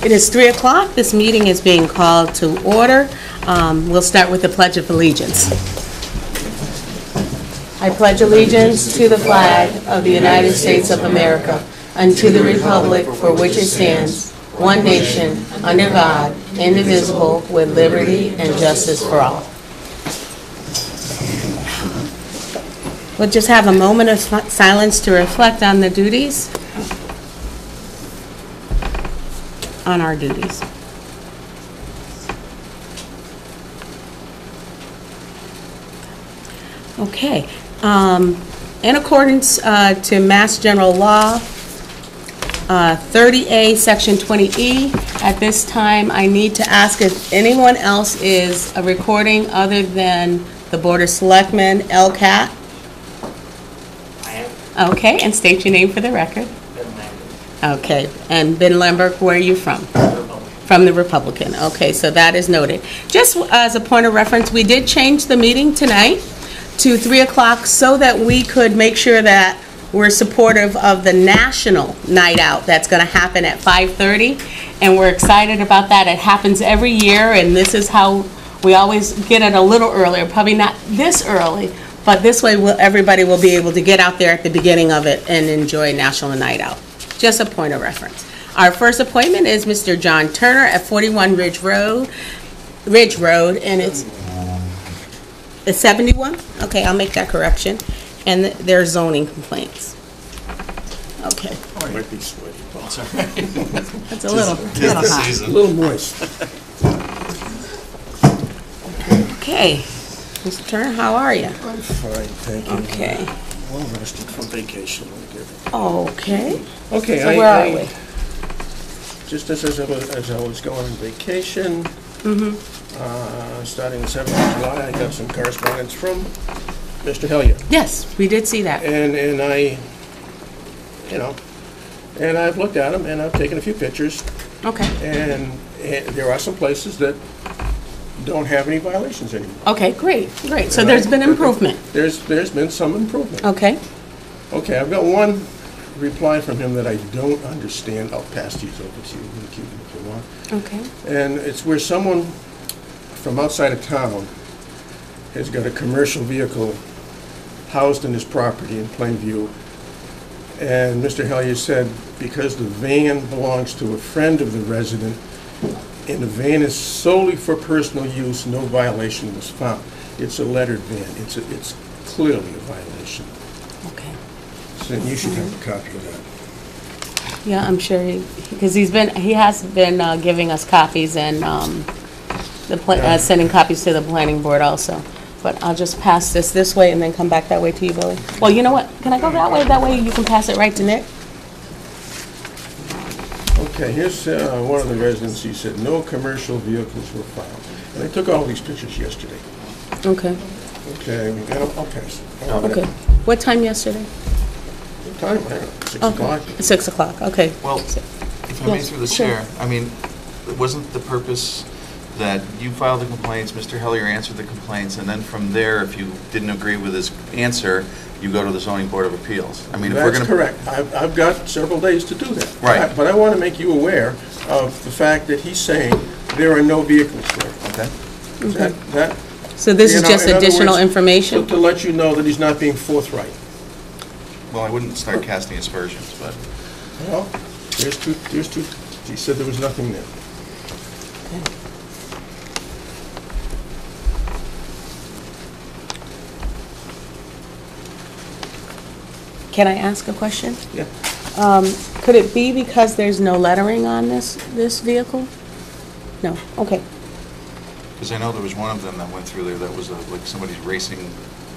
It is 3 o'clock. This meeting is being called to order. We'll start with the Pledge of Allegiance. I pledge allegiance to the flag of the United States of America and to the republic for which it stands, one nation, under God, indivisible, with liberty and justice for all. We'll just have a moment of silence to reflect on the duties, on our duties. Okay. In accordance to Mass General Law 30A, Section 20E, at this time I need to ask if anyone else is recording other than the Board of Selectmen, LCAT. I am. Okay, and state your name for the record. Okay, and Ben Lemberg, where are you from? From the Republican. Okay, so that is noted. Just as a point of reference, we did change the meeting tonight to 3 o'clock so that we could make sure that we're supportive of the national night out that's going to happen at 5:30, and we're excited about that. It happens every year, and this is how we always get it a little earlier, probably not this early, but this way everybody will be able to get out there at the beginning of it and enjoy National Night Out. Just a point of reference. Our first appointment is Mr. John Turner at 41 Ridge Road, and it's 71? Okay, I'll make that correction. And there are zoning complaints. Okay. Oh, it might be sweaty. It's all right. That's a little hot. A little moist. Okay. Mr. Turner, how are you? I'm fine, thank you. Okay. Well rested from vacation. Okay. Okay, So where are we? Just as I was going on vacation, starting the 7th of July, I got some correspondence from Mr. Hellier. Yes, we did see that. And I, and I've looked at them, and I've taken a few pictures, Okay. and there are some places that don't have any violations anymore. Okay, great. So there's been improvement. There's been some improvement. Okay. Okay, I've got one reply from him that I don't understand. I'll pass these over to you if you want. Okay. And it's where someone from outside of town has got a commercial vehicle housed in his property in Plainview. And Mr. Hellier said because the van belongs to a friend of the resident and the van is solely for personal use, no violation was found. It's a lettered van. It's clearly a violation. Okay. So you should have a copy of that. Yeah, I'm sure because he has been giving us copies and sending copies to the planning board also. But I'll just pass this way and then come back that way to you, Billy. Well, you know what? Can I go that way? That way you can pass it right to Nick. Okay, here's one of the residents. He said no commercial vehicles were found. And I took all these pictures yesterday. Okay. Okay, and I'll pass it. Okay. What time yesterday? What time? I don't know, 6 o'clock. 6 o'clock. Okay. Well, if I may Yes, through the sure. chair, I mean, wasn't the purpose that you filed the complaints, Mr. Hellier answered the complaints, and then from there, if you didn't agree with his answer, you go to the zoning board of appeals? I mean, if we're going That's to... correct. I've got several days to do that. Right. But I want to make you aware of the fact that he's saying there are no vehicles there. Okay. That, So this is just in other additional words, information? to let you know that he's not being forthright. Well, I wouldn't start casting aspersions, but... Well, there's two. He said there was nothing there. Can I ask a question? Yeah. Could it be because there's no lettering on this vehicle? No, okay. Because I know there was one of them that went through there that was like somebody's racing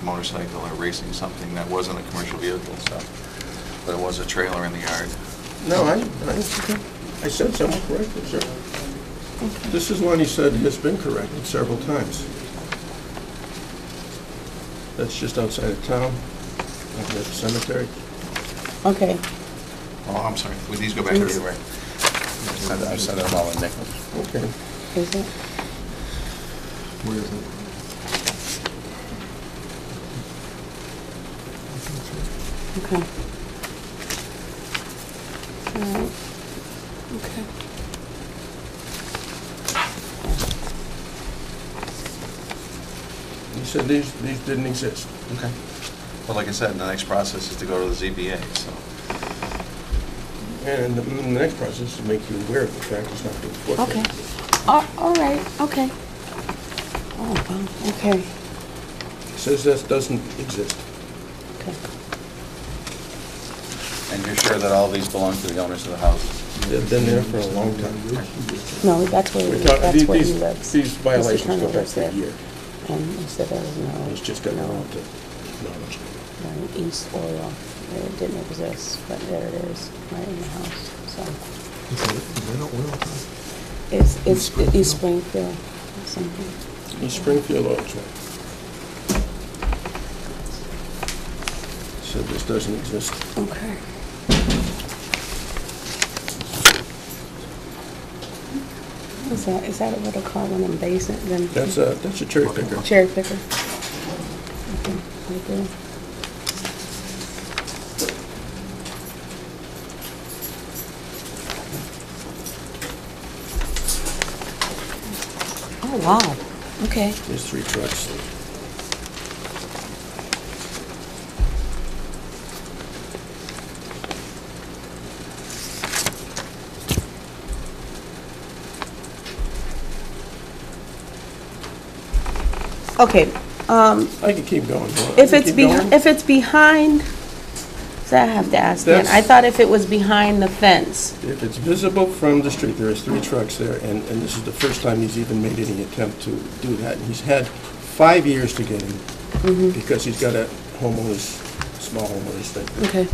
motorcycle or racing something that wasn't a commercial vehicle, so... But it was a trailer in the yard. No, I said something correctly, sir. Okay. This is one he said has been corrected several times. That's just outside of town, at the cemetery. Okay. Oh, I'm sorry. Would these go back to you, right? I sent it all in Nicholas. Okay. Is it? Where is it? Okay. All right. Okay. He said these didn't exist. Okay. But like I said, the next process is to go to the ZBA, so. And the next process is to make you aware of the fact it's not being enforced. Okay. All right, okay. Oh, wow, okay. Says this doesn't exist. Okay. And you're sure that all of these belong to the owners of the house? They've been there for a long time. No, that's where, We're talking- that's where he these- lives. These violations Mr. go Turner back lives for a there. year. And he said there was no. He's just got no, around to knowledge. right, East Oil, it didn't exist, but there it is, right in the house, so. It's East Springfield, something. East Springfield Oil Change. Said this doesn't exist. Okay. Is that what they call one of them basement, then? That's a cherry picker. Cherry picker. Okay, right there. Oh, wow, okay. There's 3 trucks. Okay, I can keep going. if it's behind, so I have to ask Dan, I thought if it was behind the fence. If it's visible from the street, there is 3 trucks there, and this is the first time he's even made any attempt to do that. And he's had 5 years to get him, because he's got a small homeowners thing. Okay,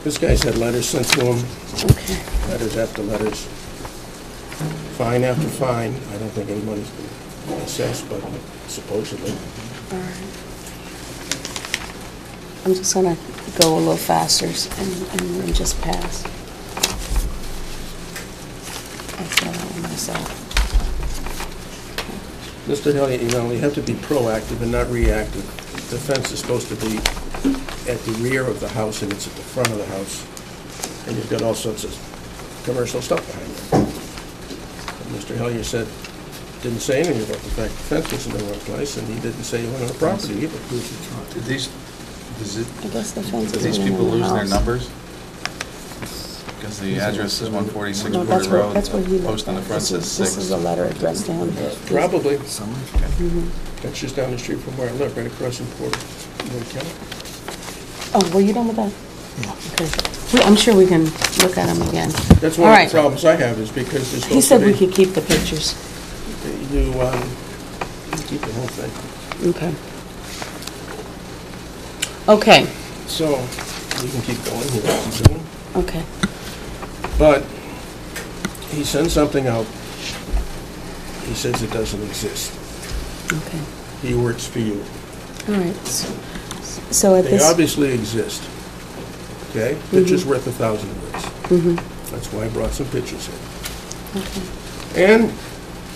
This guy's had letters sent to him, okay. letters after letters, fine after fine. I don't think anybody's been assessed, but supposedly. All right. I'm just gonna go a little faster and just pass. I feel that one myself. Mr. Hilliard, you have to be proactive and not reactive. The fence is supposed to be at the rear of the house, and it's at the front of the house. And you've got all sorts of commercial stuff behind you. And Mr. Hilliard said, didn't say anything about the fact the fence was in the wrong place, and he didn't say he went on the property either. Did these, I guess the fence did is these in people the lose their house. numbers? Because the address is 146 No, Porter Road, that's where he lives. post on the front says This is 6. a letter addressed to him. Probably. Mhm. That's just down the street from where I live, right across from Porter. Oh, were you done with that? Yeah. Okay. I'm sure we can look at them again. That's All one right. of the problems I have, is because there's He supposed said to we be, could keep the pictures. you keep the whole thing. Okay. Okay, So, we can keep going here, keep going. okay. But he sends something out. He says it doesn't exist. Okay. He works for you. All right. So at They this. obviously exist. Okay? Picture's worth 1,000 words. Mhm. That's why I brought some pictures in. Okay. And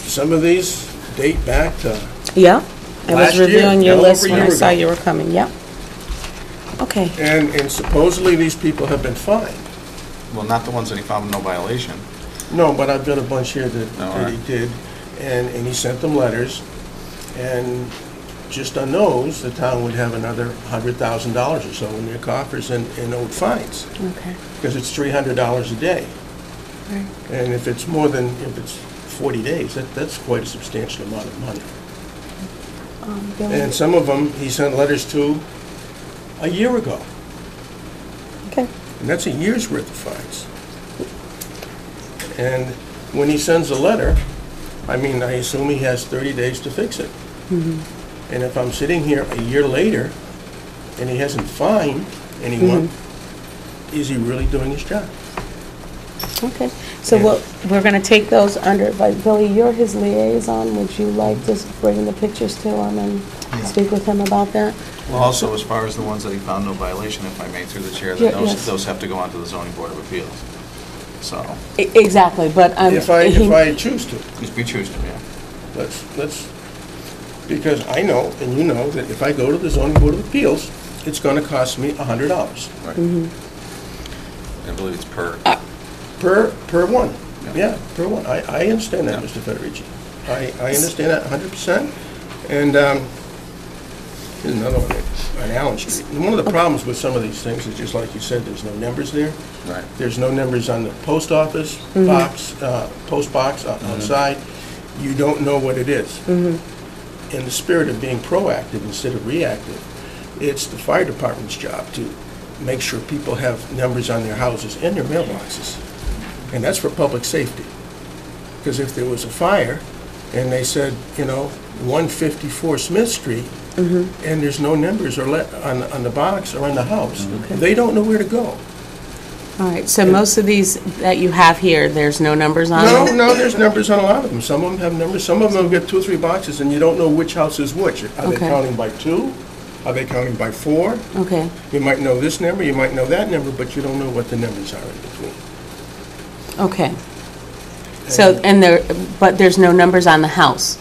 some of these date back to, Yeah, I Last was year, reviewing your well over list a when I year saw ago. you were coming, yeah. Okay, and supposedly these people have been fined. Well, not the ones that he found with no violation. No, but I've got a bunch here that Oh, all that he right. did, and he sent them letters, and just on those, the town would have another $100,000 or so in their coffers in owed fines, okay, because it's $300 a day. right. And if it's 40 days, that's quite a substantial amount of money. Billy, And some of them, he sent letters to a year ago, okay, and that's a year's worth of fines. And when he sends a letter, I mean, I assume he has 30 days to fix it. And if I'm sitting here a year later, and he hasn't fined anyone, is he really doing his job? okay. So Yeah. we're gonna take those under, like, Billy, you're his liaison, would you like to bring the pictures to him and speak with him about that? Well, also, as far as the ones that he found no violation, if I may, through the chair, Yeah, that yes. those have to go on to the zoning board of appeals. So, Exactly, but If I choose to. if we choose to, yeah. Let's, because I know, and you know, that if I go to the zoning board of appeals, it's gonna cost me $100 Right. I believe it's per. per one. Yeah. Yeah, per one. I understand that, Yeah. Mr. Federici. I understand that 100%, And here's another one on Allen Street. And one of the problems with some of these things is, just like you said, there's no numbers there. Right. There's no numbers on the post office box, post box outside. You don't know what it is. In the spirit of being proactive instead of reactive, it's the fire department's job to make sure people have numbers on their houses and their mailboxes. And that's for public safety. Because if there was a fire and they said, 154 Smith Street, and there's no numbers or on the box or on the house, they don't know where to go. All right, so most of these that you have here, there's no numbers on them? No, there's numbers on a lot of them. Some of them have numbers. Some of them get 2 or 3 boxes, and you don't know which house is which. Are they counting by 2? Are they counting by 4? Okay. You might know this number, you might know that number, but you don't know what the numbers are in between. Okay. So, but there's no numbers on the house?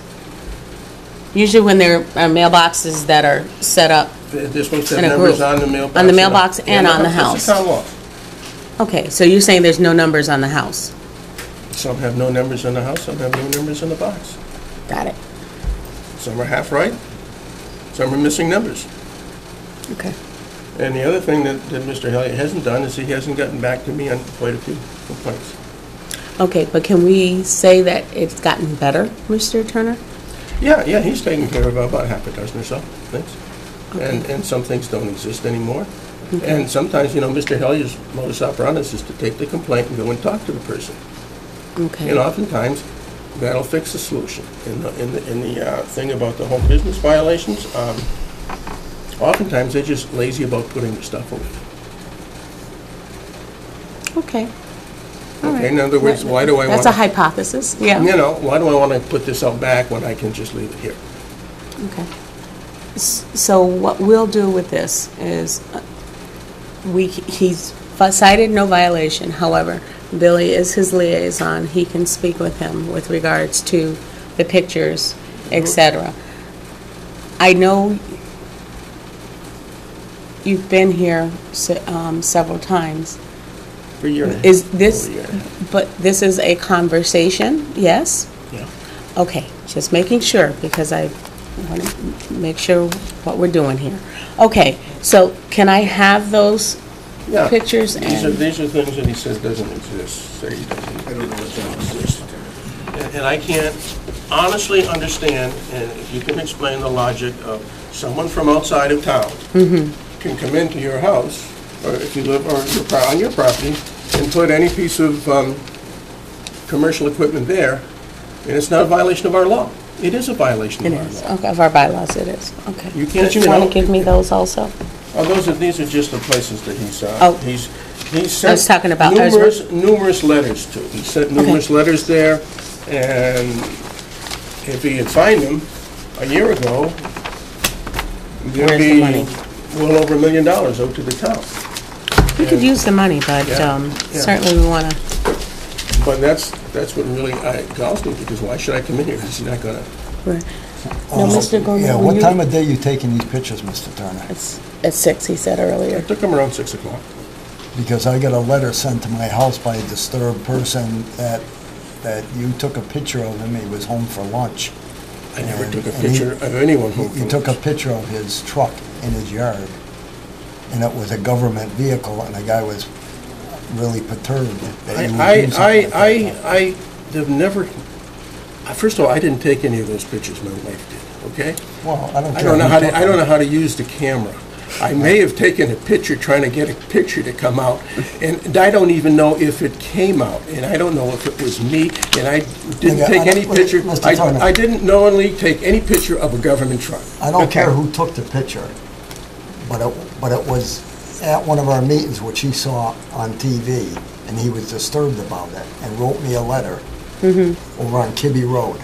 Usually when there are mailboxes that are set up They're supposed to in have a numbers group. on the mailbox. On the mailbox and on the house. It's a town law. Okay, so you're saying there's no numbers on the house? Some have no numbers on the house, some have no numbers on the box. Got it. Some are half right, some are missing numbers. Okay. And the other thing that Mr. Hellier hasn't done is he hasn't gotten back to me on quite a few complaints. Okay, but can we say that it's gotten better, Mr. Turner? Yeah, he's taken care of about half a dozen or so things. Okay. And some things don't exist anymore. Okay. And sometimes, Mr. Hellier's modus operandi is to take the complaint and go and talk to the person. Okay. And oftentimes, that'll fix the solution. In the thing about the home business violations, oftentimes they're just lazy about putting the stuff away. Okay. All right. Okay, in other words, why do I want That's a hypothesis, yeah. why do I want to put this out back when I can just leave it here? Okay. So what we'll do with this is, he's cited no violation. However, Billy is his liaison. He can speak with him with regards to the pictures, etc. I know you've been here several times. For a year and a half. Is this, Over a year and a half. but this is a conversation, yes? Yeah. Okay, just making sure, because I want to make sure what we're doing here. Okay, so can I have those Yeah. pictures? These are And things that he says doesn't exist. Say he doesn't, I don't know what that exists. And I can't honestly understand, and if you can explain the logic of someone from outside of town can come into your house, or if you live on your property, and put any piece of commercial equipment there, and it's not a violation of our law. It is a violation it of our is, law. okay, of our bylaws, it is, okay. You can't, Did you you want know- to give me those also? These are just the places that he's Oh. he's I was talking about- numerous letters to. He sent numerous letters there, and if he had signed them a year ago, there'd Where's the be money? well over $1 million owed to the town. We could use the money, but Yeah. certainly we want to, But that's what really galls me, because why should I come in here? He's not gonna. no, Mr. Gorman, Yeah, will what you- time of day you taking these pictures, Mr. Turner? It's at 6, he said earlier. It took him around 6 o'clock. Because I got a letter sent to my house by a disturbed person that you took a picture of him, he was home for lunch. I never And- took a and picture of anyone home You from took a lunch. picture of his truck in his yard, and it was a government vehicle, and the guy was really perturbed that you would do something like that. I have never, first of all, I didn't take any of those pictures, my wife did, okay? Well, I don't I care. don't know who how took to, I don't them. know how to use the camera. I may have taken a picture trying to get a picture to come out, and I don't even know if it came out, and I don't know if it was me, and I didn't Yeah, take I any don't- picture. Mr. Turner. I didn't knowingly take any picture of a government truck. I don't Okay? care who took the picture, but it was at one of our meetings, which he saw on TV, and he was disturbed about it, and wrote me a letter over on Kibbe Road.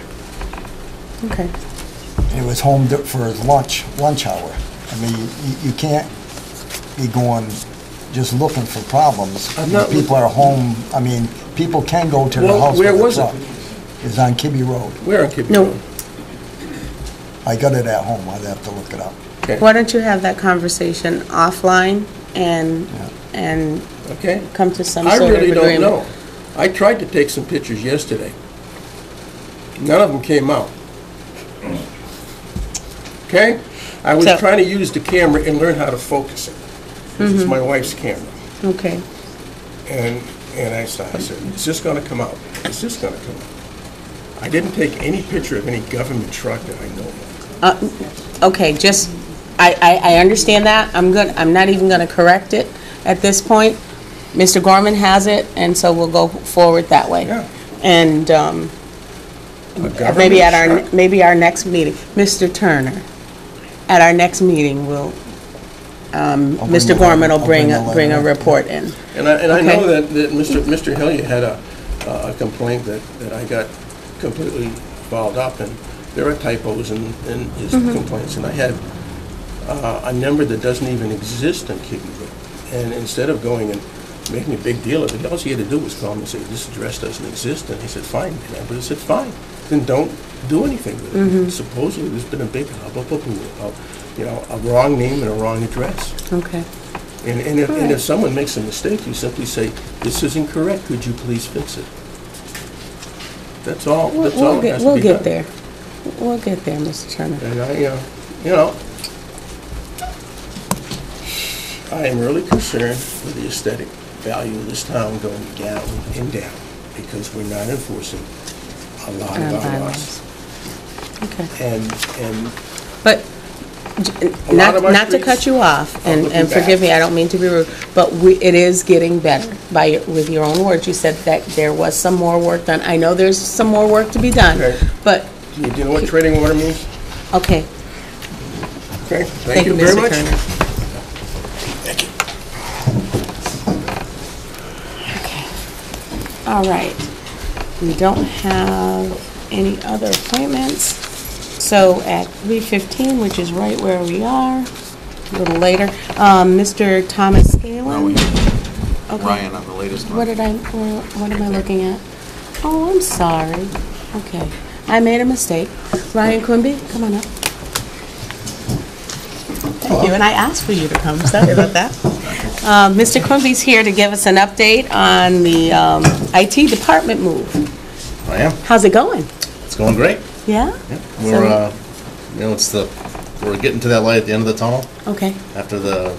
Okay. And he was home for his lunch hour. I mean, you can't be going, just looking for problems. I'm When not people are home, I mean, people can go to the Well, house where with a was it? truck. It's on Kibbe Road. Where on Kibbe No. Road? I got it at home, I'd have to look it up. Okay. Why don't you have that conversation offline and Okay? come to some I sort of really agreement? don't know. I tried to take some pictures yesterday. None of them came out. okay? I was So- trying to use the camera and learn how to focus it. This is my wife's camera. Okay. And I said, is this gonna come out? Is this gonna come out? I didn't take any picture of any government truck that I know of. Okay, just, I understand that. I'm not even gonna correct it at this point. Mr. Gorman has it, and so we'll go forward that way. Yeah. And, A government maybe at truck. our next meeting, Mr. Turner, at our next meeting, Mr. Gorman will bring a report in. And I Okay. know that Mr. Hilliard had a complaint that I got completely fouled up, and there are typos in his complaints, and I had a number that doesn't even exist in Kibbe Road. And instead of going and making a big deal of it, all he had to do was call me and say, this address doesn't exist, and he said, fine. But I said, fine, then don't do anything with it. Supposedly, there's been a big hubbub about, a wrong name and a wrong address. Okay. And if someone makes a mistake, you simply say, this is incorrect, could you please fix it? That's all, that's all that has to be done. We'll get there. We'll get there, Mr. Turner. And I am really concerned with the aesthetic value of this town going down and down because we're not enforcing a lot of our laws. Okay. And But, A lot of our not to cut streets you off, are and looking forgive bad. me, I don't mean to be rude, but it is getting better with your own words. You said that there was some more work done. I know there's some more work to be done, Okay. but, do you know what treading water means? okay. Okay, thank you very Mr. much. Turner. All right. We don't have any other appointments. So at 3:15, which is right where we are, a little later, Mr. Thomas Scanlon. No, we have Okay. Ryan on the latest one. What am I looking at? Oh, I'm sorry. Okay. I made a mistake. Ryan Quimby, come on up. Thank you, and I asked for you to come, sorry about that. Mr. Quimby's here to give us an update on the IT department move. I am. How's it going? It's going great. Yeah? We're, we're getting to that light at the end of the tunnel Okay, after the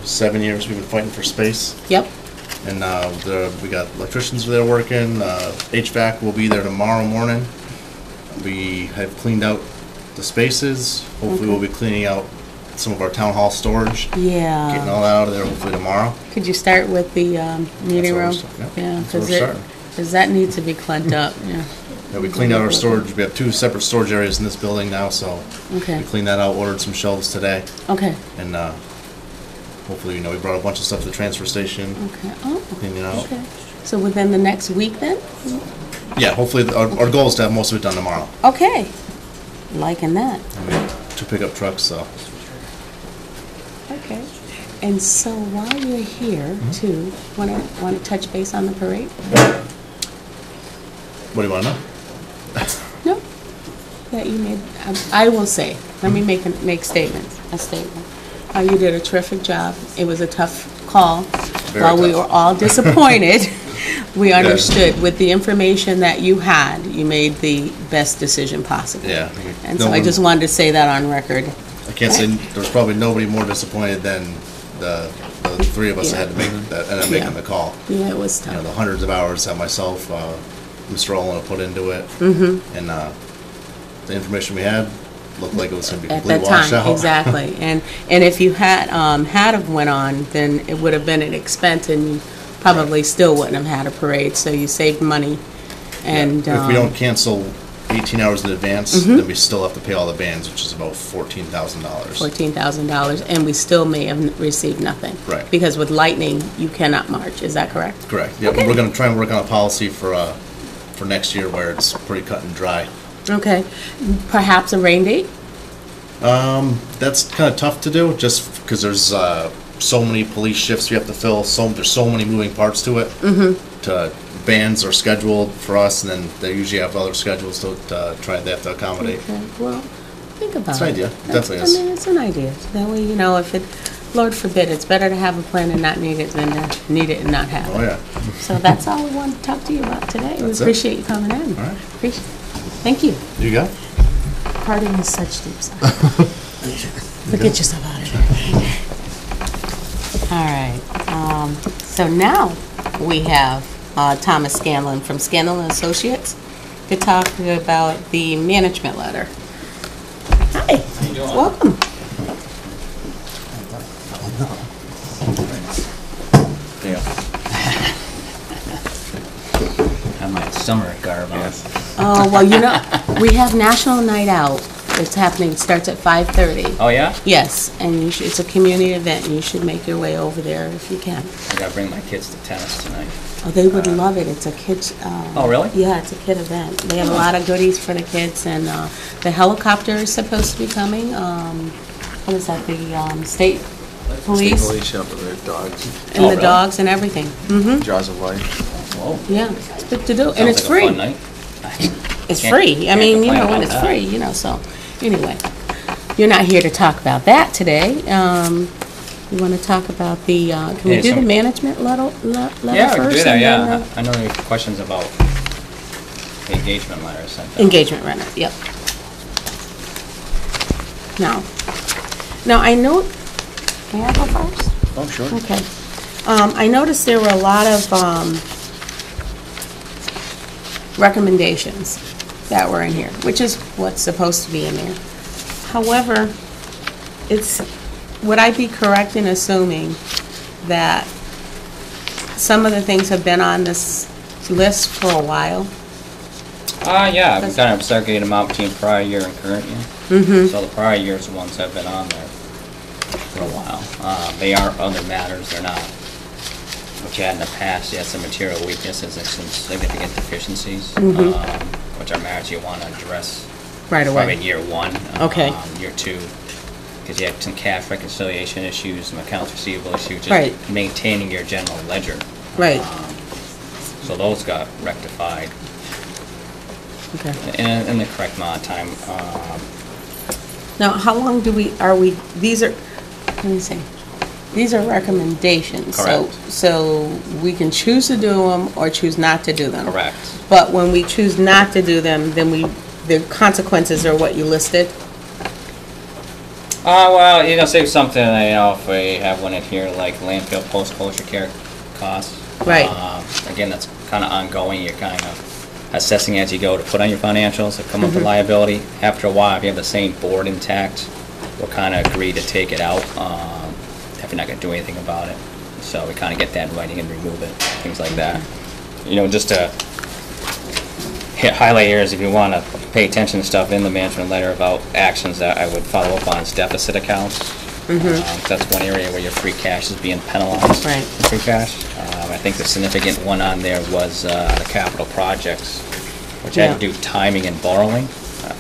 7 years we've been fighting for space. yep, And we got electricians there working. HVAC will be there tomorrow morning. We have cleaned out the spaces. Hopefully, we'll be cleaning out some of our town hall storage. Getting yeah. all that out of there hopefully tomorrow. Could you start with the meeting where we're room? starting, yeah. Yeah, That's where we're starting. because that needs to be cleaned up, yeah. Yeah, we cleaned out our storage. We have 2 separate storage areas in this building now, so Okay, we cleaned that out, ordered some shelves today, okay, and hopefully, we brought a bunch of stuff to the transfer station, okay, oh, cleaning it out. okay. So within the next week then? Yeah, hopefully, our goal is to have most of it done tomorrow. Okay, liking that. We have 2 pickup trucks, so. Okay. And so while you're here, too, want to touch base on the parade? What do you want to know? No? That you made, I will say, let me make a statement. You did a terrific job. It was a tough call. Very While we tough. were all disappointed, we understood with the information that you had, you made the best decision possible. Yeah. And so I just wanted to say that on record. I can't say there's probably nobody more disappointed than the 3 of us that had to make that, ended up making the call. Yeah, it was tough. The hundreds of hours that myself, Mr. Olin have put into it. And the information we had looked like it was going to be At completely that washed time, out. exactly. And if you had have went on, then it would have been an expense, and you probably still wouldn't have had a parade. So you saved money. And If we don't cancel 18 hours in advance, then we still have to pay all the bands, which is about $14,000. $14,000, and we still may have received nothing. Right. Because with lightning, you cannot march. Is that correct? Correct. Yeah, Okay. we're going to try and work on a policy for next year where it's pretty cut and dry. Okay. Perhaps a rain date? That's kind of tough to do, just because there's so many police shifts you have to fill. There's so many moving parts to it. Bands are scheduled for us, and then they usually have other schedules to they have to accommodate. Okay. Well, think about it. It's an idea. Definitely I is. mean, it's an idea. That way, if it, Lord forbid, it's better to have a plan and not need it than to need it and not have it. Oh yeah. So that's all we wanted to talk to you about today. We That's it. appreciate you coming in. All right. Appreciate it. Thank you. You got? Parting is such deep sighs. So get yourself out of there. All right. So now we have Thomas Scanlon from Scanlon Associates to talk about the management letter. Hi. How you doing? Welcome. Have my summer garb on. Oh, well, we have National Night Out. It's happening, starts at 5:30. Oh, yeah? Yes, and it's a community event, and you should make your way over there if you can. I gotta bring my kids to tennis tonight. Oh, they would love it. It's a kids. Oh, really? Yeah, it's a kid event. They have a lot of goodies for the kids, and the helicopter is supposed to be coming. What is that? The state police Police up with their dogs, and Oh, the really? dogs and everything. Mm-hmm. jaws of life. Whoa. Yeah, it's good to do, and Sounds it's like free. a fun night. It's Can't- free. I can't mean, complain when about it's that. free, so, anyway. You're not here to talk about that today. You want to talk about the, can we Yeah, do the some- management letter Yeah, first? we can do that, and yeah. then I know there are questions about the engagement letter sent out. Engagement letter, yep. Now, I know, can I go first? Oh, sure. Okay. I noticed there were a lot of recommendations that were in here, which is what's supposed to be in there. However, would I be correct in assuming that some of the things have been on this list for a while? Yeah, we kind of segregated them out between prior year and current year. Mm-hmm. So the prior year's the ones that have been on there for a while. They are other matters, they're not what you had in the past. You had some material weaknesses and some significant deficiencies, which are matters you want to address Right probably in away. year one. Okay. Year two, because you had some cash reconciliation issues, some accounts receivable issues, Right. just maintaining your general ledger. Right. So those got rectified Okay. in the correct amount of time. Now, how long these are, let me see, these are recommendations. Correct. So we can choose to do them or choose not to do them. Correct. But when we choose not to do them, then the consequences are what you listed? Well, say something, if we have one in here like landfill post-closure care costs. Right. Again, that's kind of ongoing. You're kind of assessing as you go to put on your financials, to come up with liability. After a while, if you have the same board intact, we'll kind of agree to take it out if you're not going to do anything about it. So we kind of get that in writing and remove it, things like that. Just to highlight areas, if you want to pay attention to stuff in the management letter about actions that I would follow up on is deficit accounts. That's one area where your free cash is being penalized. Right. For free cash. I think the significant one on there was the capital projects, which had to do timing and borrowing.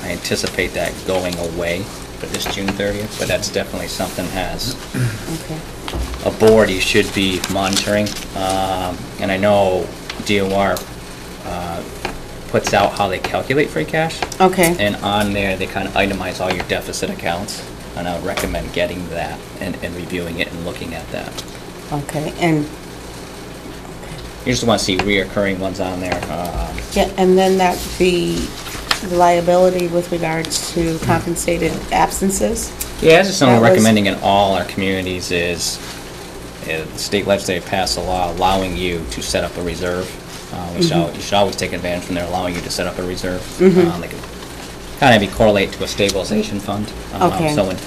I anticipate that going away for this June 30th, but that's definitely something has Okay. a board you should be monitoring. And I know DOR puts out how they calculate free cash. Okay. And on there, they kind of itemize all your deficit accounts. And I would recommend getting that and reviewing it and looking at that. Okay, and, You just want to see reoccurring ones on there. yeah, and then the liability with regards to compensated absences? Yeah, that's just something That we're was- recommending in all our communities is the state legislature passed a law allowing you to set up a reserve. You should always take advantage when they're allowing you to set up a reserve. They can kind of be correlate to a stabilization fund. Okay. So when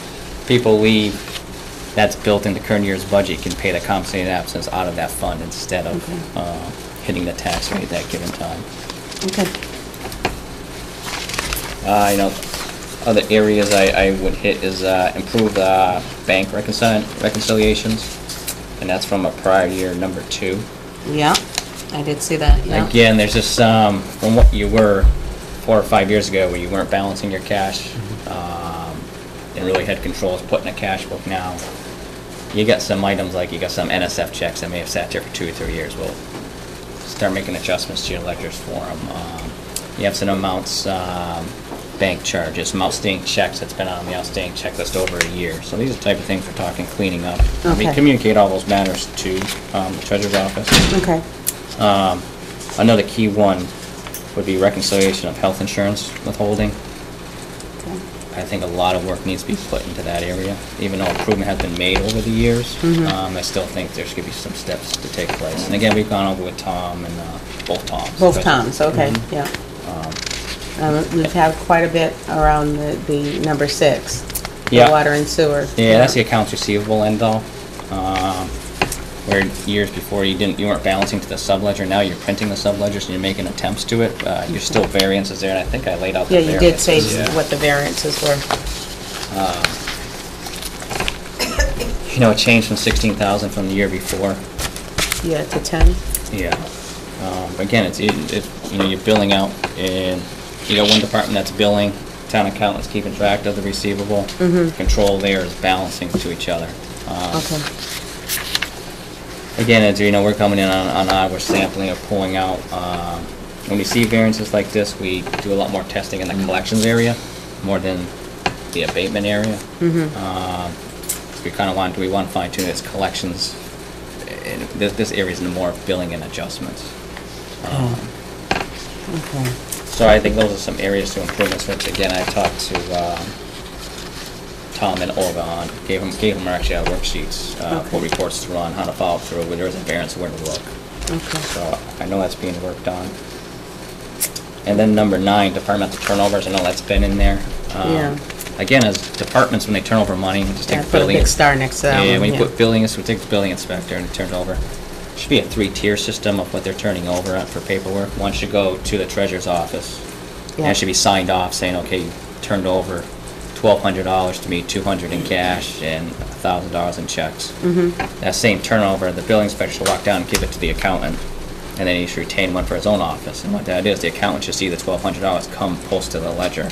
people leave, that's built into current year's budget. You can pay the compensated absence out of that fund instead of hitting the tax rate at that given time. Okay. Other areas I would hit is improve bank reconciliations, and that's from a prior year number 2. Yeah, I did see that, yeah. Again, there's just from what you were 4 or 5 years ago, where you weren't balancing your cash and really had controls put in a cash book. Now you got some items like you got some NSF checks that may have sat there for 2 or 3 years. Well, start making adjustments to your ledgers for them. You have some amounts, bank charges, some outstanding checks that's been on the outstanding checklist over a year. So these are the type of things we're talking cleaning up. We Okay. communicate all those matters to the treasurer's office. Okay. Another key one would be reconciliation of health insurance withholding. Okay. I think a lot of work needs to be put into that area. Even though improvement has been made over the years, I still think there should be some steps to take place. And again, we've gone over with Tom and both Toms. Both Toms, okay, yeah. We've had quite a bit around the number 6, the Yeah. water and sewer. Yeah, that's the accounts receivable end though. Where years before you weren't balancing to the subledger, now you're printing the subledgers and you're making attempts to it. You're still variances there, and I think I laid out the Yeah, variances. you did say Yeah. what the variances were. You know, it changed from 16,000 from the year before. Yeah, to 10. Yeah. Again, it's you know, you're billing out, and you got one department that's billing, town accountant's keeping track of the receivable. Control there is balancing to each other. Okay. Again, as you know, we're coming in on our sampling or pulling out. When we see variances like this, we do a lot more testing in the collections area, more than the abatement area. We kind of want to fine tune its collections. And this area is more billing and adjustments. Okay. So I think those are some areas to improvements. Which again, I talked to Tom and Olga on, gave them actually our worksheets, what reports to run, how to follow through, when there's a variance, where to look. Okay. So I know that's being worked on. And then number 9, departmental turnovers. I know that's been in there. Yeah. Again, as departments, when they turn over money, just Yeah, take put a building. big star next to that Yeah, one, when you yeah. put building, we take the building inspector and it turns over. Should be a 3-tier system of what they're turning over for paperwork. One should go to the treasurer's office. Yeah. And it should be signed off saying, okay, you turned over $1,200 to me, $200 in cash and $1,000 in checks. That same turnover, the building inspector should walk down and give it to the accountant, and then he should retain one for his own office. And what that is, the accountant should see the $1,200 come post to the ledger.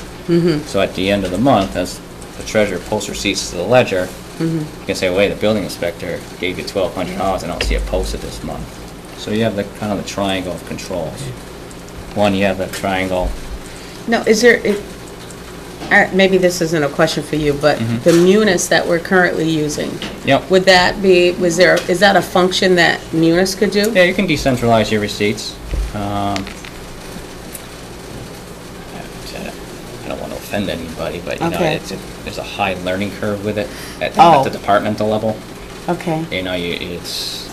So at the end of the month, as the treasurer posts receipts to the ledger, you can say, wait, the building inspector gave you $1,200, I don't see it posted this month. So you have the kind of the triangle of controls. One, you have the triangle. Now, is there, maybe this isn't a question for you, but the Munis that we're currently using, Yep. would that be, is that a function that Munis could do? Yeah, you can decentralize your receipts. I don't want to offend anybody, but you know, Okay. there's a high learning curve with it at Oh. the departmental level. Okay, You know, it's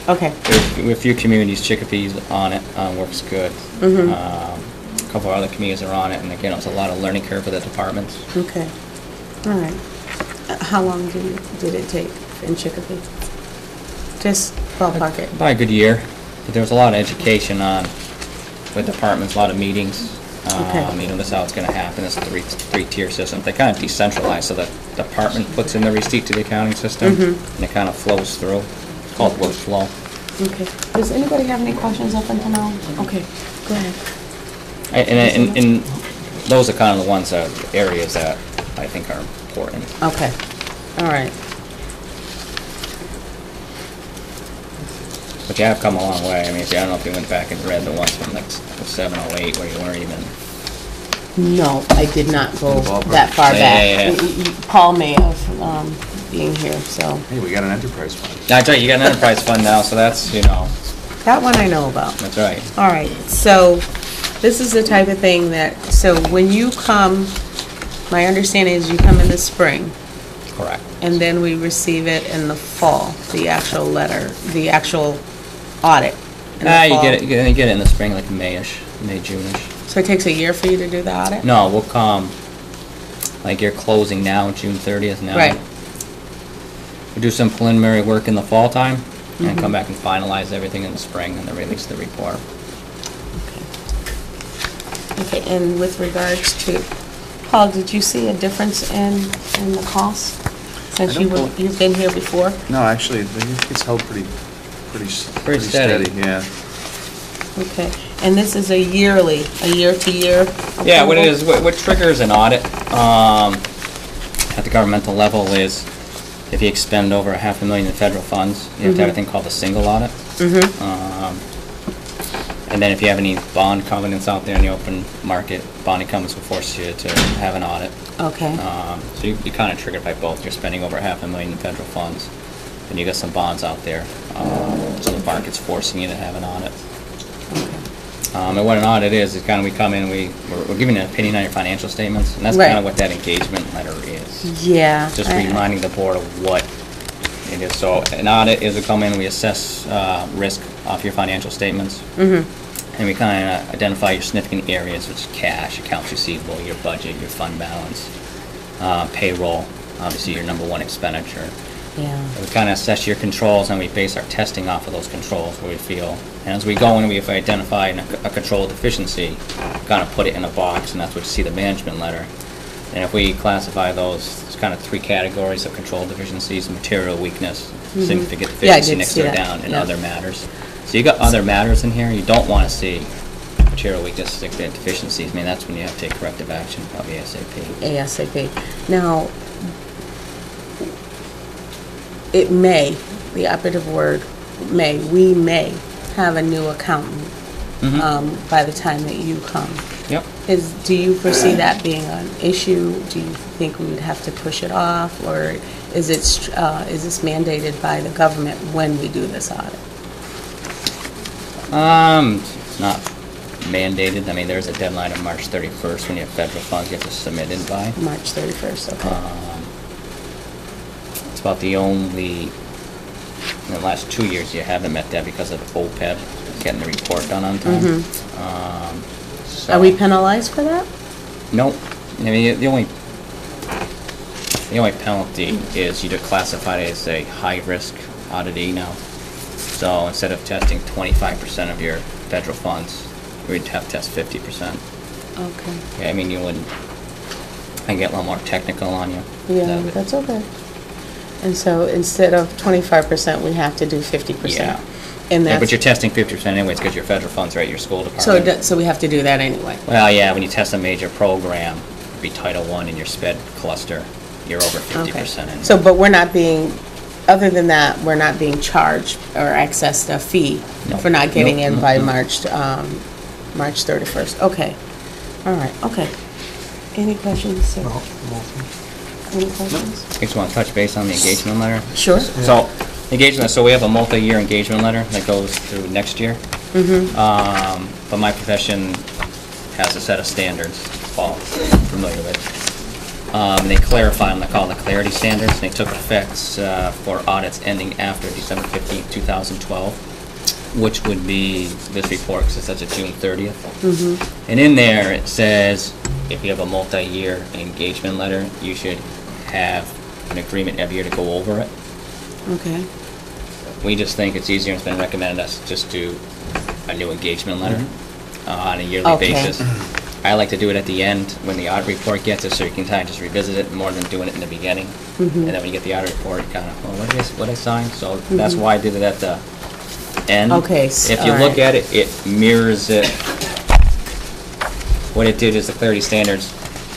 okay, with a few communities, Chickapoo's on it, works good. A couple of other communities are on it, and again, it's a lot of learning curve for the departments. okay, all right. How long did it take in Chicopee? Just ballpark it. About a good year. There was a lot of education on with departments, a lot of meetings. Okay. You know, this is how it's going to happen. It's a three-tier system. They kind of decentralized, so the department puts in the receipt to the accounting system, and it kind of flows through. It's called workflow. Okay. Does anybody have any questions up until now? Okay, go ahead. And those are kind of the ones that areas that I think are important. Okay, all right. But you have come a long way. I mean, I don't know if you went back and read the ones from like 07, 08 where you weren't even. No, I did not go Ballpark. that far Yeah, back. yeah, Paul may have, being here, so. Hey, we got an enterprise fund. That's right. You got an enterprise fund now, so that's, you know, That one I know about. that's right. All right, so this is the type of thing that, so when you come, my understanding is you come in the spring, Correct. and then we receive it in the fall, the actual letter, the actual audit in the You fall. get it in the spring, like May-ish, May, June-ish. So it takes a year for you to do the audit? No, we'll come, like you're closing now, June 30th now. Right. We do some preliminary work in the fall time, and come back and finalize everything in the spring, and then release the report. Okay, and with regards to, Paul, did you see a difference in the cost? Since I don't you've been here before? No, actually, I think it's held pretty steady. Yeah. Okay, and this is a year-to-year Yeah, what it approval? is, what triggers an audit at the governmental level is if you expend over $500,000 in federal funds, you have to have a thing called a single audit. And then if you have any bond covenants out there in the open market, bonding companies will force you to have an audit. Okay, So you're kind of triggered by both. You're spending over $500,000 in federal funds, and you got some bonds out there. So the market's forcing you to have an audit. And what an audit is kind of we come in, we're giving an opinion on your financial statements, and that's Right. kind of what that engagement letter is. Yeah. Just reminding the board of what it is. So an audit is we come in, we assess risk off your financial statements. And we kind of identify your significant areas, which is cash, accounts receivable, your budget, your fund balance, payroll, obviously your number one expenditure. Yeah. We kind of assess your controls, and we base our testing off of those controls where we feel. And as we go in, we identify a control deficiency, kind of put it in a box, and that's what you see the management letter. And if we classify those, it's kind of three categories of control deficiencies: material weakness, significant Yeah, I deficiency did next see to that. down, and Yeah. other matters. So you got other matters in here. You don't want to see material weakness, significant deficiencies. I mean, that's when you have to take corrective action, probably ASAP. ASAP. Now, it may, the operative word, we may have a new accountant by the time that you come. Yep. Do you foresee that being an issue? Do you think we would have to push it off, or is this mandated by the government when we do this audit? It's not mandated. I mean, there's a deadline of March 31st when you have federal funds you have to submit it by. March 31st, okay. It's about the only, in the last 2 years, you haven't met that because of OPEB, getting the report done on time. So- Are we penalized for that? Nope. I mean, the only penalty is you just classify it as a high-risk auditee now. So instead of testing 25% of your federal funds, we'd have to test 50%. Okay. Yeah, I mean, I can get a little more technical on you. Yeah, that's okay. And so instead of 25%, we have to do 50%. Yeah. And Yeah, that's, but you're testing 50% anyways because your federal funds are at your school so, department. so we have to do that anyway. Well, yeah, when you test a major program, it'd be Title I in your SPED cluster, you're over 50% Okay. in. So, but we're not being, other than that, we're not being charged or accessed a fee No. for not getting No, in no, by no. March 31st. Okay. All right, okay. Any questions, sir? Well, Any questions? I just want to touch base on the engagement letter. Sure. So, engagement, so we have a multi-year engagement letter that goes through next year. But my profession has a set of standards, Paul, familiar with. And they clarify them, they call them the clarity standards, and they took effect for audits ending after December 15th, 2012, which would be this report, because it's such a June 30th. And in there, it says, if you have a multi-year engagement letter, you should have an agreement every year to go over it. Okay. We just think it's easier, and it's been recommended us just do a new engagement letter on a yearly Okay. basis. I like to do it at the end when the audit report gets it, so you can kind of just revisit it more than doing it in the beginning. And then when you get the audit report, you kind of, well, what I signed? So that's why I did it at the end. Okay, If you look at it, it mirrors it. What it did is the clarity standards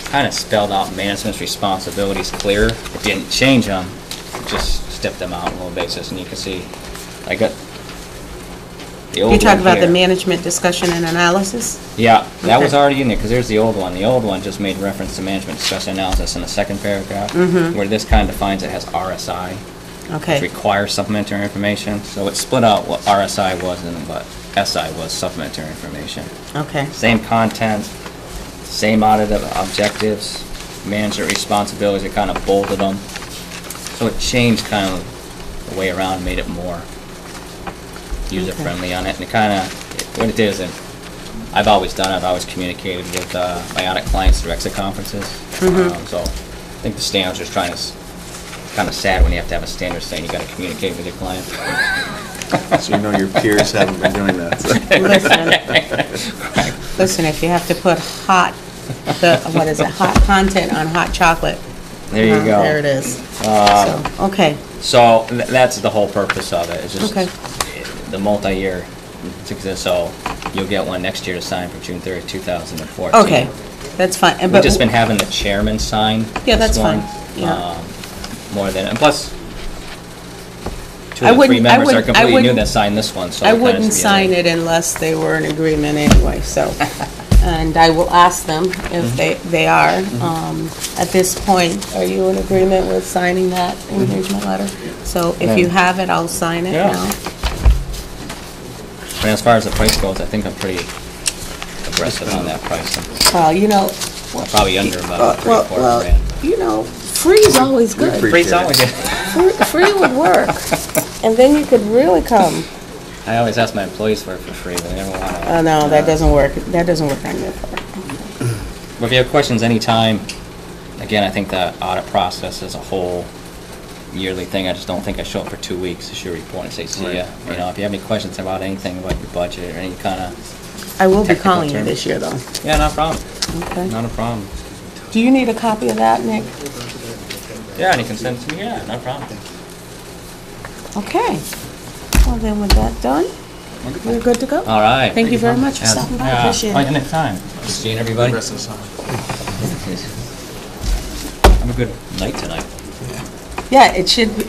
kind of spelled out management's responsibilities clearer. It didn't change them, it just stepped them out on a little basis, and you can see, I got the old You talk one about the here. management discussion and analysis? Yeah, that was Okay. already in there, because there's the old one. The old one just made reference to management discussion analysis in the second paragraph, where this kind of defines it as RSI, which Okay. requires supplementary information. So it split out what RSI was and what SI was, supplementary information. Okay. Same content, same audit of objectives, management responsibilities, it kind of bolded them. So it changed kind of the way around, made it more user-friendly on it. And it kind of, what it did is, I've always communicated with my audit clients through exit conferences. So I think the standards are trying to, kind of sad when you have to have a standard saying you got to communicate with your client. So you know your peers haven't been doing that. so. Listen, if you have to put hot content on hot chocolate. There you go. There it is. So, okay, So that's the whole purpose of it. It's just Okay. the multi-year. So you'll get one next year to sign for June 30th, 2014. okay, that's fine. And We've but just been having the chairman sign. Yeah, this that's one, fine. Yeah. More than, and plus, two I of the three wouldn't- I members are wouldn't- I completely new wouldn't- that signed this one, so. I it kinda wouldn't should be sign like- it unless they were in agreement anyway, so. And I will ask them if they are. At this point, are you in agreement with signing that engagement letter? So if you have it, I'll sign it Yeah. now. And as far as the price goes, I think I'm pretty aggressive on that pricing. Well, you know, Probably under about three, well, 4 well, grand. you know, free is always good. Free's always good. Free would work, and then you could really come. I always ask my employees for it for free, but they never want to. Oh, no, that doesn't work. That doesn't work on your part. But if you have questions anytime, again, I think the audit process is a whole yearly thing. I just don't think I show up for 2 weeks, issue a report and say, see ya. You know, if you have any questions about anything about your budget or any kind of, I will be Technical calling you term. this year, though. yeah, not a problem, Okay. not a problem. Do you need a copy of that, Nick? Yeah, and you can send it to me, yeah, no problem. Okay. Well, then with that done, you're good to go. All right. Thank you very much for stopping by. Appreciate Oh, it. anytime. Seeing everybody. Have a good night tonight. Yeah, it should, be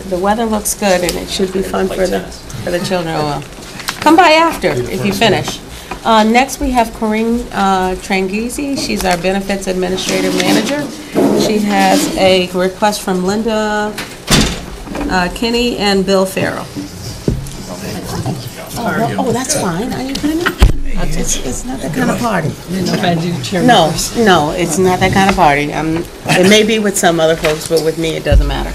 the weather looks good, and it should be fun for the children. Oh, well. Come by after, if you finish. Next, we have Corinne Tranghese. She's our Benefits Administrative Manager. She has a request from Linda Kinney and Bill Farrell. Oh, that's fine. Are you kidding me? It's not that kind of party. No, no, it's not that kind of party. It may be with some other folks, but with me, it doesn't matter.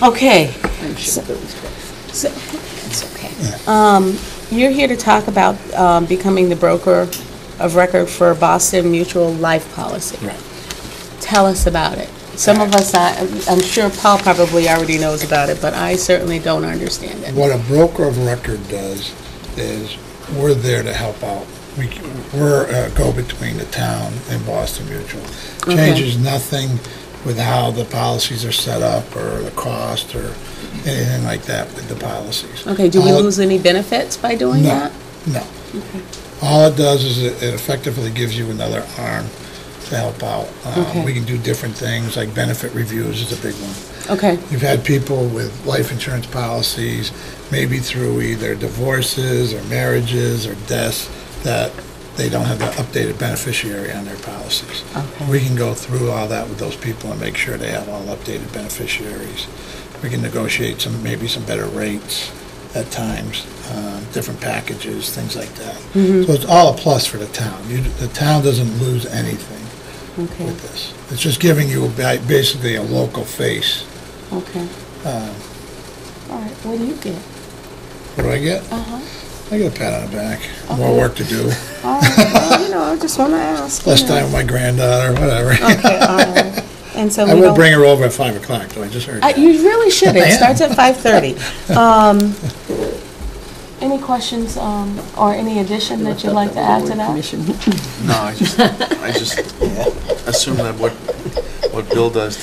Okay. So, it's okay. You're here to talk about becoming the broker of record for Boston Mutual Life Policy. Right. Tell us about it. Some of us, I'm sure Paul probably already knows about it, but I certainly don't understand it. What a broker of record does is we're there to help out. We're a go-between the town and Boston Mutual. Changes nothing with how the policies are set up or the cost or anything like that with the policies. Okay, do we All- lose any benefits by doing No, that? no. All it does is it effectively gives you another arm to help out. Okay. We can do different things, like benefit reviews is a big one. Okay, You've had people with life insurance policies, maybe through either divorces or marriages or deaths, that they don't have the updated beneficiary on their policies. Okay. We can go through all that with those people and make sure they have all updated beneficiaries. We can negotiate maybe some better rates at times, different packages, things like that. So it's all a plus for the town. The town doesn't lose anything okay, with this. It's just giving you basically a local face. okay. All right, what do you get? What do I get? Uh-huh. I get a pat on the back. Okay. More work to do. All right, well, I just want to ask. Less time with my granddaughter, whatever. Okay, all right. And so I we will don't... bring her over at 5 o'clock, though. I just heard that. You really should. I It am. starts at 5:30. Any questions or any addition that you'd like to add to that? No, I just assume that what Bill does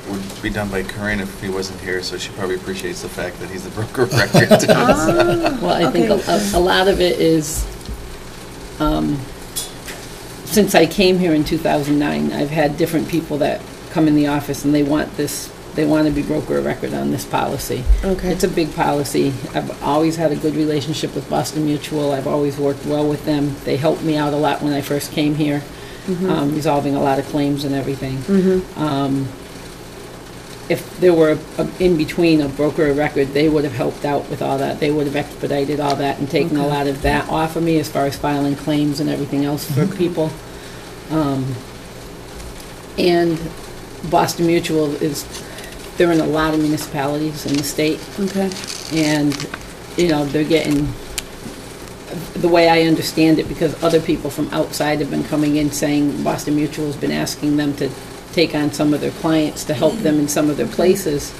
would be done by Corinne if he wasn't here, so she probably appreciates the fact that he's the broker of record. Well, I think a lot of it is, since I came here in 2009, I've had different people that come in the office and they want to be broker of record on this policy. Okay. It's a big policy. I've always had a good relationship with Boston Mutual. I've always worked well with them. They helped me out a lot when I first came here, resolving a lot of claims and everything. If there were in between a broker of record, they would have helped out with all that. They would have expedited all that and taken a lot of that off of me as far as filing claims and everything else for people. And Boston Mutual they're in a lot of municipalities in the state. Okay. And, they're getting, the way I understand it, because other people from outside have been coming in saying Boston Mutual's been asking them to take on some of their clients to help them in some of their places.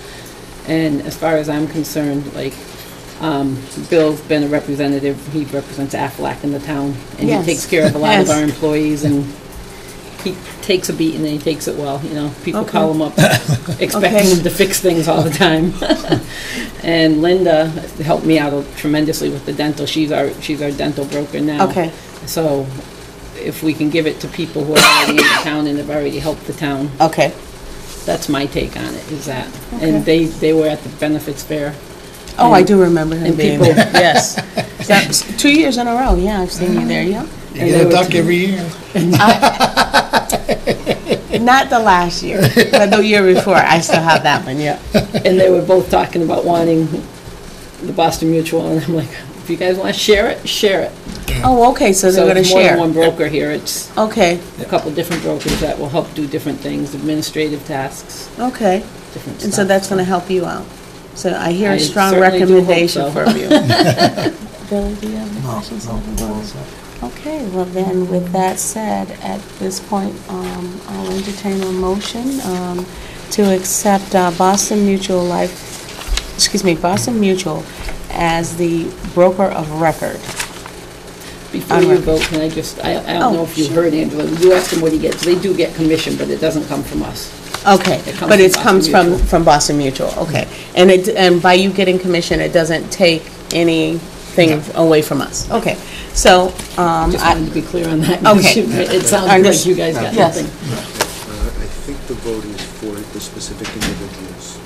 And as far as I'm concerned, Bill's been a representative. He represents Aflac in the town, and Yes. he takes care of a lot of Yes. our employees, and he takes a beating and he takes it well. People Okay. call him up expecting Okay. him to fix things all the time. And Linda helped me out tremendously with the dental. She's our dental broker now. Okay. So if we can give it to people who are already in the town and have already helped the town, Okay. that's my take on it, is that. And they were at the benefits fair. Oh, I do remember him and being people- there. Yes. That's 2 years in a row. Yeah, I've seen you there. Yeah. You get a duck every year. Not the last year, but the year before. I still have that one. Yeah. And they were both talking about wanting the Boston Mutual, and I'm like, if you guys want to share it, share it. Oh, okay, so they're gonna it's more than share. one broker here, it's Okay, a couple different brokers that will help do different things, administrative tasks, okay. different stuff. And so that's gonna help you out. So I hear I a strong certainly do hope recommendation so. from you. Billy, do you have any No, questions? no, all set. Okay, well then, with that said, at this point, I'll entertain a motion to accept Boston Mutual Boston Mutual as the broker of record. Before you vote, can I just, I don't know if you heard Angela, you asked him what he gets, they do get commission, but it doesn't come from us. Okay, It comes but it from comes Boston Mutual. from Boston Mutual, okay. And by you getting commission, it doesn't take anything away from us? Okay, so, Just wanted to be clear on that. Okay. It sounds I'm like just- you guys got Yes. nothing. I think the vote is for the specific individuals.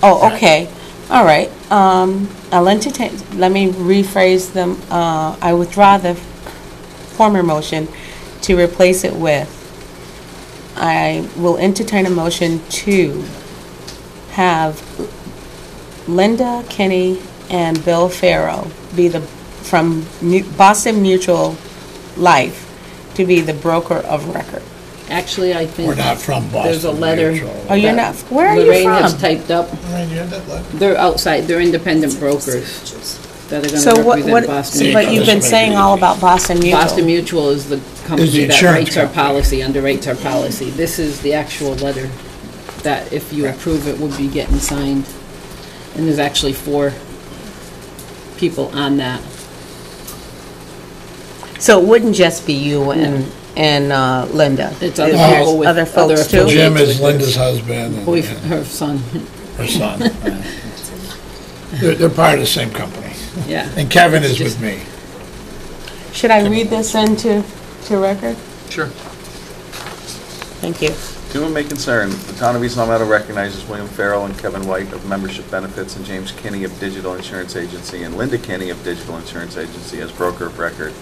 Oh, okay, all right. I'll entertain, let me rephrase them. I withdraw the former motion to replace it with, I will entertain a motion to have Linda Kinney and Bill Farrow be from Boston Mutual Life to be the broker of record. Actually, I think. We're not from Boston. There's a letter. Mutual. Oh, you're not, where are you Lorraine has from? typed up. Lorraine, you had that letter? They're outside, they're independent brokers that are So gonna what, represent Boston. but you've been saying all about Boston Mutual. Boston Mutual is the Is company the that insurance writes our company. policy, underwrites our policy. This is the actual letter that, if you approve it, would be getting signed. And there's actually 4 people on that. So it wouldn't just be you and Linda? It's other There's people with other folks other too? affiliates. Jim is Linda's husband Boy, and her son, her son. They're part of the same company. yeah. And Kevin is Just- with me. Should I read this into record? Sure. Thank you. To whom it may concern, the town of East Long Meadow recognizes William Farrell and Kevin White of Membership Benefits and James Kinney of Digital Insurance Agency and Linda Kinney of Digital Insurance Agency as broker of record.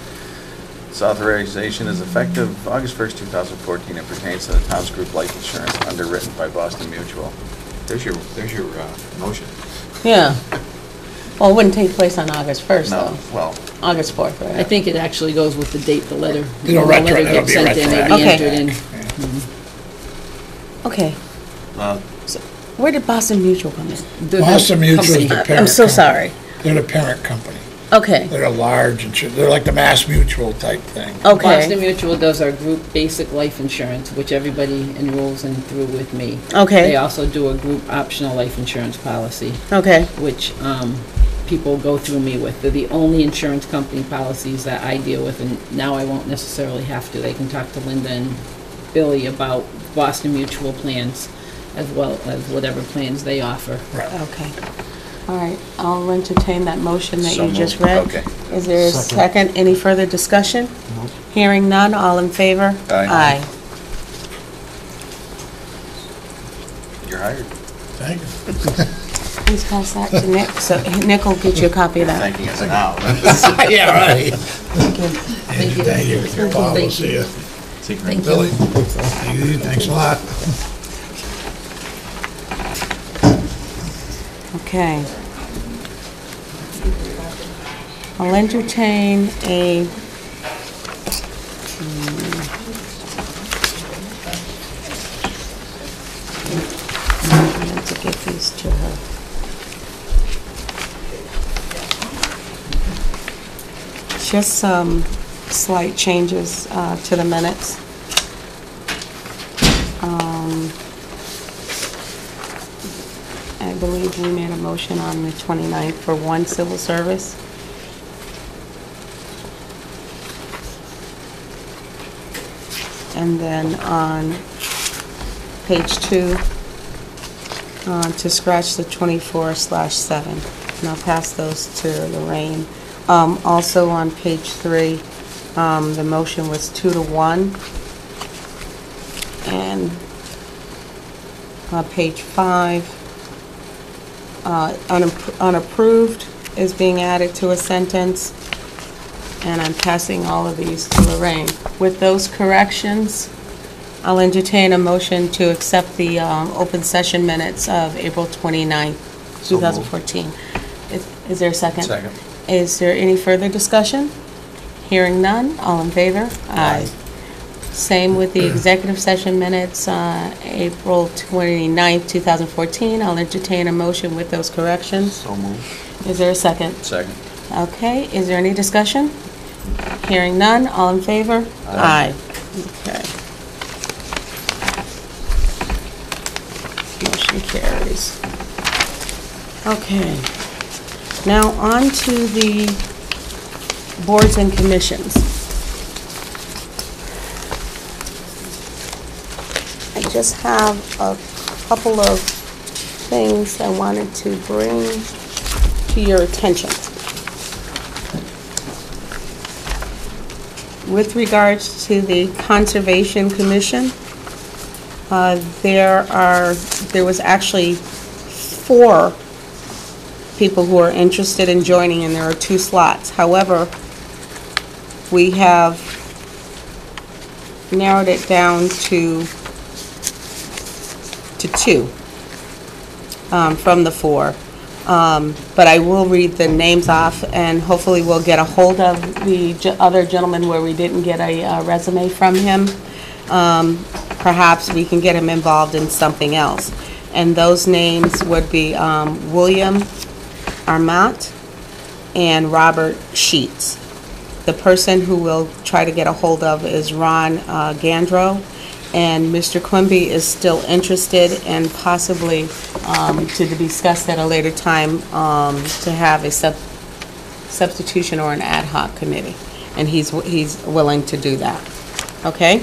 This authorization is effective August 1st, 2014, and pertains to the town's group life insurance underwritten by Boston Mutual. There's your motion. Yeah. Well, it wouldn't take place on August 1st, No, though. well, August 4th, right? I think it actually goes with the date the letter. It'll when the retro- letter it'll gets be sent in, it'll be retroactive. entered in. Okay. uh, Where did Boston Mutual come in? The Boston Mutual is company. the parent I'm so company. sorry. They're the parent company. Okay. They're a large insurance, they're like the Mass Mutual type thing. Okay. Boston Mutual does our group basic life insurance, which everybody enrolls in through with me. They Okay. also do a group optional life insurance policy, Okay. which people go through me with. They're the only insurance company policies that I deal with, and now I won't necessarily have to. They can talk to Linda and Billy about Boston Mutual plans, as well as whatever plans they offer. Right. Okay. All right. I'll entertain that motion that So you just moved. read. Okay. Is there a Second. second? Any further discussion? Nope. Hearing none. All in favor? Aye. You're hired. Thank you. Please pass that to Nick, so Nick will get you a copy of that. Thanking us now. Yeah, right. Thank you. Thank you. Bob, we'll see you. Thank you. Billy, thanks a lot. Okay. I'll entertain a, I have to get these to her. Just some slight changes to the minutes. I believe we made a motion on the 29th for one civil service. And then on page 2, to scratch the 24/7. And I'll pass those to Lorraine. Also on page 3, the motion was 2-1. And on page 5, unapproved is being added to a sentence, and I'm passing all of these to Lorraine. With those corrections, I'll entertain a motion to accept the open session minutes of April 29th, 2014. Is there a second? Second. Is there any further discussion? Hearing none, all in favor? Aye. Same with the executive session minutes, April 29th, 2014. I'll entertain a motion with those corrections. So moved. Is there a second? Second. Okay, is there any discussion? Hearing none, all in favor? Aye. Okay. Motion carries. Okay. Now on to the boards and commissions. I just have a couple of things I wanted to bring to your attention. With regards to the Conservation Commission, there was actually 4 people who are interested in joining, and there are 2 slots. However, we have narrowed it down to 2 from the 4. But I will read the names off, and hopefully we'll get a hold of the other gentleman where we didn't get a resume from him. Perhaps we can get him involved in something else. And those names would be William Armat and Robert Sheets. The person who we'll try to get a hold of is Ron Gandro, and Mr. Quimby is still interested, and possibly to be discussed at a later time to have a substitution or an ad hoc committee, and he's willing to do that. Okay,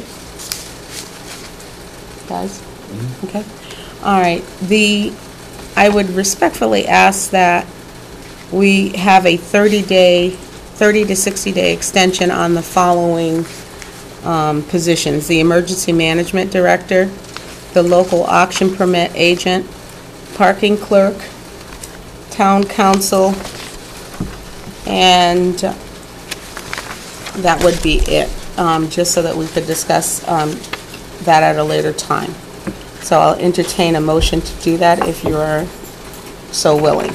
guys. Okay. All right. I would respectfully ask that we have a 30 to 60-day extension on the following positions: the Emergency Management Director, the Local Auction Permit Agent, Parking Clerk, Town Council, and that would be it, just so that we could discuss that at a later time. So I'll entertain a motion to do that if you are so willing.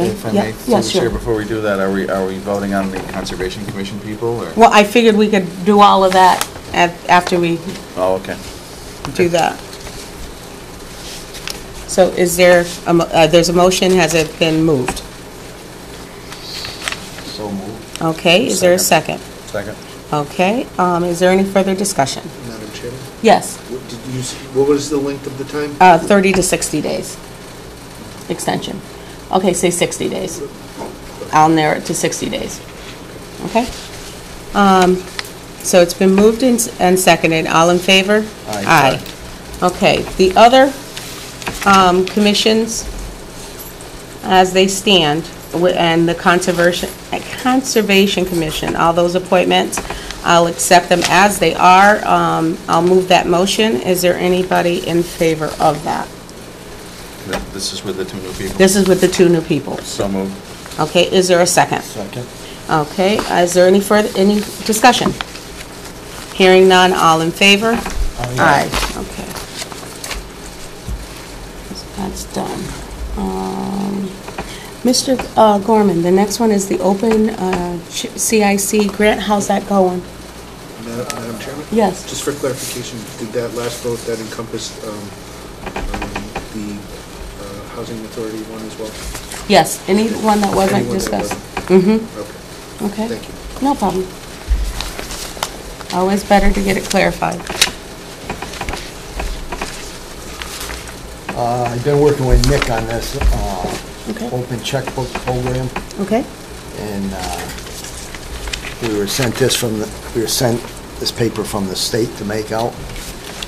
If I may, through the chair, before we do that, are we voting on the Conservation Commission people, or? Well, I figured we could do all of that after we Oh, okay. do that. So is there, there's a motion, has it been moved? So moved. Okay, is there a second? Second. Okay, is there any further discussion? Madam Chairman? Yes, What was the length of the time? 30 to 60 days extension. Okay, say 60 days. I'll narrow it to 60 days. Okay? So it's been moved and seconded. All in favor? Aye. Okay, the other commissions, as they stand, and the Conservation Commission, all those appointments, I'll accept them as they are. I'll move that motion. Is there anybody in favor of that? This is with the 2 new people? This is with the 2 new people. So moved. Okay, is there a second? Second. Okay, is there any discussion? Hearing none, all in favor? Aye. Okay. That's done. Mr. Gorman, the next one is the open CIC grant. How's that going? Madam Chairman? Yes. Just for clarification, did that last vote, that encompass the Housing Authority one as well? Yes, anyone that wasn't Anyone that discussed. wasn't. Mm-hmm. Okay. Okay. Thank you. No problem. Always better to get it clarified. I've been working with Nick on this Okay. open checkbook program, Okay. and we were sent this paper from the state to make out.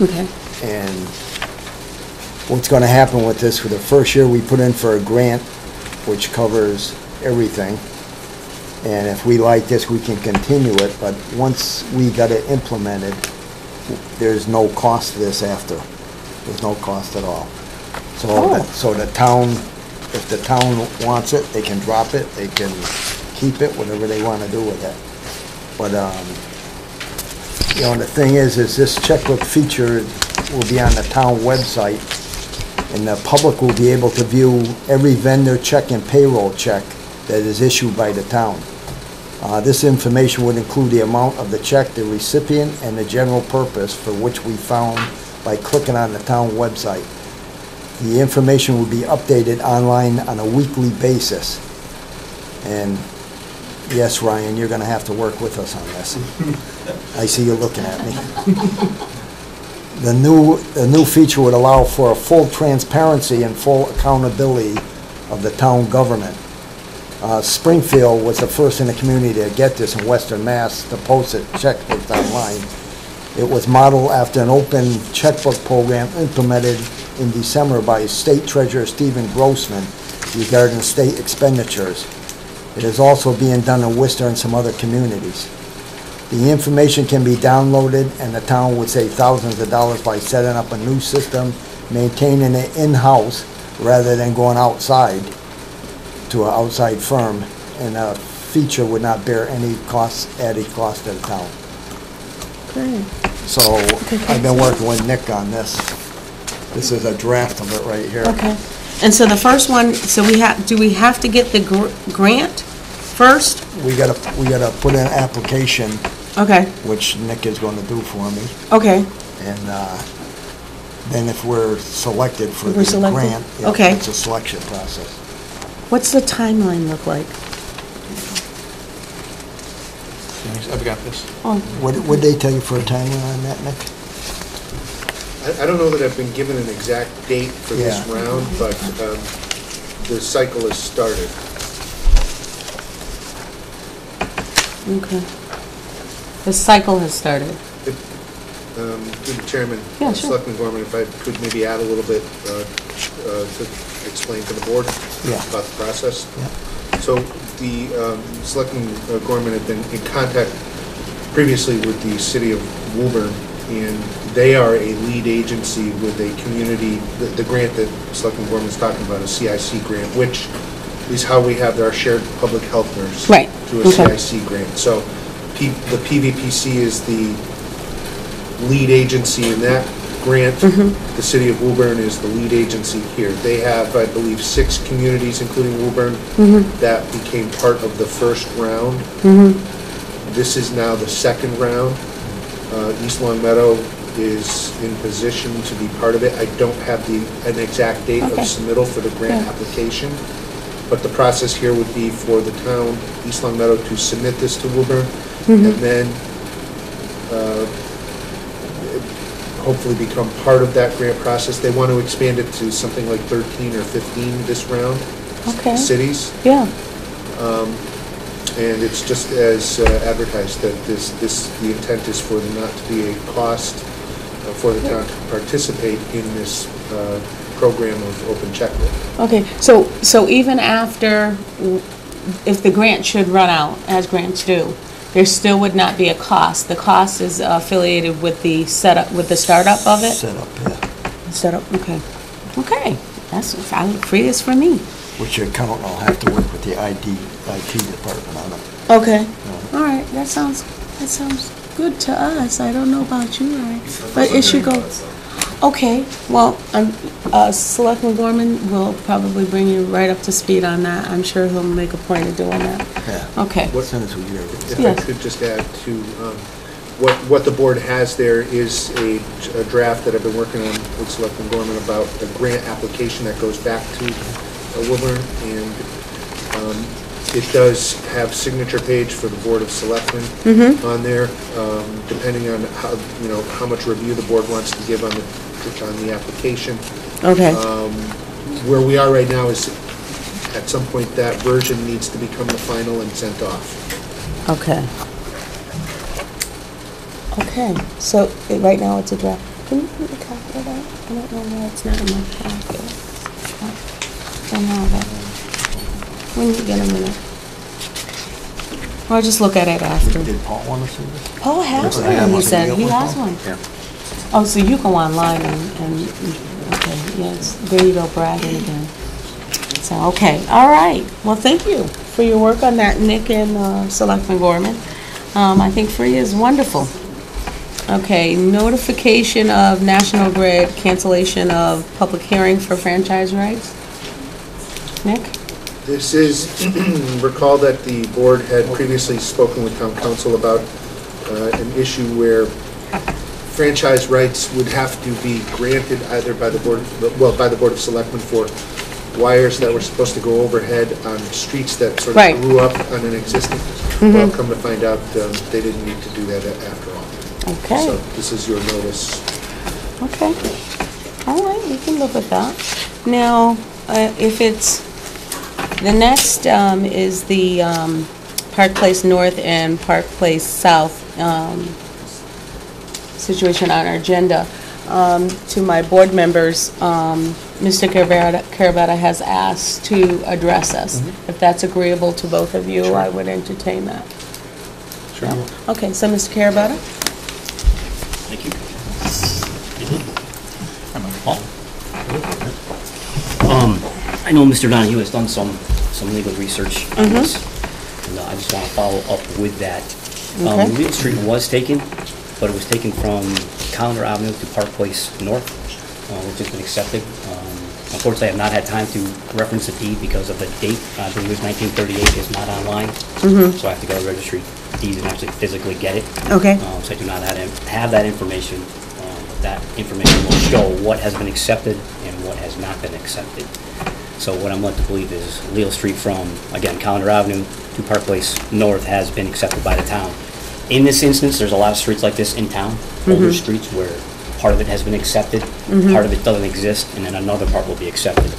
Okay. And what's going to happen with this, for the first year, we put in for a grant which covers everything. And if we like this, we can continue it, but once we got it implemented, there's no cost to this after. There's no cost at all. So the town, if the town wants it, they can drop it, they can keep it, whatever they want to do with it. But, the thing is this checkbook feature will be on the town website, And the public will be able to view every vendor check and payroll check that is issued by the town. This information would include the amount of the check, the recipient, and the general purpose for which we found by clicking on the town website. The information will be updated online on a weekly basis. And yes, Ryan, you're gonna have to work with us on this. I see you looking at me. The new feature would allow for a full transparency and full accountability of the town government. Springfield was the first in the community to get this in Western Mass to post it checkbooks online. It was modeled after an open checkbook program implemented in December by State Treasurer Stephen Grossman regarding state expenditures. It is also being done in Worcester and some other communities. The information can be downloaded, and the town would save thousands of dollars by setting up a new system, maintaining it in-house rather than going outside to an outside firm, and a feature would not bear any added cost to the town. Great. So I've been working with Nick on this. This is a draft of it right here. Okay. And so the first one, so do we have to get the grant first? We gotta put in an application, Okay, which Nick is gonna do for me. okay, And then if we're selected for If we're the selected? grant, Okay. it's a selection process. what's the timeline look like? I've got this. Oh, What'd they tell you for a timeline on that, Nick? I don't know that I've been given an exact date for this Yeah. round, but the cycle has started. okay. The cycle has started. Through the chairman, Yeah, sure. Selectman Gorman, if I could maybe add a little bit to explain to the board Yeah. about the process. Yeah. So the Selectman Gorman had been in contact previously with the city of Woburn, and they are a lead agency with a community, the grant that Selectman Gorman's talking about, a CIC grant, which is how we have our shared public health nurse. Right, Through a okay. CIC grant. So the PVPC is the lead agency in that grant. The city of Woburn is the lead agency here. They have, I believe, 6 communities, including Woburn, that became part of the first round. This is now the second round. East Long Meadow is in position to be part of it. I don't have an exact date of Okay. submittal for the grant Yeah. application, but the process here would be for the town, East Long Meadow, to submit this to Woburn, and then hopefully become part of that grant process. They want to expand it to something like 13 or 15 this round, Okay, cities. yeah, And it's just as advertised, that the intent is for there not to be a cost for the town to participate in this program of open checkbook. okay. So even after, if the grant should run out, as grants do, there still would not be a cost. The cost is affiliated with the setup, with the startup of it? Set up, yeah. Setup, okay. Okay, free is for me. Which your accountant will have to work with the IT department on it. Okay, all right, that sounds good to us. I don't know about you, Ryan, but it should go. Okay, well, Selectman Gorman will probably bring you right up to speed on that. I'm sure he'll make a point of doing that. Yeah. Okay. As soon as we get everything. If Yes. I could just add to, what the board has there is a draft that I've been working on with Selectman Gorman about a grant application that goes back to Woburn, and it does have signature page for the Board of Selectmen on there, depending on how much review the board wants to give on the application. Okay, Where we are right now is, at some point, that version needs to become the final and sent off. okay. Okay, so right now it's a draft. Can you put a copy of that? I don't know why it's not in my packet. Don't have it. When you get a minute. Or I'll just look at it after. Did Paul want to see this? Paul has I have one, he one. said. You He got one, has Paul? one. Yeah. Oh, so you go online and okay, yes, there you go, bragging again. So, okay, all right. Well, thank you for your work on that, Nick and Selectman Gorman. I think free is wonderful. Okay, notification of National Grid cancellation of public hearing for franchise rights. Nick? This is, recall that the board had previously spoken with town council about an issue where franchise rights would have to be granted either by the board, well, by the Board of Selectmen for wires that were supposed to go overhead on streets that sort Right. of grew up on an existing. Well, come to find out, they didn't need to do that after all. Okay. So this is your notice. Okay. All right, we can live with that. Now, if it's, the next is the Park Place North and Park Place South situation on our agenda. To my board members, Mr. Carabetta has asked to address us. If that's agreeable to both of you, I would entertain that. Sure. Yeah. Okay, so Mr. Carabetta? Thank you. Hi, Michael. I know Mr. Donahue has done some legal research on this, and I just want to follow up with that. Okay. Legal Street was taken, but it was taken from Callender Avenue to Park Place North, which has been accepted. Unfortunately, I have not had time to reference the deed because of the date. I believe it was 1938 is not online, so I have to go to the registry of deeds and actually physically get it. Okay. So I do not have that information. But that information will show what has been accepted and what has not been accepted. So what I'm led to believe is Leal Street from, again, Callender Avenue to Park Place North has been accepted by the town. In this instance, there's a lot of streets like this in town, older streets where part of it has been accepted, part of it doesn't exist, and then another part will be accepted.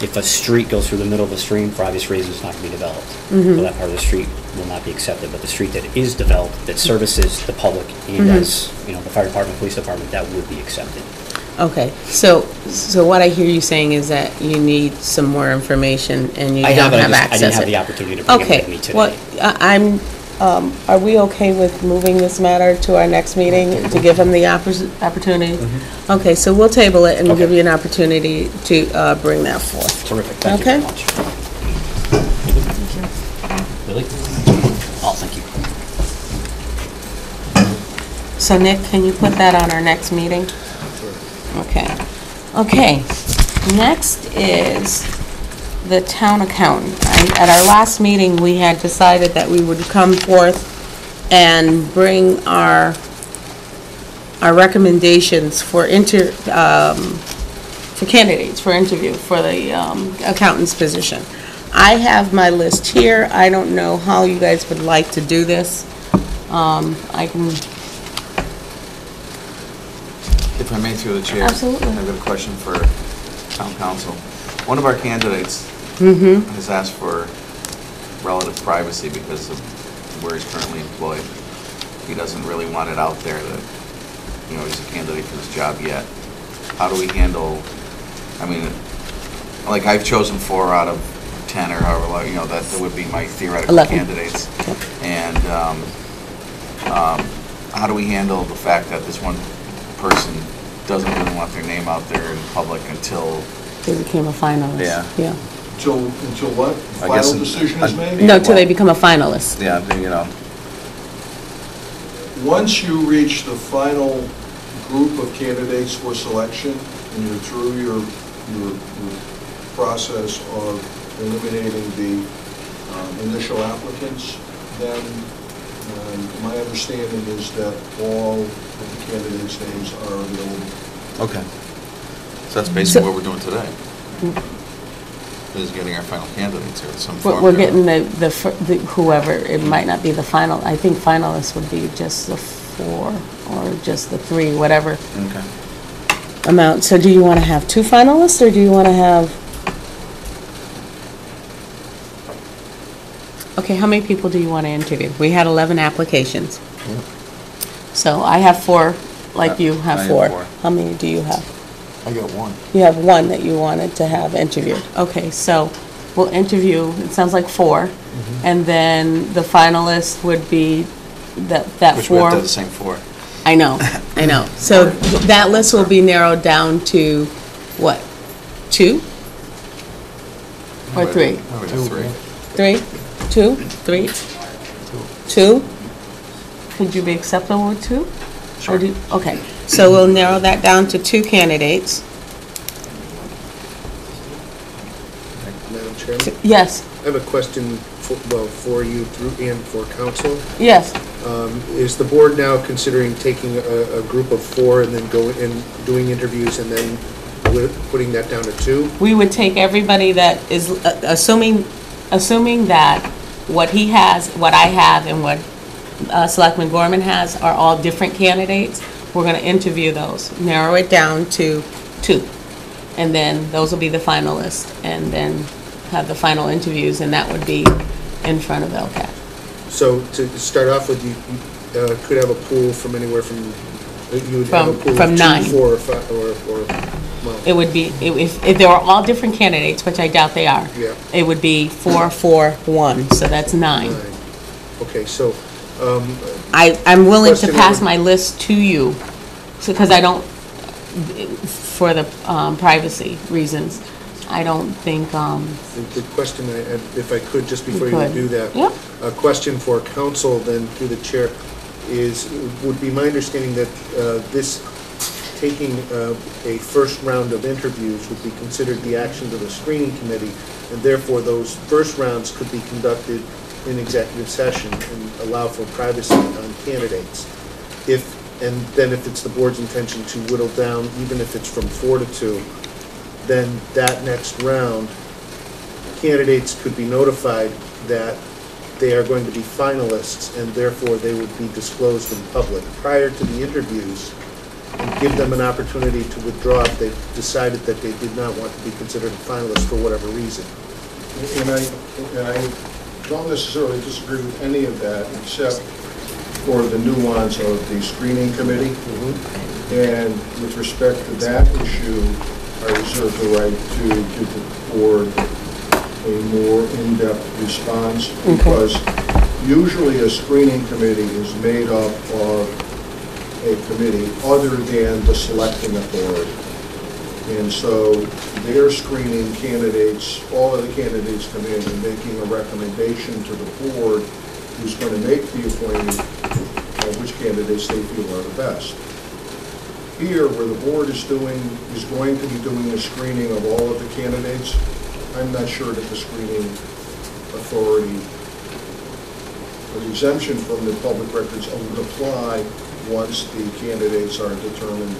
If a street goes through the middle of a stream, for obvious reasons, it's not going to be developed. So that part of the street will not be accepted, but the street that is developed, that services the public, and as, you know, the fire department, police department, that would be accepted. Okay, so what I hear you saying is that you need some more information and you don't have access. I didn't have the opportunity to bring it with me today. Okay, well, are we okay with moving this matter to our next meeting to give him the opportunity? Okay, so we'll table it and we'll give you an opportunity to bring that forth. Terrific, thank you Okay. very much. Billy? Oh, thank you. So Nick, can you put that on our next meeting? Okay. Okay, next is the town accountant. At our last meeting, we had decided that we would come forth and bring our recommendations for candidates for interview for the accountant's position. I have my list here. I don't know how you guys would like to do this. I can. If I may, through the chair. Absolutely. I've got a question for town council. One of our candidates has asked for relative privacy because of where he's currently employed. He doesn't really want it out there that, you know, he's a candidate for this job yet. How do we handle, I mean, like I've chosen 4 out of 10 or however long, you know, that would be my theoretical 11. candidates. And how do we handle the fact that this one person doesn't really want their name out there in public until They became a finalist. Yeah. Until what? I guess Final decision is made? No, till they become a finalist. Yeah, you know. Once you reach the final group of candidates for selection, and you're through your process of eliminating the initial applicants, then my understanding is that all of the candidates' names are available. Okay. So that's basically what we're doing today. Is getting our final candidates here in some form. We're getting the whoever, it might not be the final, I think finalists would be just the 4 or just the 3, whatever Okay. amount. So do you want to have 2 finalists or do you want to have? Okay, how many people do you want to interview? We had 11 applications. So I have 4, like you I have have 4. 4. How many do you have? I got 1. You have 1 that you wanted to have interviewed. Okay, so we'll interview, it sounds like 4, and then the finalist would be that Which we have 4. to have the same 4. I know. So that list will be narrowed down to what? 2? Or 3? I would have 3. 3? 2? 3? 2? Could you be acceptable with 2? Or okay, so we'll narrow that down to 2 candidates. Madam Chairman? Yes, I have a question for you and for council. yes. Is the board now considering taking a group of 4 and then doing interviews and then putting that down to 2? We would take everybody that is, assuming that what he has, what I have, and what Selectman Gorman has are all different candidates, we're going to interview those, narrow it down to 2. And then those will be the finalists, and then have the final interviews, and that would be in front of LCAT. So to start off with, you could have a pool from anywhere from, you would have a pool From of 9. 2, 4, or 5, or well, It would be, if they were all different candidates, which I doubt they are, yeah, it would be 4, 4, 1, so that's 9. 9. Okay, so, I'm willing to Question pass number- my list to you, because I don't, for the privacy reasons, I don't think, the question, if I could, just before You you could. do that. Yep. A question for council, then through the chair, would be my understanding that this, taking a first round of interviews would be considered the actions of a screening committee, and therefore those first rounds could be conducted in executive session and allow for privacy on candidates. And then if it's the board's intention to whittle down, even if it's from 4 to 2, then that next round, candidates could be notified that they are going to be finalists, and therefore they would be disclosed in public prior to the interviews, and give them an opportunity to withdraw if they decided that they did not want to be considered a finalist for whatever reason. And I don't necessarily disagree with any of that, except for the nuance of the screening committee. And with respect to that issue, I reserve the right to give the board a more in-depth response, because usually a screening committee is made up of a committee other than the selecting authority. And so they're screening candidates, all of the candidates come in and making a recommendation to the board who's going to make the appointment of which candidates they feel are the best. Here, where the board is going to be doing a screening of all of the candidates, I'm not sure that the screening authority or the exemption from the public records would apply once the candidates are determined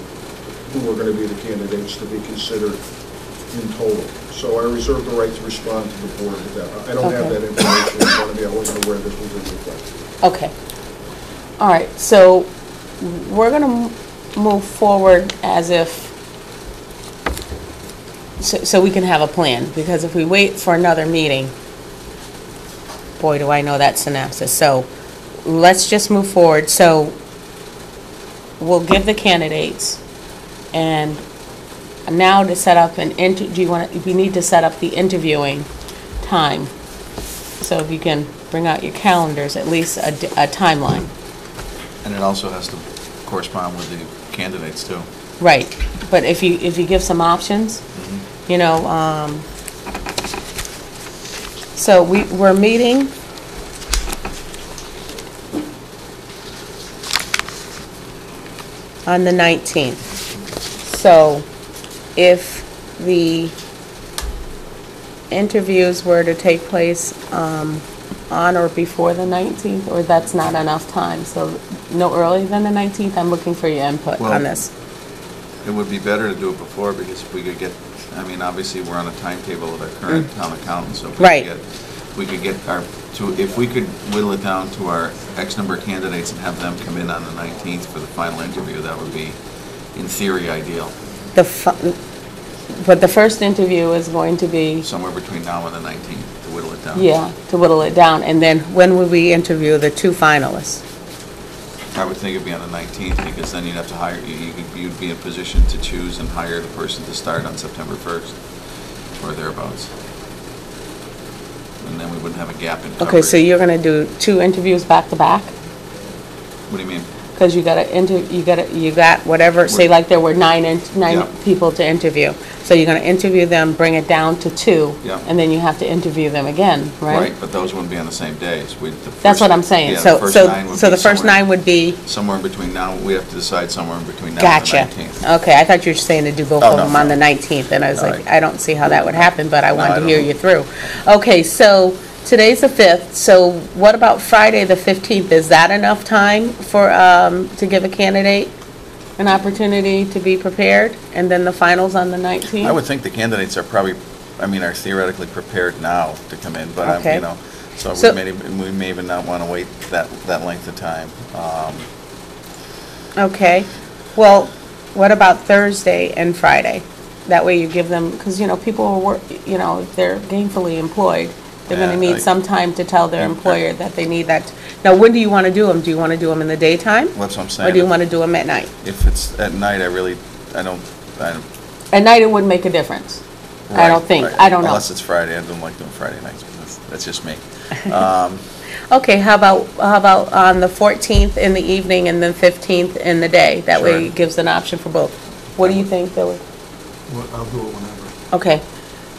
who are going to be the candidates to be considered in total. So I reserve the right to respond to the board with that. I don't have that information in front of me. I wasn't aware this was in effect. okay. All right, so we're going to move forward as if, so we can have a plan, because if we wait for another meeting, boy, do I know that synopsis. So let's just move forward. So we'll give the candidates, and now to set up an we need to set up the interviewing time. So if you can bring out your calendars, at least a timeline. And it also has to correspond with the candidates too. Right, but if you give some options, you know, so we're meeting on the 19th. So if the interviews were to take place on or before the 19th, or that's not enough time, so no earlier than the 19th, I'm looking for your input on this. It would be better to do it before, because if we could get, I mean, obviously, we're on a timetable with our current town accountant, so if we could get if we could whittle it down to our X number of candidates and have them come in on the 19th for the final interview, that would be, in theory, ideal. But the first interview is going to be... Somewhere between now and the 19th, to whittle it down. Yeah, to whittle it down. And then when would we interview the 2 finalists? I would think it'd be on the 19th, because then you'd have to hire, you'd be in position to choose and hire the person to start on September 1st, or thereabouts. And then we wouldn't have a gap in coverage. Okay, so you're going to do 2 interviews back to back? What do you mean? because you got whatever, say like there were nine Yeah. people to interview. So you're gonna interview them, bring it down to 2. Yeah. And then you have to interview them again, right? Right, but those wouldn't be on the same days. That's what I'm saying. Yeah, So, the first so, 9 would so be the first somewhere- 9 would be, Somewhere in between now, we have to decide somewhere in between now and the gotcha. 19th. Okay, I thought you were saying to do both Oh, of no, them on no. the 19th, and I was No, like, I don't see how that would happen, but I No, wanted I to don't hear know. you through. Okay, so today's the 5th, so what about Friday, the 15th? Is that enough time for, to give a candidate an opportunity to be prepared, and then the finals on the 19th? I would think the candidates are probably, are theoretically prepared now to come in, but, Okay. so So- we may even not want to wait that length of time. Okay, well, what about Thursday and Friday? That way you give them, because, people are if they're gainfully employed, they're gonna Yeah, need like- some time to tell their Okay. employer that they need that. Now, when do you want to do them? Do you want to do them in the daytime? That's what I'm Or saying. do you want to do them at night? If it's at night, I don't. At night, it wouldn't make a difference. I don't Right, think. right. I don't know. Unless it's Friday, I don't like doing Friday nights, but that's just me. Okay, how about on the 14th in the evening and then 15th in the day? That way Sure. it gives an option for both. What do you think, Billy? I'll do it whenever. Okay,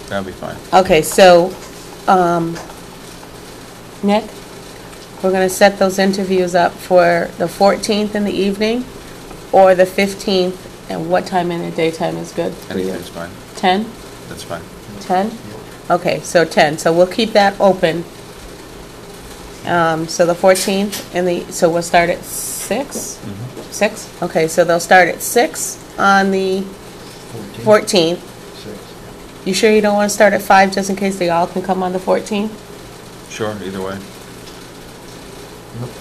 That'd be fine. okay, so, Nick, we're gonna set those interviews up for the 14th in the evening or the 15th, and what time in the daytime is good for you? Anything's fine. 10? That's fine. 10? Okay, so 10, so we'll keep that open. So the 14th, so we'll start at 6? 6? Okay, so they'll start at 6 on the 14th. 6. You sure you don't want to start at 5, just in case they all can come on the 14th? Sure, either way.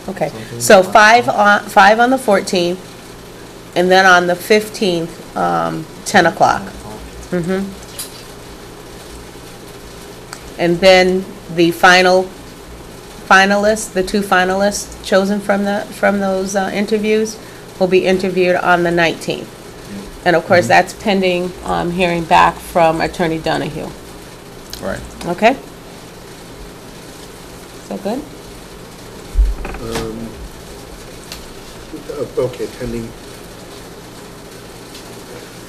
Okay, so 5 on the 14th, and then on the 15th, 10 o'clock. And then the finalists, the 2 finalists chosen from those interviews will be interviewed on the 19th. And of course, that's pending hearing back from Attorney Donahue. Right. Okay? Is that good? Okay, pending.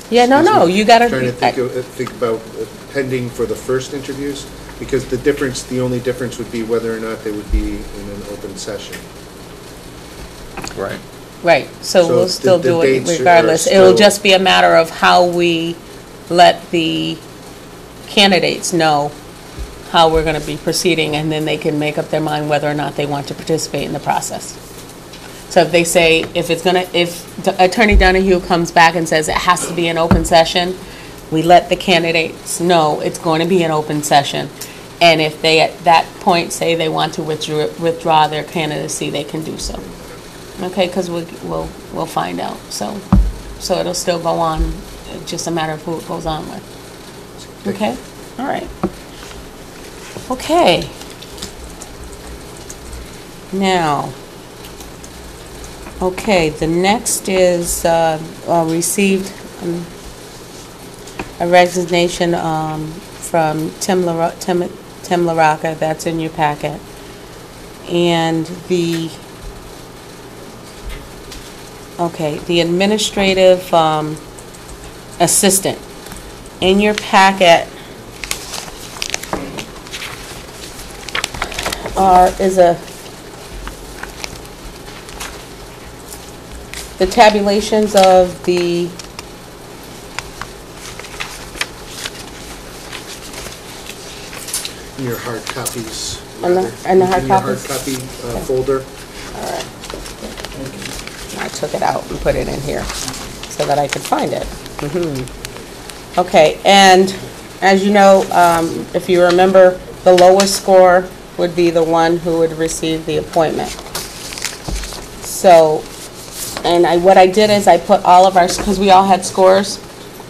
Yeah, no, Excuse no, me. you gotta. Trying to think about pending for the first interviews, because the only difference would be whether or not they would be in an open session. Right. Right, so So we'll still the do it dates are regardless. It'll still- just be a matter of how we let the candidates know how we're gonna be proceeding, and then they can make up their mind whether or not they want to participate in the process. So if they say, if Attorney Donahue comes back and says it has to be an open session, we let the candidates know it's going to be an open session. And if they, at that point, say they want to withdraw their candidacy, they can do so. Okay, because we'll find out. So it'll still go on, it's just a matter of who it goes on with. Okay, all right. Okay. Now, okay, the next is received a resignation from Tim LaRocca, that's in your packet. And the administrative assistant. In your packet is the tabulations of the In your hard copies. And the- rather. and the hard In your copies? hard copy folder. I took it out and put it in here so that I could find it. Okay, and as you know, if you remember, the lowest score would be the one who would receive the appointment. So, and what I did is I put all of our, because we all had scores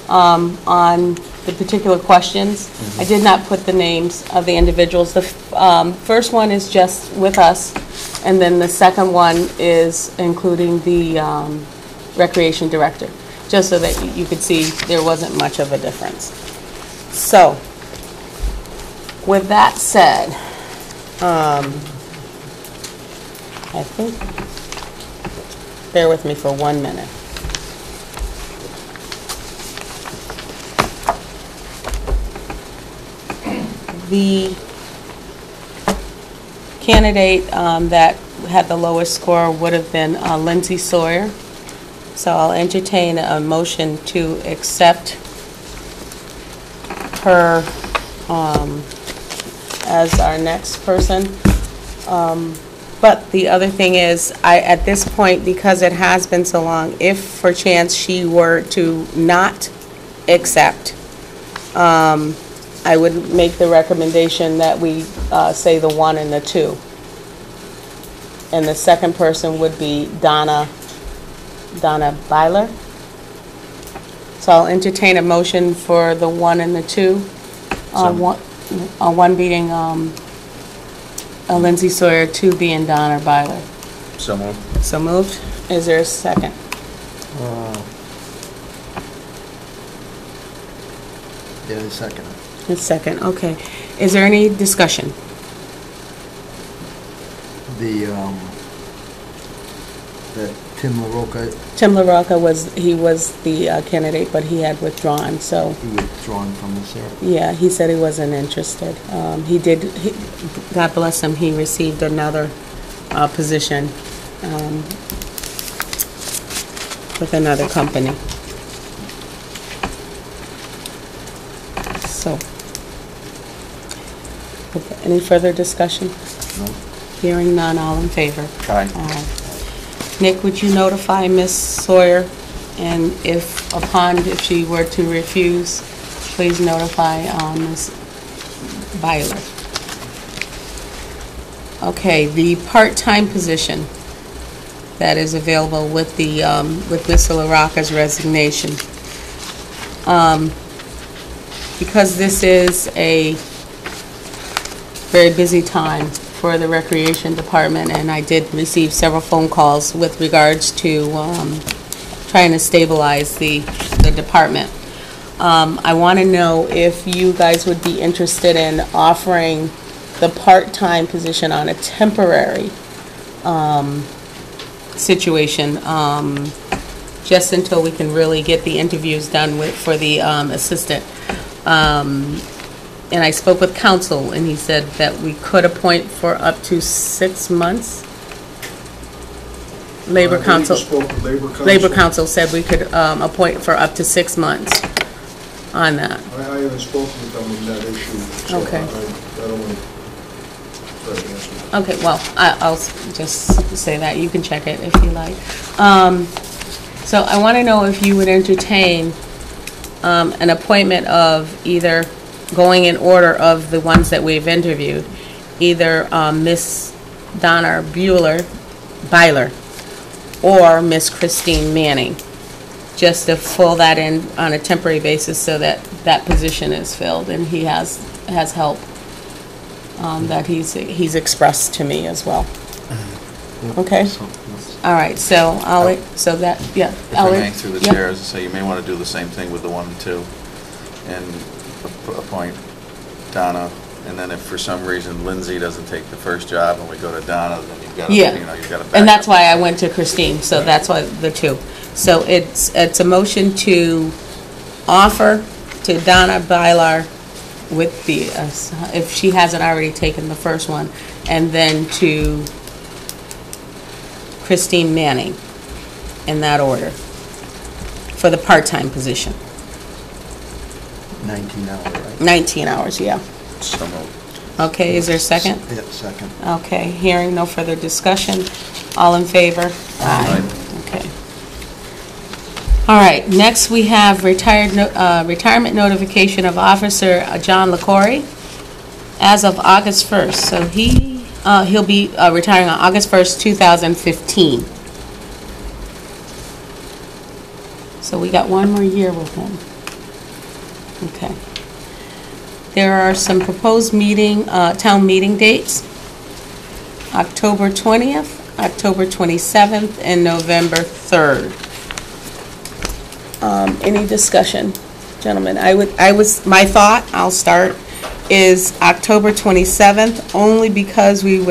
on the particular questions. I did not put the names of the individuals. The first one is just with us, and then the second one is including the recreation director, just so that you could see there wasn't much of a difference. So, with that said, I think bear with me for 1 minute. The candidate that had the lowest score would have been Lindsay Sawyer. So I'll entertain a motion to accept her as our next person. But the other thing is, at this point, because it has been so long, if for chance she were to not accept, I would make the recommendation that we say the 1 and the 2. And the second person would be Donna Byler. So I'll entertain a motion for the 1 and the 2. One being Lindsay Sawyer, 2 being Donna Byler. So moved. So moved. Is there a second? Yeah, the second. A second, okay. Is there any discussion? That Tim LaRocca, Tim LaRocca was the candidate, but he had withdrawn, so, he withdrawn from this area. yeah, he said he wasn't interested. God bless him, he received another position with another company. So, any further discussion? No. Hearing none, all in favor? Aye. Nick, would you notify Ms. Sawyer, and if she were to refuse, please notify Ms. Byler. Okay, the part-time position that is available with Ms. LaRocca's resignation. Because this is a very busy time for the Recreation Department, and I did receive several phone calls with regards to trying to stabilize the department. I want to know if you guys would be interested in offering the part-time position on a temporary situation, just until we can really get the interviews done for the assistant. And I spoke with counsel, and he said that we could appoint for up to 6 months. Labor I believe you counsel. spoke with Labor Labor counsel said we could appoint for up to 6 months on that. I haven't spoken with them on that issue, so Okay. I don't want to try to answer. Okay, well, I'll just say that. You can check it if you like. So I want to know if you would entertain an appointment of either, going in order of the ones that we've interviewed, either Miss Donna Byler or Miss Christine Manning, just to fill that in on a temporary basis so that that position is filled, and he has help that he's expressed to me as well. Okay? All right, so I'll If I may, through the chair, as I say, you may want to do the same thing with the 1 and 2, and appoint Donna, and then if for some reason Lindsay doesn't take the first job and we go to Donna, then you've got to, you've got to. And that's why I went to Christine, so that's why the 2. So it's a motion to offer to Donna Byler with the, if she hasn't already taken the first one, and then to Christine Manning, in that order, for the part-time position. 19 hours, right? 19 hours, yeah. So moved. Okay, is there a second? Yep, second. Okay, hearing no further discussion, all in favor? Aye. Okay. All right, next we have retirement notification of Officer John LaCory as of August 1st. So he'll be retiring on August 1st, 2015. So we got 1 more year with him. Okay. There are some proposed town meeting dates: October 20th, October 27th, and November 3rd. Any discussion, gentlemen? My thought, I'll start, is October 27th, only because we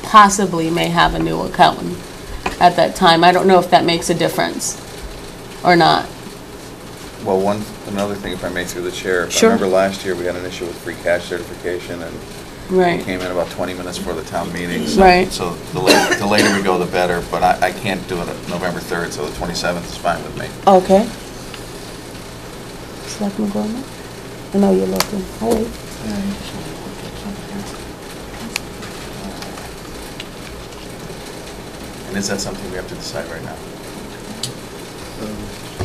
possibly may have a new accountant at that time. I don't know if that makes a difference or not. Well, another thing, if I may, through the chair. Sure. I remember last year, we had an issue with free cash certification, and Right. it came in about 20 minutes before the town meeting. Right. So the later we go, the better, but I can't do it at November 3rd, so the 27th is fine with me. Okay. Selectman Gorman? I know you're looking. I'll wait. And is that something we have to decide right now?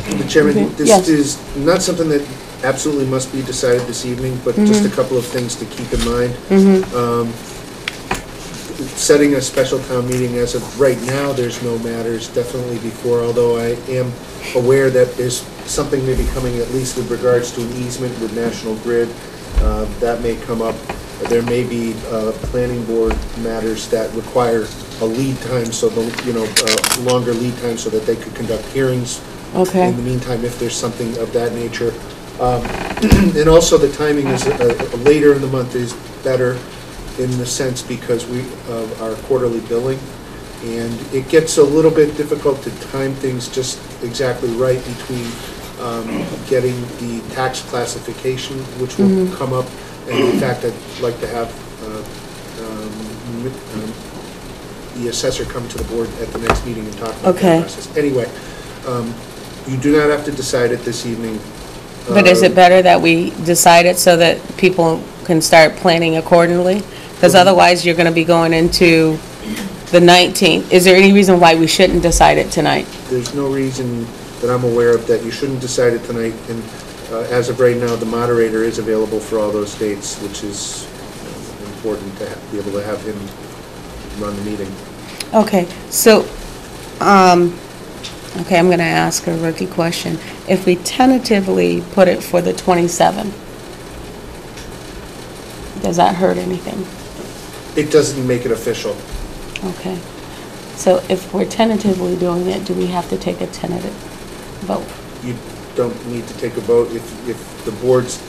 Mr. Chairman, Okay. Yes. this is not something that absolutely must be decided this evening, but just a couple of things to keep in mind. Setting a special town meeting, as of right now, there's no matters definitely before, although I am aware that there's something maybe coming, at least with regards to an easement with National Grid. That may come up. There may be planning board matters that require a lead time, so longer lead time, so that they could conduct hearings. Okay. In the meantime, if there's something of that nature. And also, the timing is later in the month is better in the sense because of our quarterly billing. And it gets a little bit difficult to time things just exactly right between getting the tax classification, which will come up. And in fact, I'd like to have the assessor come to the board at the next meeting and talk about that process. Anyway, you do not have to decide it this evening. But is it better that we decide it so that people can start planning accordingly? Because otherwise, you're going to be going into the 19th. Is there any reason why we shouldn't decide it tonight? There's no reason that I'm aware of that you shouldn't decide it tonight. And as of right now, the moderator is available for all those dates, which is important to be able to have him run the meeting. Okay, so, okay, I'm going to ask a rookie question. If we tentatively put it for the 27th, does that hurt anything? It doesn't make it official. Okay. So if we're tentatively doing it, do we have to take a tentative vote? You don't need to take a vote. If the board's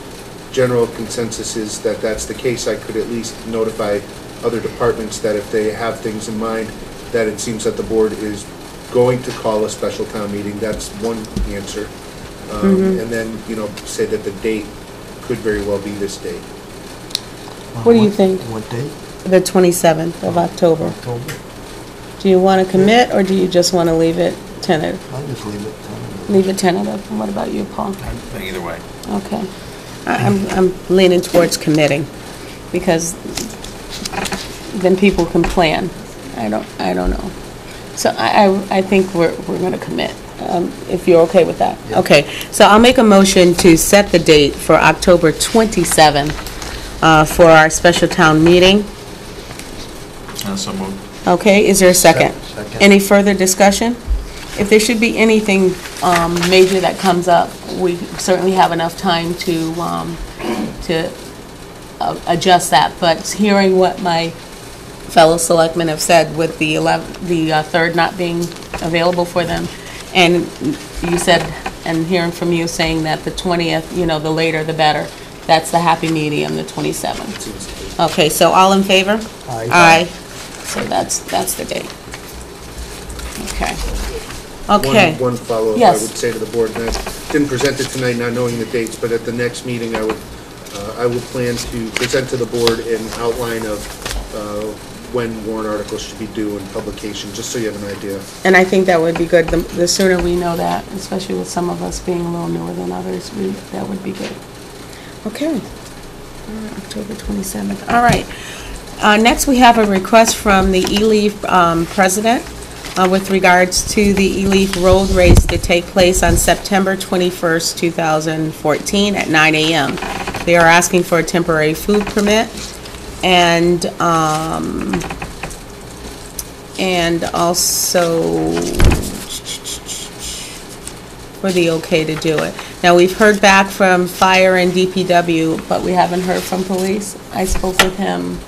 general consensus is that that's the case, I could at least notify other departments that if they have things in mind, that it seems that the board is going to call a special town meeting. That's one answer. And then, say that the date could very well be this date. What do you think? What date? The 27th of October. October. Do you want to commit, or do you just want to leave it tentative? I'll just leave it tentative. Leave it tentative. And what about you, Paul? Either way. Okay. I'm leaning towards committing, because then people can plan. I don't know. So I think we're going to commit, if you're okay with that. Yeah. Okay, so I'll make a motion to set the date for October 27th for our special town meeting. So moved. Okay, is there a second? Second. Any further discussion? If there should be anything major that comes up, we certainly have enough time to adjust that. But hearing what my fellow selectmen have said with the 3rd not being available for them, and you said, and hearing from you saying that the 20th, the later the better, that's the happy medium, the 27th. Okay, so all in favor? Aye. Aye. So that's the date. Okay. Okay. One follow-up I Yes. would say to the board, and I didn't present it tonight not knowing the dates, but at the next meeting, I would plan to present to the board an outline of when warrant articles should be due in publication, just so you have an idea. And I think that would be good. The sooner we know that, especially with some of us being a little newer than others, that would be good. Okay. October 27th. All right. Next, we have a request from the E-Leaf president with regards to the E-Leaf Road Race to take place on September 21st, 2014 at 9 a.m. They are asking for a temporary food permit and also for the okay to do it. Now, we've heard back from fire and DPW, but we haven't heard from police. I spoke with him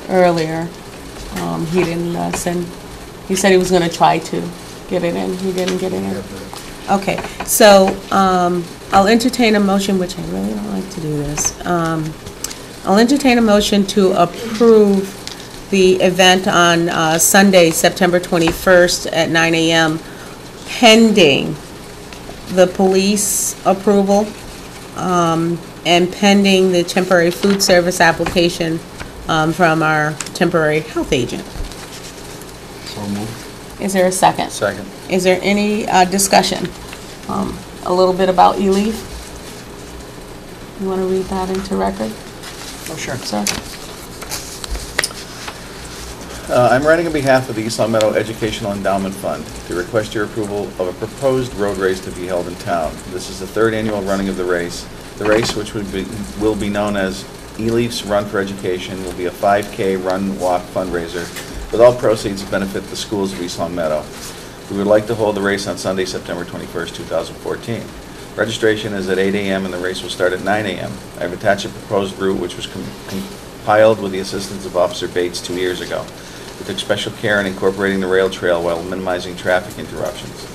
earlier. He didn't send, he said he was going to try to get it in. He didn't get it in. Okay, so I'll entertain a motion, which I really don't like to do this. I'll entertain a motion to approve the event on Sunday, September 21st at 9 a.m., pending the police approval and pending the temporary food service application from our temporary health agent. So moved. Is there a second? Second. Is there any discussion? A little bit about E-Leaf? You want to read that into record? Oh, sure. Sir? I'm writing on behalf of the East Long Meadow Educational Endowment Fund to request your approval of a proposed road race to be held in town. This is the third annual running of the race. The race, which will be known as E-Leaf's Run for Education, will be a 5K run-walk fundraiser with all proceeds to benefit the schools of East Long Meadow. We would like to hold the race on Sunday, September 21st, 2014. Registration is at 8 a.m. and the race will start at 9 a.m. I have attached a proposed route which was compiled with the assistance of Officer Bates 2 years ago. We took special care in incorporating the rail trail while minimizing traffic interruptions.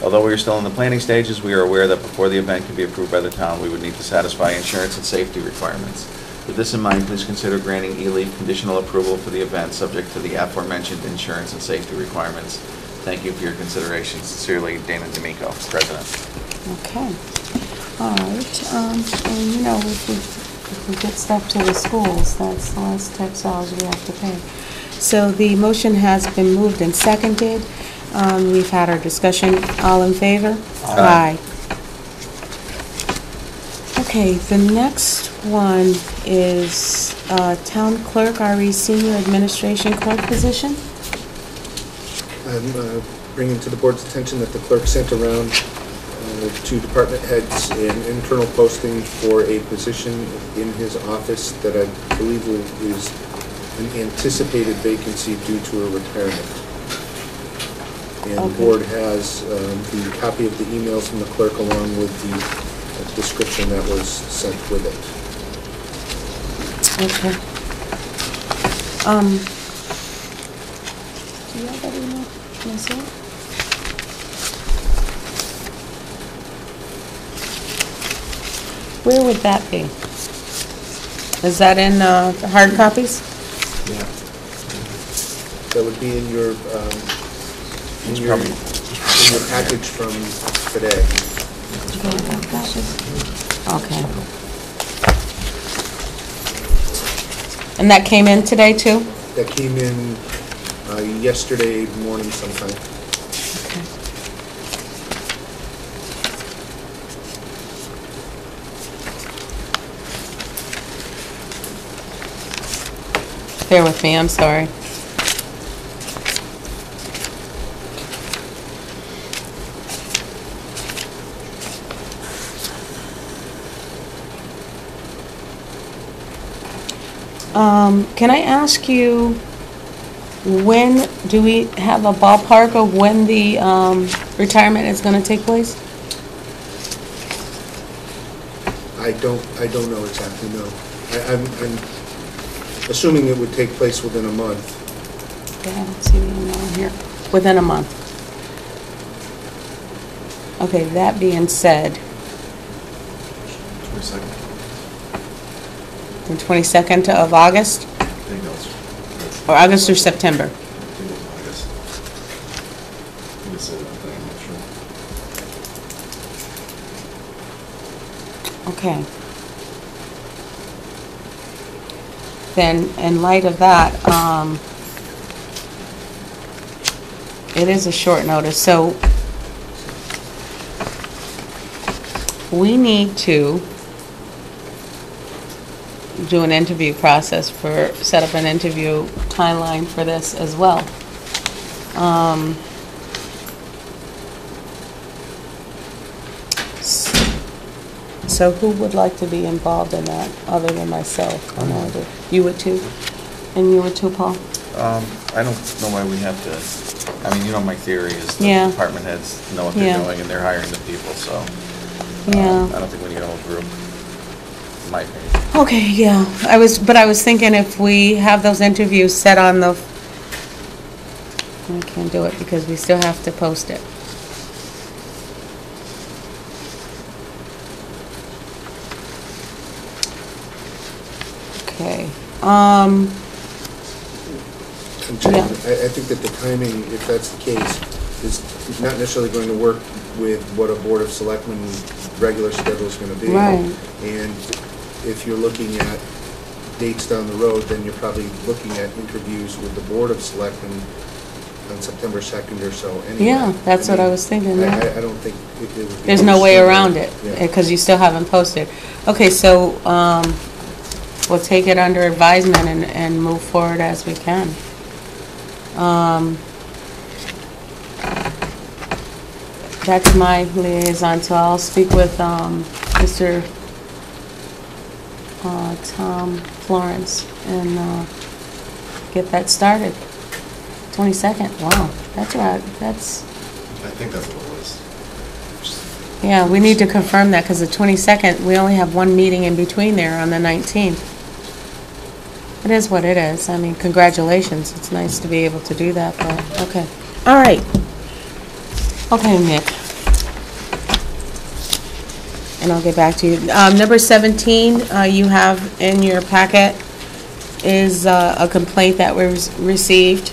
Although we are still in the planning stages, we are aware that before the event can be approved by the town, we would need to satisfy insurance and safety requirements. With this in mind, please consider granting E-Leaf conditional approval for the event, subject to the aforementioned insurance and safety requirements. Thank you for your consideration. Sincerely, Dana D'Amico, President. Okay. All right. And you know, if we get stuff to the schools, that's the last tax dollars we have to pay. So the motion has been moved and seconded. We've had our discussion. All in favor? Aye. Okay, the next one is Town Clerk, RE Senior Administration Clerk position. I'm bringing to the board's attention that the clerk sent around to department heads an internal posting for a position in his office that I believe is an anticipated vacancy due to a retirement. And the board has the copy of the emails from the clerk along with the description that was sent with it. Okay. Do you have that email? Can I see it? Where would that be? Is that in the hard copies? Yeah. That would be in your package from today. Okay. And that came in today too? That came in yesterday morning sometime. Okay. Bear with me, I'm sorry. Can I ask you, when, do we have a ballpark of when the retirement is going to take place? I don't know exactly, no. I'm assuming it would take place within a month. Yeah, I don't see the email here. Within a month. Okay, that being said, 22nd. the 22nd of August? I think that's Or August or September? I think it was August. I think it said that thing, I'm not sure. Okay. Then, in light of that, it is a short notice, so we need to do an interview process set up an interview timeline for this as well. So who would like to be involved in that, other than myself? I know that you would too? And you would too, Paul? I don't know why we have to, I mean, you know, my theory is the Yeah. department heads know what they're Yeah. doing and they're hiring the people, so. Yeah. I don't think we need a whole group, in my opinion. Okay, yeah, I was thinking if we have those interviews set on the, I can't do it because we still have to post it. Okay, I'm saying, Yeah. I think that the timing, if that's the case, is not necessarily going to work with what a Board of Selectmen regular schedule is going to be. Right. And if you're looking at dates down the road, then you're probably looking at interviews with the Board of Selectmen on September 2nd or so anyway. Yeah, that's what I was thinking, yeah. I don't think it would be. There's no way around it, Yeah. because you still haven't posted. Okay, so we'll take it under advisement and move forward as we can. That's my liaison, so I'll speak with Mr. Tom Florence and get that started. 22nd, wow, that's right, that's, I think that's what it was. yeah, we need to confirm that, because the 22nd, we only have one meeting in between there on the 19th. It is what it is. I mean, congratulations. It's nice to be able to do that, but, okay. All right. Okay, Nick. And I'll get back to you. Number 17, you have in your packet is a complaint that was received.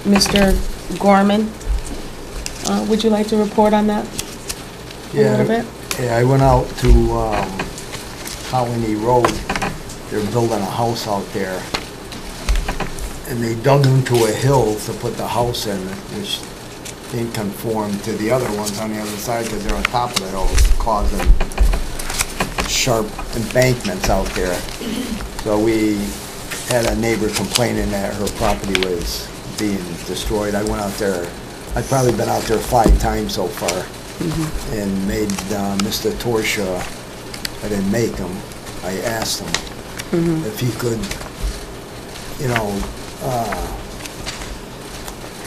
Mr. Gorman, would you like to report on that a little bit? Yeah, I went out to Colony Road. They're building a house out there. And they dug into a hill to put the house in, which didn't conform to the other ones on the other side because they're on top of the hill, causing sharp embankments out there. So we had a neighbor complaining that her property was being destroyed. I went out there, I've probably been out there 5 times so far, and made Mr. Torsha, I didn't make him, I asked him if he could, you know,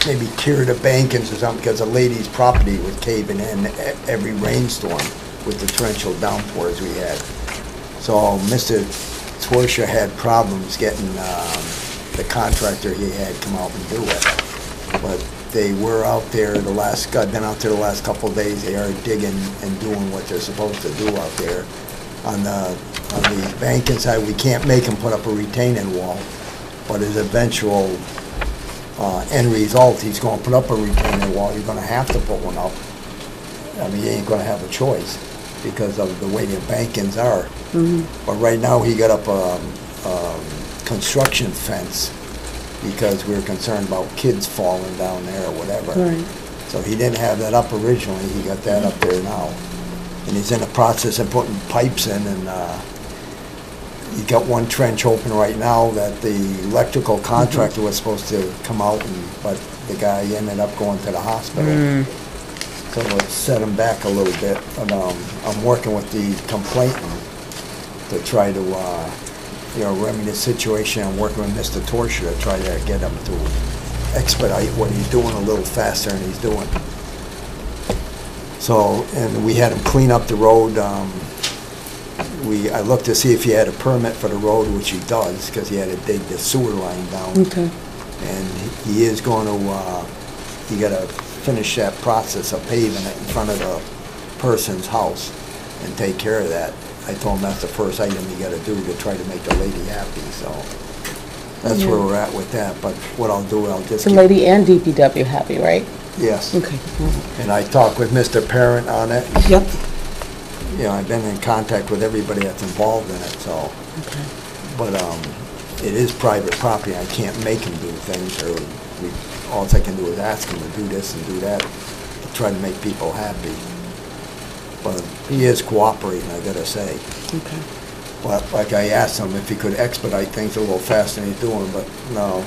maybe clear the bankings or something, because a lady's property was caving in every rainstorm with the torrential downpours we had. So Mr. Torsha had problems getting the contractor he had come out and do it. But they were out there been out there the last couple of days. They are digging and doing what they're supposed to do out there. On the banking side, we can't make them put up a retaining wall, but his eventual end result, he's going to put up a retaining wall. You're going to have to put one up. I mean, you ain't going to have a choice because of the way the bankings are. But right now, he got up a construction fence because we were concerned about kids falling down there or whatever. Right. So he didn't have that up originally. He got that up there now. And he's in the process of putting pipes in, and he got one trench open right now that the electrical contractor was supposed to come out, but the guy ended up going to the hospital. So it set him back a little bit. But I'm working with the complainant to try to, remedy the situation. I'm working with Mr. Torsha to try to get him to expedite what he's doing a little faster than he's doing. So, and we had him clean up the road. I looked to see if he had a permit for the road, which he does, because he had to dig the sewer line down. Okay. And he is going to, he got to finish that process of paving it in front of the person's house and take care of that. I told him that's the first item you got to do to try to make the lady happy, so that's where we're at with that. But what I'll do, I'll just The lady and DPW happy, right? Yes. Okay. And I talked with Mr. Parent on it. Yep. You know, I've been in contact with everybody that's involved in it, so. Okay. But it is private property. I can't make him do things, or all I can do is ask him to do this and do that, to try to make people happy. But he is cooperating, I gotta say. Okay. But like I asked him if he could expedite things a little faster than he's doing, but no.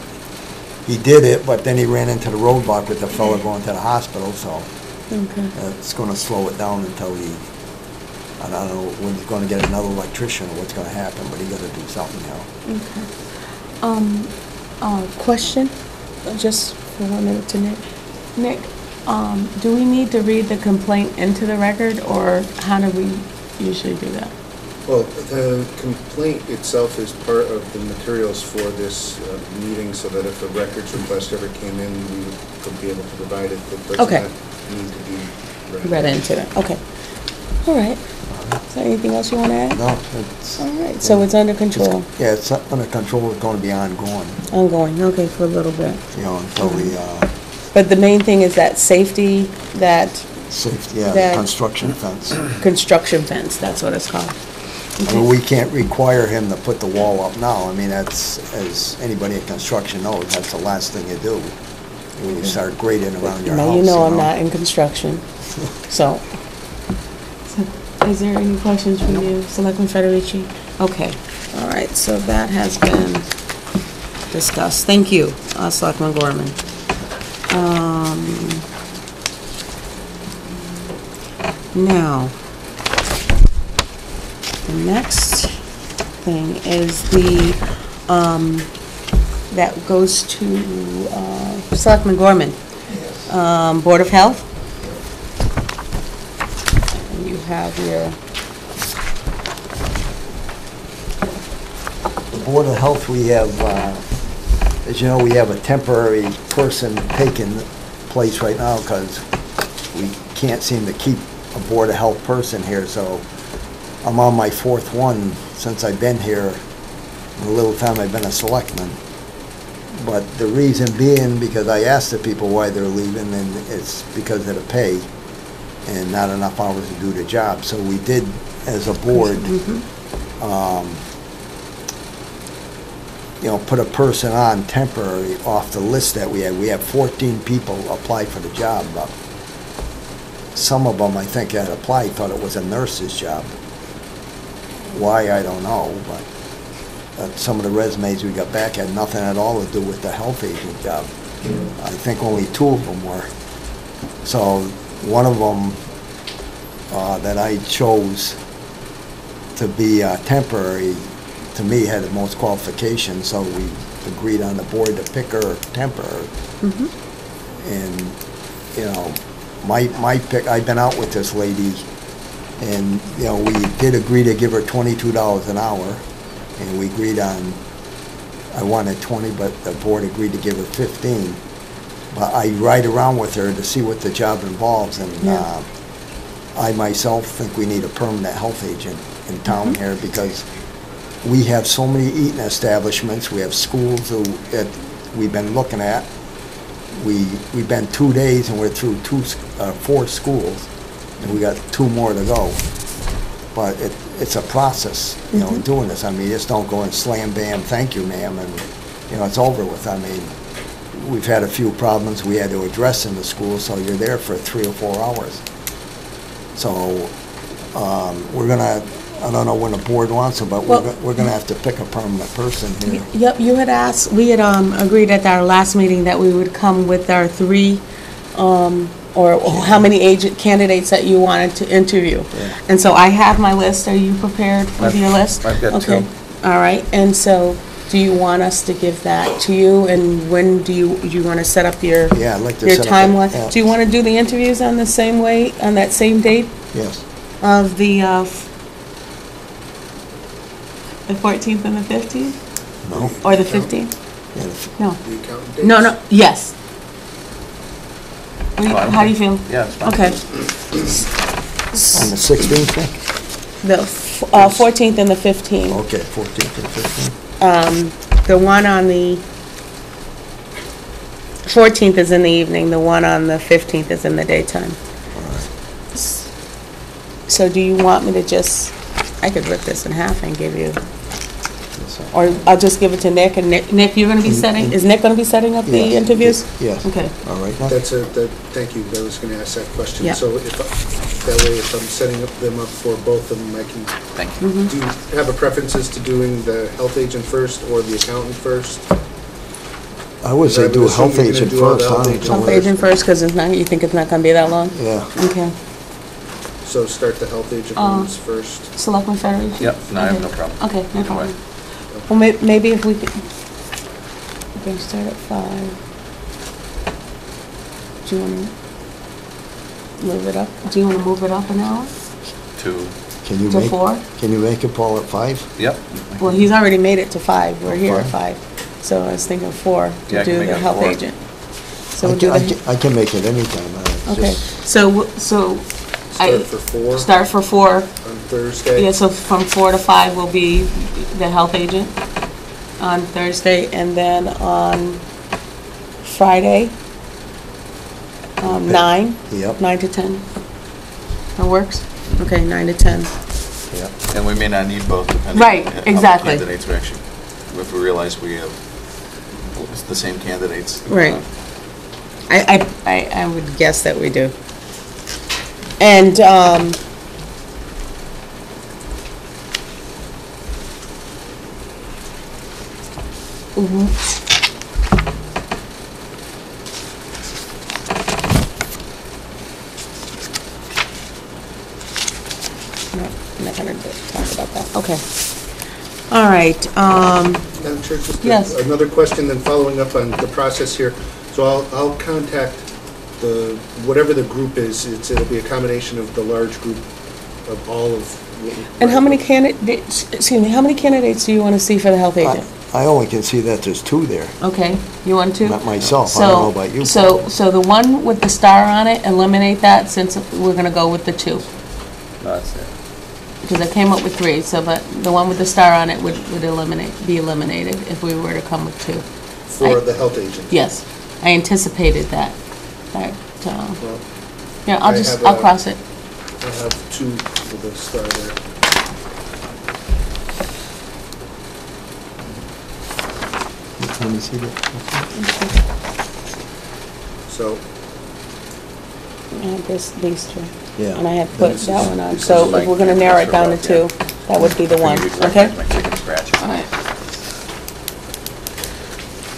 He did it, but then he ran into the roadblock with the fella going to the hospital, so Okay. it's gonna slow it down until I don't know when he's gonna get another electrician or what's gonna happen, but he gotta do something now. Okay. Question, just for 1 minute to Nick. Nick, do we need to read the complaint into the record, or how do we usually do that? Well, the complaint itself is part of the materials for this meeting, so that if a records request ever came in, we could be able to provide it. It does Okay. not need to be Read into it, okay. All right. Is there anything else you want to add? No, it's, All right, so it's under control, yeah, it's under control, it's gonna be ongoing, ongoing, okay, for a little bit. you know, until we, But the main thing is that safety, that safety, yeah, That- the construction fence. construction fence, that's what it's called. I mean, we can't require him to put the wall up now. I mean, that's, as anybody in construction knows, that's the last thing you do when you start grading around your house. Now, you know I'm not in construction, so. Is there any questions from you, Selectman Federici? Okay, all right, so that has been discussed. Thank you, Selectman Gorman. Now, the next thing is the, that goes to Selectman Gorman. Board of Health. And you have your, The Board of Health, we have, as you know, we have a temporary person taking place right now because we can't seem to keep a Board of Health person here, so I'm on my fourth one since I've been here, in the little time I've been a selectman. But the reason being, because I asked the people why they're leaving, and it's because of the pay and not enough hours to do the job. So we did, as a board, you know, put a person on temporary off the list that we had. We have 14 people apply for the job, but some of them, I think, that applied thought it was a nurse's job. Why, I don't know, but some of the resumes we got back had nothing at all to do with the health agent job. I think only 2 of them were. So one of them that I chose to be temporary, to me, had the most qualifications, so we agreed on the board to pick her temporary. And, you know, my pick, I've been out with this lady, and, you know, we did agree to give her $22 an hour, and we agreed on, I wanted 20, but the board agreed to give her 15. But I ride around with her to see what the job involves, and I myself think we need a permanent health agent in town here, because we have so many eating establishments, we have schools that we've been looking at. We've been 2 days and we're through 4 schools, and we got 2 more to go. But it's a process, you know, doing this. I mean, you just don't go and slam bam, thank you, ma'am, and, you know, it's over with. I mean, we've had a few problems we had to address in the school, so you're there for 3 or 4 hours. So, we're gonna, I don't know when the board wants it, but we're gonna have to pick a permanent person here. yep, you had asked, we had agreed at our last meeting that we would come with our 3, or how many agent candidates that you wanted to interview. Yeah. And so I have my list. Are you prepared with your list? I've got Okay. 2. All right, and so do you want us to give that to you, and when do you want to set up your Yeah, I'd like to your set up a- timeline? yeah. Do you want to do the interviews on the same way, on that same date Yes. of the 14th and the 15th? No? Or the 15th? Yeah, No. The accountant dates? No, yes. Fine. How do you feel? Yeah, it's fine. Okay. on the 16th, then? The 14th and the 15th. Okay, 14th and 15th. The one on the 14th is in the evening, the one on the 15th is in the daytime. So do you want me to just, I could rip this in half and give you, or I'll just give it to Nick, and Nick, you're gonna be setting, is Nick gonna be setting up the Yes, interviews? Yes. Okay. All right. Thank you, I was gonna ask that question. Yeah. So that way, if I'm setting them up for both of them, I can, Thank you. Mm-hmm. do you have a preferences to doing the health agent first or the accountant first? I would say do a health You're gonna agent do all the first, health huh? agent Health agent first, because it's not, you think it's not gonna be that long? Yeah. Okay. So start the health agent ones first. Selectman Federici? Yep, no, I have no Okay. problem. Okay, no Either problem. way. Well, maybe if we could, we can start at 5. Do you wanna move it up? Do you wanna move it up an hour 2. Can you to make, 4? can you make it, Paul, at 5? Yep. Well, he's already made it to 5. We're here at 5. 5. So I was thinking 4 Yeah, to I can do make the it health 4. agent. So we'll do the, I can make it anytime. okay. So Start for 4 Start for 4. on Thursday. Yeah, so from 4 to 5 will be the health agent on Thursday, and then on Friday, 9? Yep. 9 to 10? That works? Okay, 9 to 10. Yep. And we may not need both depending Right, on how many exactly. candidates we actually, if we realize we have the same candidates. Right. I would guess that we do. And, no, I'm not gonna talk about that. Okay. All right, Madam Chair, just Yes. another question, then following up on the process here. So I'll contact whatever the group is, it'll be a combination of the large group of all of. and how many candidates, excuse me, how many candidates do you want to see for the health agent? I only can see that there's 2 there, Okay, you want to? not myself, I don't know about you. So the one with the star on it, eliminate that since we're gonna go with the 2. That's it. Because I came up with 3, so but the one with the star on it would be eliminated if we were to come with 2. For the health agent. Yes, I anticipated that, Well, yeah, I I'll cross it. I have 2 with the star there. Let me see that. So, These 2. Yeah. And I had put This that is- one on, this so is like if we're gonna narrow it down to yeah. 2, that would be the one, Figured okay? recognize my chicken scratch. All right.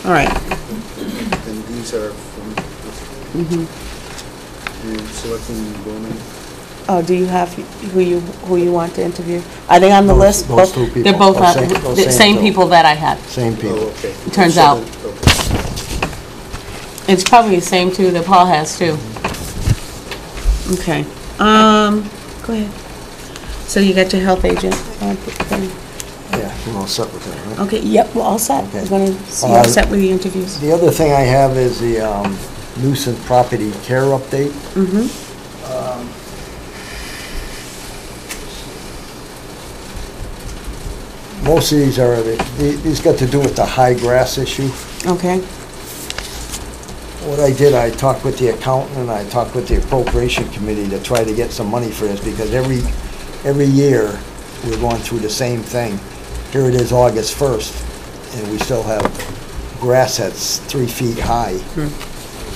All right, and these are from Selectmen Bowman. oh, do you have who you want to interview? Are they on the Those- list? those Both- 2 people. They're both Those on, same- those the same same 2. people that I had. Same people. Oh, okay. It turns So out. then- okay. It's probably the same 2 that Paul has too. Okay, go ahead. So you got your health agent thing? Yeah, we're all set with that, right? Okay, yep, we're all set. Okay. We're gonna see you all set with the interviews. The other thing I have is the nuisance property care update. Mm-hmm. Most of these are, these got to do with the high grass issue. Okay, What I did, I talked with the accountant and I talked with the appropriation committee to try to get some money for this, because every year, we're going through the same thing. Here it is August 1st, and we still have grass that's 3 feet high.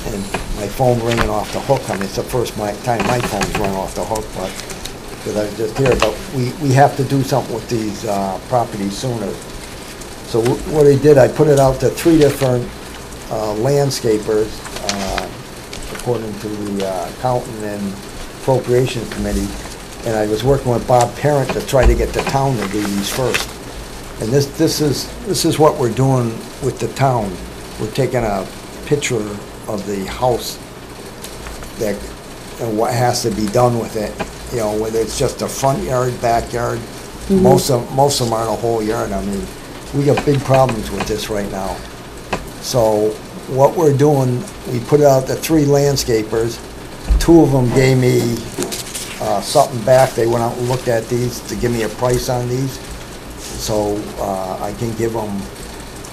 And my phone ringing off the hook, I mean, it's the first time my phone's rung off the hook, but, because I was just here, but we have to do something with these properties sooner. So what I did, I put it out to 3 different landscapers, according to the accountant and appropriation committee, and I was working with Bob Parent to try to get the town to do these first. And this is what we're doing with the town. We're taking a picture of the house that, and what has to be done with it, you know, whether it's just a front yard, backyard. Most of them aren't a whole yard. I mean, we got big problems with this right now. So what we're doing, we put it out to 3 landscapers. 2 of them gave me something back. They went out and looked at these to give me a price on these. So I can give them,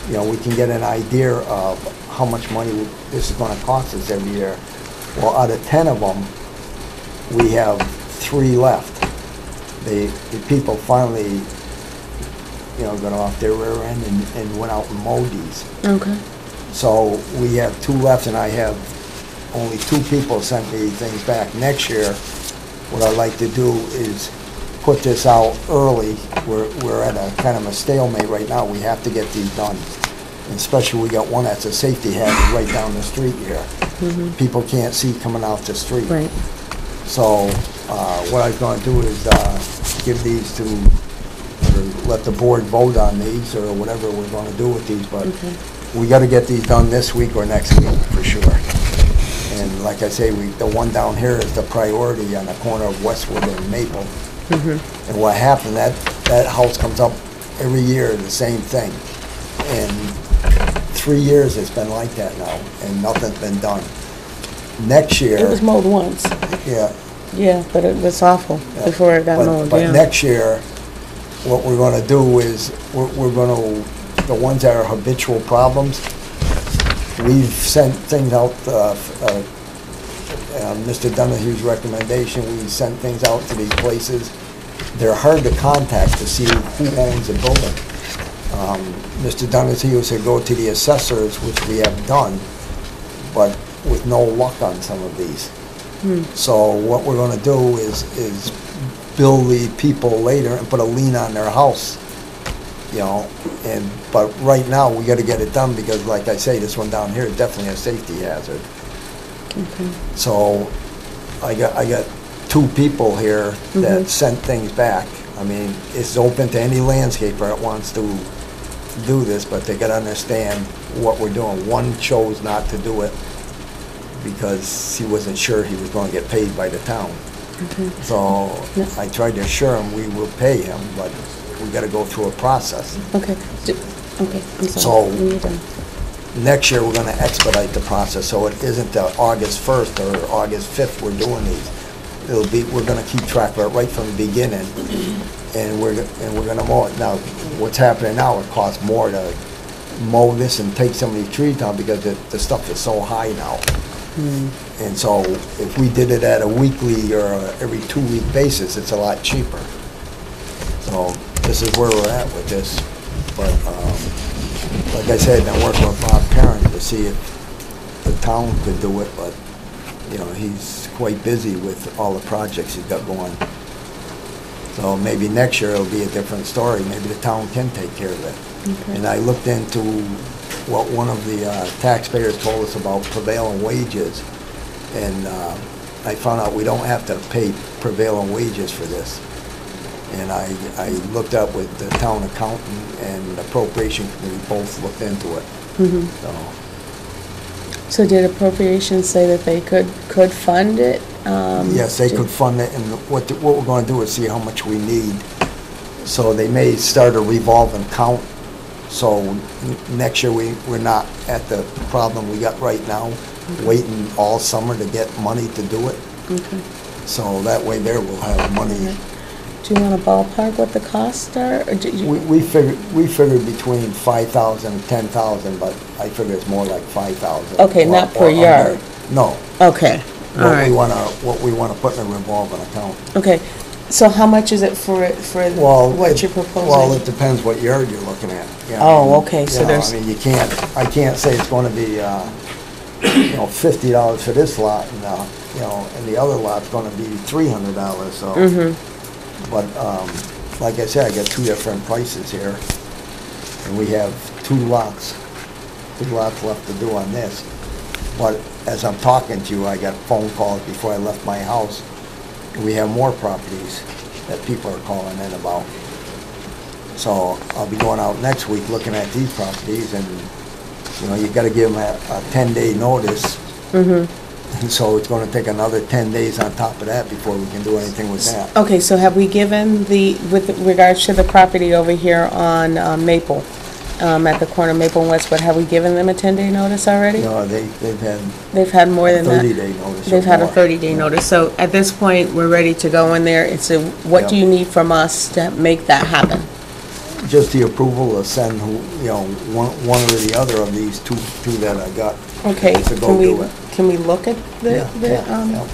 you know, we can get an idea of how much money this is going to cost us every year. Well, out of 10 of them, we have 3 left. The people finally, you know, got off their rear end and went out and mowed these. okay. So we have 2 left, and I have only 2 people sent me things back. Next year, what I'd like to do is put this out early. We're at a kind of a stalemate right now. We have to get these done. And especially we got one that's a safety hazard right down the street here. People can't see coming out the street. Right. So what I was going to do is give these to, or let the board vote on these, or whatever we're going to do with these, but we got to get these done this week or next week for sure. And like I say, the one down here is the priority on the corner of Westwood and Maple. And what happened, that house comes up every year, the same thing. And 3 years it's been like that now, and nothing's been done. Next year. It was mowed once. Yeah, Yeah, but it was awful before it got mowed, But yeah. next year, what we're gonna do is, we're gonna, the ones that are habitual problems, we've sent things out, Mr. Donahue's recommendation, we sent things out to these places. They're hard to contact to see who owns the building. Mr. Donahue said go to the assessors, which we have done, but with no luck on some of these. So what we're gonna do is bill the people later and put a lien on their house, you know, but right now, we gotta get it done, because like I say, this one down here is definitely a safety hazard. So, I got two people here that sent things back. I mean, it's open to any landscaper that wants to do this, but they gotta understand what we're doing. One chose not to do it because he wasn't sure he was gonna get paid by the town. So, I tried to assure him we will pay him, but we gotta go through a process. Okay, okay, I'm So- sorry. When you're done. Next year, we're gonna expedite the process, so it isn't August 1st or August 5th we're doing these. It'll be, we're gonna keep track of it right from the beginning, and we're gonna mow it. Now, what's happening now, it costs more to mow this and take some of these trees down, because the stuff is so high now. And so, if we did it at a weekly or every 2-week basis, it's a lot cheaper. So, this is where we're at with this, but, like I said, I'm working with Bob Perrin to see if the town could do it, but, you know, he's quite busy with all the projects he's got going. So maybe next year it'll be a different story. Maybe the town can take care of it. And I looked into what one of the taxpayers told us about prevailing wages, and I found out we don't have to pay prevailing wages for this. And I looked up with the town accountant and appropriation committee, both looked into it. So did appropriations say that they could fund it? Yes, they could fund it, and what we're gonna do is see how much we need. So they may start a revolving count, so next year we're not at the problem we got right now, waiting all summer to get money to do it. So that way there we'll have money. Do you want to ballpark what the costs are? Or We figured between 5,000 and 10,000, but I figure it's more like 5,000. Okay, not per yard. No. Okay, all right. What we wanna put in a revolving account. Okay, so how much is it for what you're proposing? Well, it depends what yard you're looking at. You know, Oh, okay, so you know, there's- I mean, I can't say it's gonna be, $50 for this lot, and, and the other lot's gonna be $300, so. But, like I said, I got two different prices here, and we have two lots left to do on this. But as I'm talking to you, I got phone calls before I left my house, and we have more properties that people are calling in about. So I'll be going out next week looking at these properties, and, you gotta give them a 10-day notice. And so it's gonna take another 10 days on top of that before we can do anything with that. Okay, so have we given with regards to the property over here on Maple, at the corner of Maple and Westwood, have we given them a 10-day notice already? No, they've had They've had more than that? 30-day notice. They've had a more. 30-day notice. So at this point, we're ready to go in there. It's what do you need from us to make that happen? Just the approval to send one or the other of these two that I got. Okay, To go do it. can we look at the? Yeah.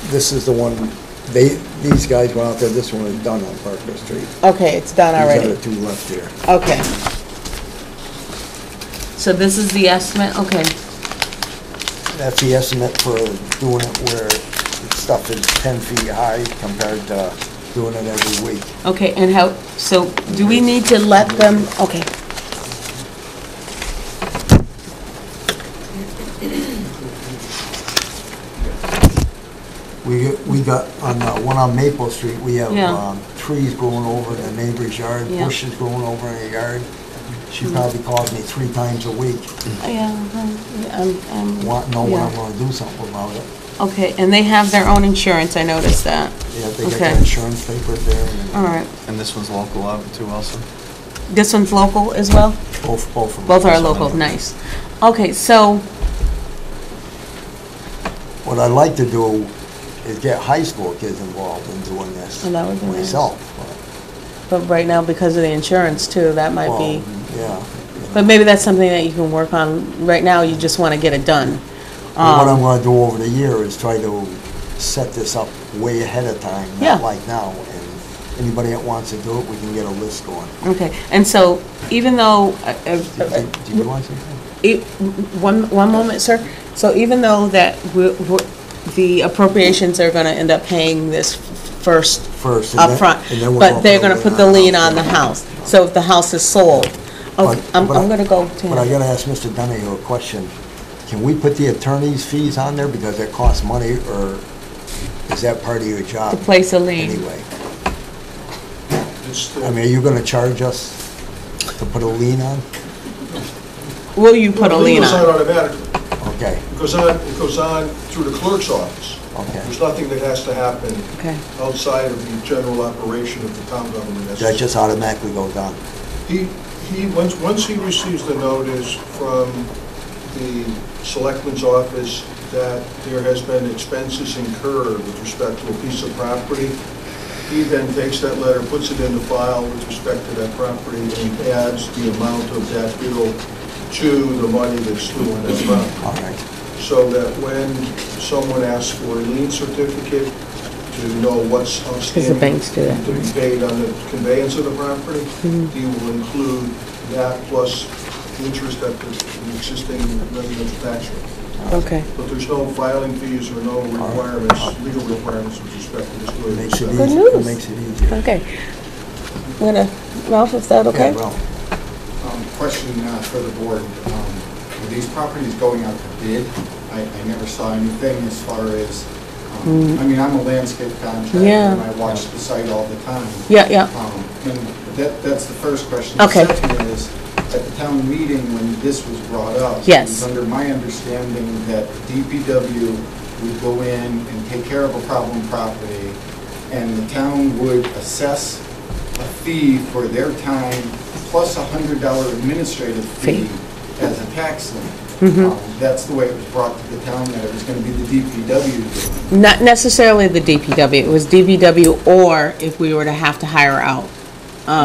This is the one, these guys went out there, this one is done on Parker Street. Okay, it's done already. These are the two left here. Okay. So this is the estimate, okay. That's the estimate for doing it where stuff is 10 feet high compared to doing it every week. Okay, and so do we need to let them, okay. We got, on the one on Maple Street, we have Yeah. trees growing over the neighbor's yard, Yeah. bushes growing over in the yard. She probably calls me 3 times a week, Yeah, wanting to know when yeah. I'm gonna do something about it. Okay, and they have their own insurance, I noticed that. Yeah, they got Okay. the insurance papers there, All right. And this one's local out too also? This one's local as well? both of them. Both are local, nice. Okay, so, What what I'd like to do is get high school kids involved in doing this Well, that would be nice. myself. But right now, because of the insurance too, that might be, Yeah. but maybe that's something that you can work on. Right now, you just want to get it done. What I'm gonna do over the year is try to set this up way ahead of time, Yeah. not like now. And anybody that wants to do it, we can get a list going. Okay, and so even though, Do you want something? one moment, sir. So even though that the appropriations are gonna end up paying this first First, and then- upfront, and then we're but they're gonna gonna put the lien on the house. So if the house is sold, okay, I'm But- gonna go to But I him. gotta ask Mr. Donahue a question. Can we put the attorney's fees on there because it costs money, or is that part of your job? To place a lien. Anyway, It's I mean, are you gonna charge us to put a lien on? Will you put a lien Goes on on? automatically. Okay, It goes on through the clerk's office. okay. There's nothing that has to happen Okay, outside of the general operation of the town government. That's That just automatically goes on. Once he receives the notice from the selectman's office that there has been expenses incurred with respect to a piece of property, he then takes that letter, puts it in the file with respect to that property, and adds the amount of that bill to the money that's due on that property. All right. So that when someone asks for a lien certificate to know what's outstanding. banks do that. To be paid on the conveyance of the property, he will include that plus interest at the existing residential tax rate. okay. But there's no filing fees or no requirements, legal requirements with respect to this. Makes it Good easy. news. It makes it easier. Okay. I'm gonna, Ralph, is that okay? Yeah, well, Question for the board. With these properties going out to bid, I never saw anything as far as, I mean, I'm a landscape contractor Yeah. and I watch the site all the time. Yeah, yeah. And that's the first question. Okay. The second is, at the town meeting when this was brought up, Yes. it was under my understanding that DPW would go in and take care of a problem property and the town would assess a fee for their time plus $100 administrative fee as a tax lien. That's the way it was brought to the town, that it was going to be the DPW doing. Not necessarily the DPW, it was DPW, or if we were to have to hire out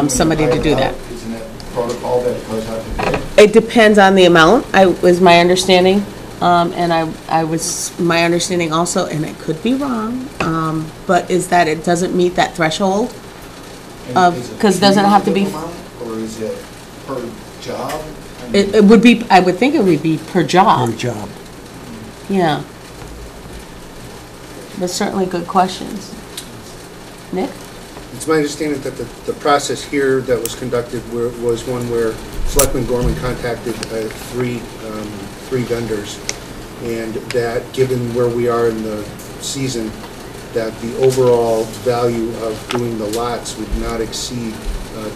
somebody to do that. Isn't it protocol that it goes out to bid? It depends on the amount, was my understanding. And I was, my understanding also, and I could be wrong, but is that it doesn't meet that threshold. And is it 'Cause doesn't it have to be- cumulative amount, or is it per job? I mean, It would be, I would think it would be per per job, job. yeah. But certainly good questions. Nick? It's my understanding that the process here that was conducted was one where Selectman Gorman contacted three vendors, and that, given where we are in the season, that the overall value of doing the lots would not exceed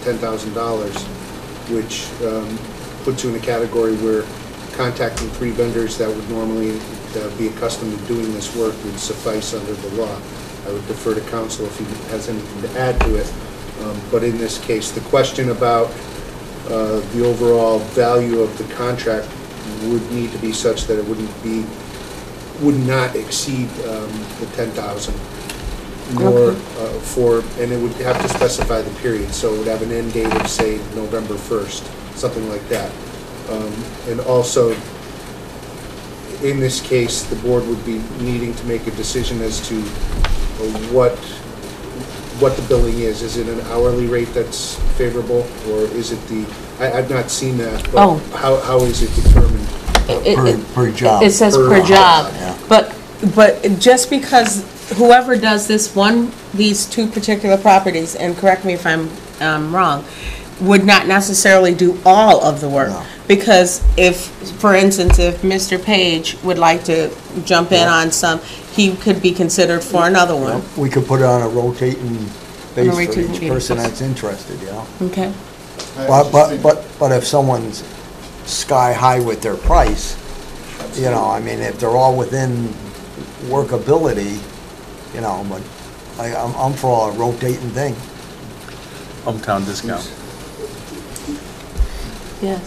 $10,000, which puts you in a category where contacting three vendors that would normally be accustomed to doing this work would suffice under the law. I would defer to counsel if he has anything to add to it. But in this case, the question about the overall value of the contract would need to be such that it would not exceed the 10,000. Nor and it would have to specify the period, so it would have an end date of, say, November 1st, something like that. And also, in this case, the board would be needing to make a decision as to what the billing is. Is it an hourly rate that's favorable, or is it I've not seen that, but how is it determined? Per job. It says Per per job, job, yeah. but just because whoever does these two particular properties, and correct me if I'm wrong, would not necessarily do all of the work. No. Because if, for instance, if Mr. Page would like to jump in on some, he could be considered for another one. We could put it on a rotating base for rotating each basis. person that's interested, you know? Okay, I was just thinking- But if someone's sky high with their price, you know, I mean, if they're all within workability, you know, but I'm for a rotating thing. Hometown discount. yes.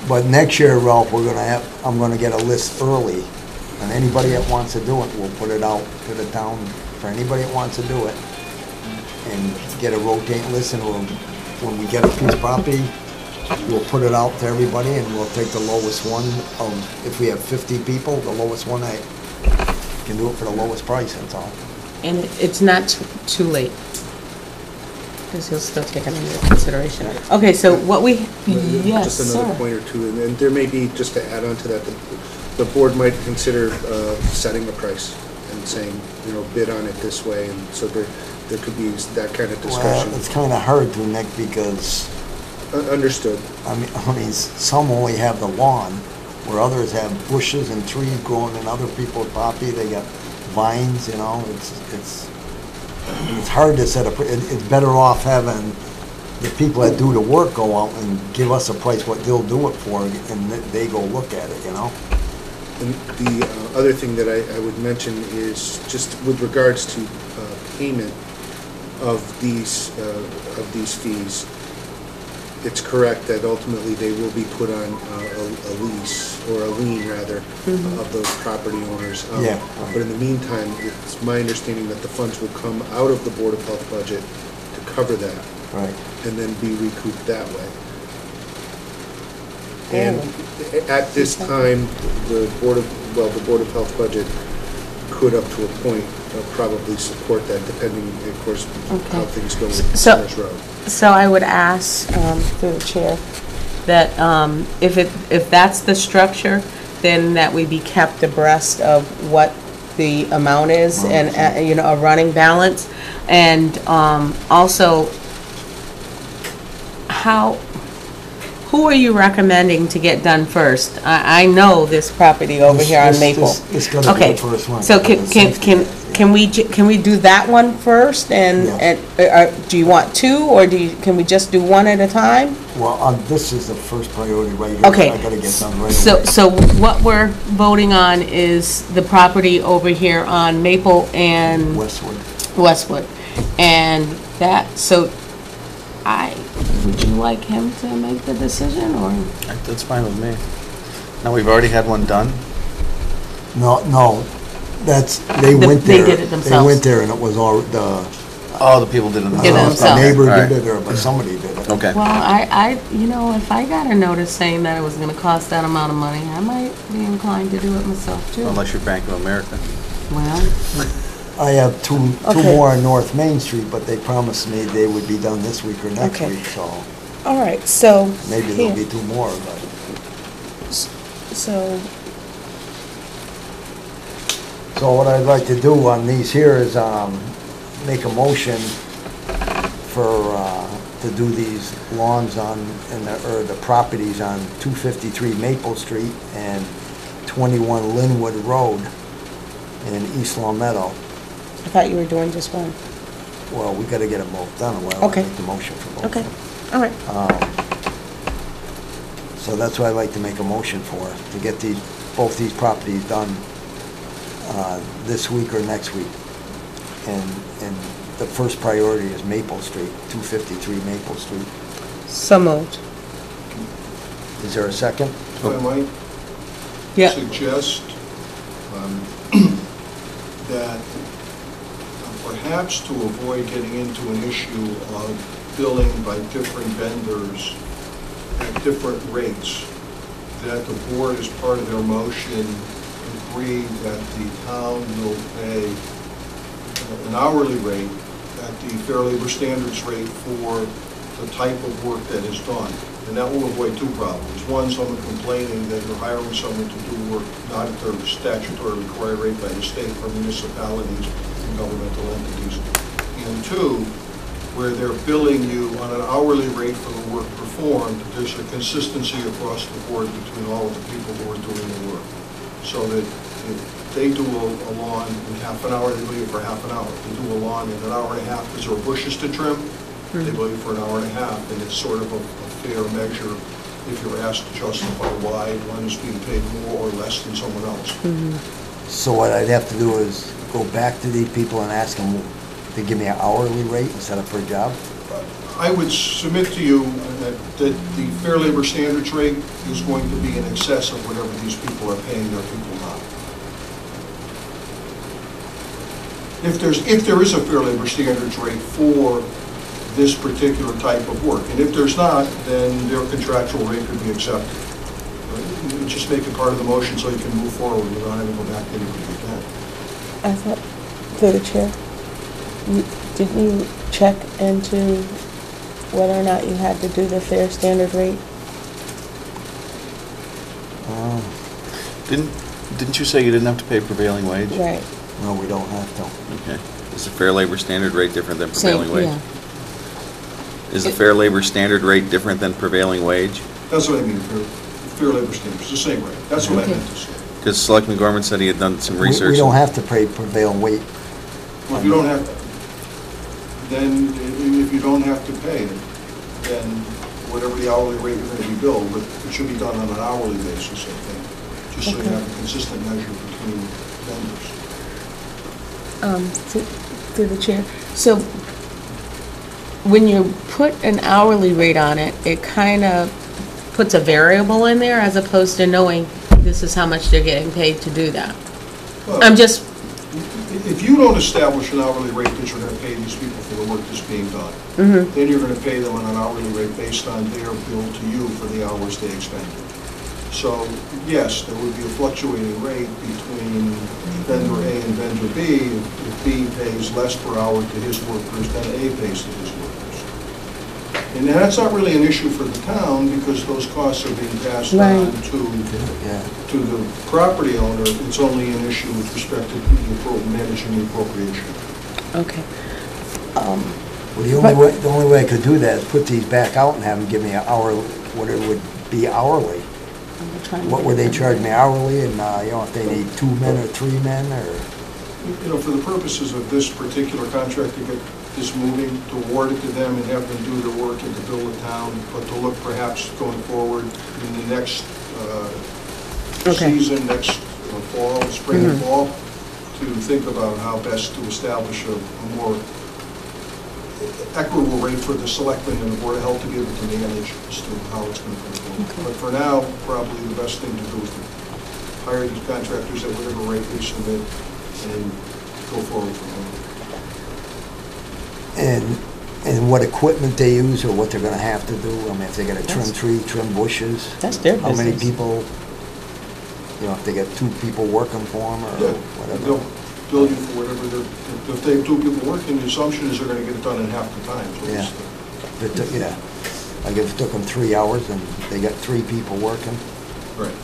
But next year, Ralph, I'm gonna get a list early, and anybody that wants to do it, we'll put it out to the town for anybody that wants to do it. And get a rotating list, and when we get a piece of property, we'll put it out to everybody, and we'll take the lowest one if we have 50 people, the lowest one that can do it for the lowest price, that's all. And it's not too late, because he'll still take it into consideration. Okay, so what yes, Just another sir. point or two, and there may be, just to add on to that, the board might consider setting a price and saying, bid on it this way, and so there could be that kind of discussion. Well, it's kind of hard to, Nick, because, Understood. I mean, some only have the lawn, where others have bushes and trees growing in other people's property, they got vines, it's hard to set it's better off having the people that do the work go out and give us a price what they'll do it for, and they go look at it, And the other thing that I would mention is just with regards to payment of these fees. It's correct that ultimately they will be put on a lease, or a lien rather, of those property owners. Yeah. But in the meantime, it's my understanding that the funds will come out of the Board of Health budget to cover that. Right. And then be recouped that way. And at this time, the Board of Health budget could, up to a point, probably support that, depending, of course, how things go with Summers Road. So I would ask, through the chair, that if that's the structure, then that we be kept abreast of what the amount is, and, a running balance. And also, who are you recommending to get done first? I know this property over here on Maple. This gonna be the first one. So can we do that one first, and do you want two, or can we just do one at a time? Well, this is the first priority right here. Okay. I gotta get done right away. So what we're voting on is the property over here on Maple and Westwood. And would you like him to make the decision, or? That's fine with me. Now, we've already had one done. No, they went there. They did it themselves. They went there, and it was all, The people did it Did it themselves. the themselves. neighbor Right. did it, but somebody did it. Okay. Well, if I got a notice saying that it was gonna cost that amount of money, I might be inclined to do it myself too. Unless you're Bank of America. Well, I have two Okay. more on North Main Street, but they promised me they would be done this week or next Okay. week, so all right, so. maybe there'll be two more, but. So, So what I'd like to do on these here is, make a motion to do these lawns or the properties on 253 Maple Street and 21 Linwood Road in East Long Meadow. I thought you were doing just one. Well, we gotta get them both done, well, I'll Okay. make the motion for both. Okay, all right. So that's what I'd like to make a motion for, to get both these properties done this week or next week. And the first priority is Maple Street, 253 Maple Street. So moved. Is there a second? If I might Yeah. suggest that perhaps to avoid getting into an issue of billing by different vendors at different rates, that the board, as part of their motion, agree that the town will pay an hourly rate at the Fair Labor Standards rate for the type of work that is done. And that will avoid two problems. One, someone complaining that you're hiring someone to do work not at their statutory required rate by the state for municipalities and governmental entities. And two, where they're billing you on an hourly rate for the work performed, there's a consistency across the board between all of the people who are doing the work. So that if they do a lawn in half an hour, they bill you for half an hour. If they do a lawn in an hour and a half, because there are bushes to trim, they bill you for an hour and a half, and it's sort of a fair measure if you're asked to justify why one is being paid more or less than someone else. So what I'd have to do is go back to these people and ask them to give me an hourly rate instead of per job? I would submit to you that the Fair Labor Standards rate is going to be in excess of whatever these people are paying their people now. If there is a Fair Labor Standards rate for this particular type of work, and if there's not, then their contractual rate could be accepted. Just make it part of the motion so you can move forward without having to go back to anybody again. I thought, through the chair, didn't you check into whether or not you had to do the fair standard rate? Didn't you say you didn't have to pay prevailing wage? Right. No, we don't have to. Okay. Is the Fair Labor Standard rate different than Same, prevailing wage? yeah. Is the Fair Labor Standard rate different than prevailing wage? That's what I mean, Fair Labor Standards, the same rate. That's what I meant to say. Because Selectman Gorman said he had done some research. We don't have to pay prevailing wage. Well, if you don't have, then if you don't have to pay it, then whatever the hourly rate you're going to be billed, but it should be done on an hourly basis, I think, just so you have a consistent measure between vendors. Through the chair. So when you put an hourly rate on it, it kind of puts a variable in there as opposed to knowing this is how much they're getting paid to do that. Well, I'm just, if you don't establish an hourly rate that you're going to pay these people for the work that's being done, then you're going to pay them on an hourly rate based on their bill to you for the hours they expended. So, yes, there would be a fluctuating rate between vendor A and vendor B. If B pays less per hour to his workers than A pays to his workers. And that's not really an issue for the town because those costs are being passed on to the property owner. It's only an issue with respect to managing the appropriation. okay. Well, the only way I could do that is put these back out and have them give me an hour, what it would be hourly. What would they charge me hourly, and if they need 2 men or 3 men, or? For the purposes of this particular contract, to get this moving, to award it to them and have them do their work and to bill the town, but to look perhaps going forward in the next season, next fall, spring and fall, to think about how best to establish a more equitable rate for the selectmen and the Board of Health to be able to manage as to how it's going to go. But for now, probably the best thing to do is to hire these contractors at whatever rate they submit and go forward from there. And what equipment they use or what they're gonna have to do, I mean, if they gotta trim trees, trim bushes. That's their How many business. people, if they got 2 people working for them or whatever. They'll bill you for whatever if they have 2 people working, the assumption is they're going to get it done in half the time. So Yeah. Like if it took them 3 hours and they got 3 people working. Right.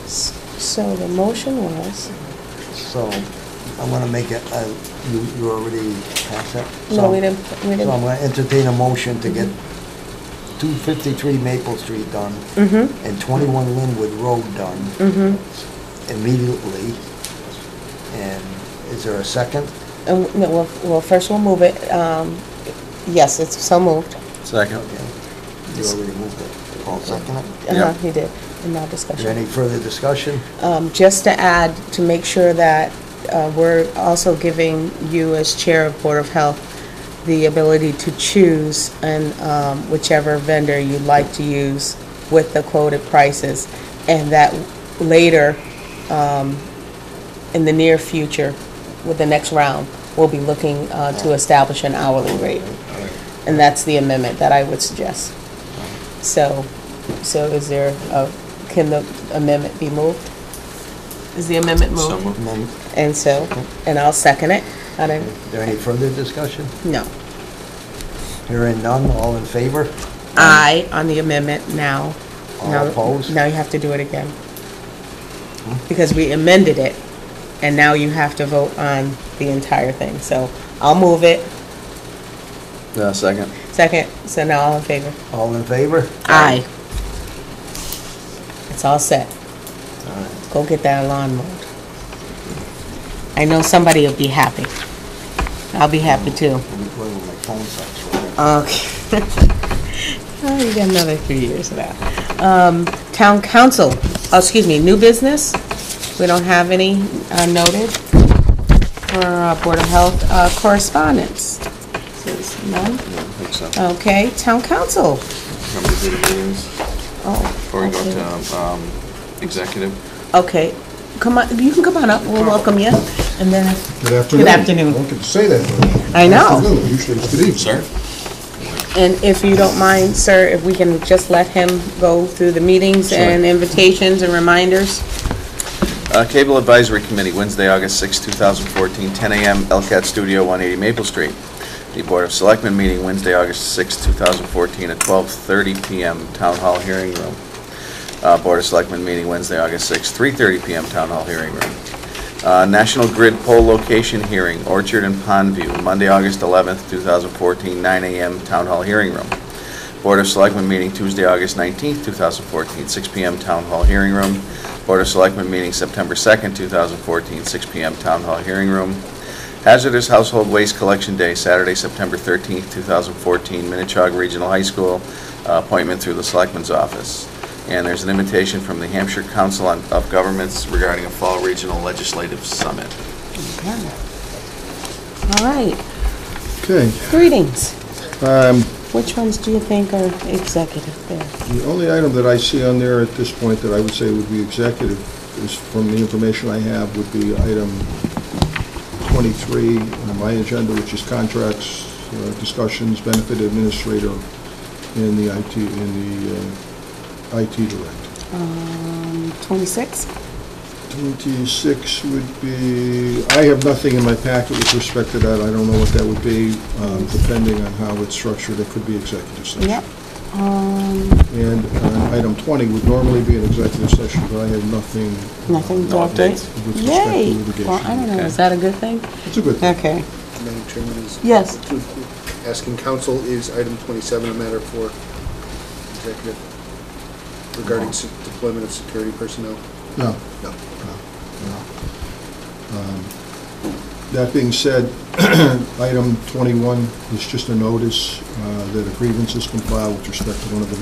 So the motion was? So I'm gonna make it, you already passed that? No, we didn't. So I'm gonna entertain a motion to get 253 Maple Street done and 21 Linwood Road done immediately. And is there a second? No, well, first we'll move it. Yes, it's so moved. Second. Okay. You already moved it. Paul seconded it? Yeah. He did, in our Is discussion. there any further discussion? Just to add, to make sure that we're also giving you as Chair of Board of Health the ability to choose and whichever vendor you'd like to use with the quoted prices, and that later, in the near future, with the next round, we'll be looking to establish an hourly rate. And that's the amendment that I would suggest. So is there can the amendment be moved? Is the amendment moved? So moved. And I'll second it. Is there any further discussion? No. Hearing none, all in favor? Aye on the amendment now. All Now- opposed? Now you have to do it again. Because we amended it, and now you have to vote on the entire thing. So I'll move it. Second. Second, so now all in favor? All in favor? Aye. It's all set. All right. Go get that lawn mowed. I know somebody will be happy. I'll be happy too. Let me play with my phone sex for Okay. Oh, you got another 3 years of that. Town council, new business. We don't have any noted. Board of Health correspondence? Says none. I think so. Okay, Town Council. Want me to do the meetings Oh, before we go okay. to executive? Okay, come on, you can come on up, we'll welcome you, and then, Good afternoon. Good afternoon. I don't get to say that. But I know. Afternoon. Usually it's good evening. Sir? and if you don't mind, sir, if we can just let him go through the meetings and invitations and reminders. Cable Advisory Committee, Wednesday, August 6, 2014, 10 a.m., LCAT Studio, 180 Maple Street. The Board of Selectmen meeting, Wednesday, August 6, 2014, at 12:30 p.m., Town Hall Hearing Room. Board of Selectmen meeting, Wednesday, August 6, 3:30 p.m., Town Hall Hearing Room. National Grid Pole Location Hearing, Orchard and Pondview, Monday, August 11th, 2014, 9 a.m., Town Hall Hearing Room. Board of Selectmen meeting, Tuesday, August 19th, 2014, 6 p.m., Town Hall Hearing Room. Board of Selectmen meeting, September 2nd, 2014, 6 p.m., Town Hall Hearing Room. Hazardous Household Waste Collection Day, Saturday, September 13th, 2014, Minnechaug Regional High School, appointment through the Selectmen's Office. And there's an invitation from the Hampshire Council of Governments regarding a Fall Regional Legislative Summit. Okay. All right, Okay. greetings. Um, Which ones do you think are executive there? The only item that I see on there at this point that I would say would be executive is, from the information I have, would be item 23 on my agenda, which is contracts, discussions, benefit administrator, and the IT director. 26? 26 would be, I have nothing in my packet with respect to that. I don't know what that would be, depending on how it's structured. It could be executive session. Yep. And item 20 would normally be an executive session, but I have nothing. Nothing No to update? updates. With respect to Yay! litigation. Well, I don't know, Okay. is that a good thing? It's a good thing. Okay. Madam Chairman, is... Yes. Asking council, is item 27 a matter for executive regarding deployment of security personnel? No. No. That being said, item 21 is just a notice that a grievance has been filed with respect to one of the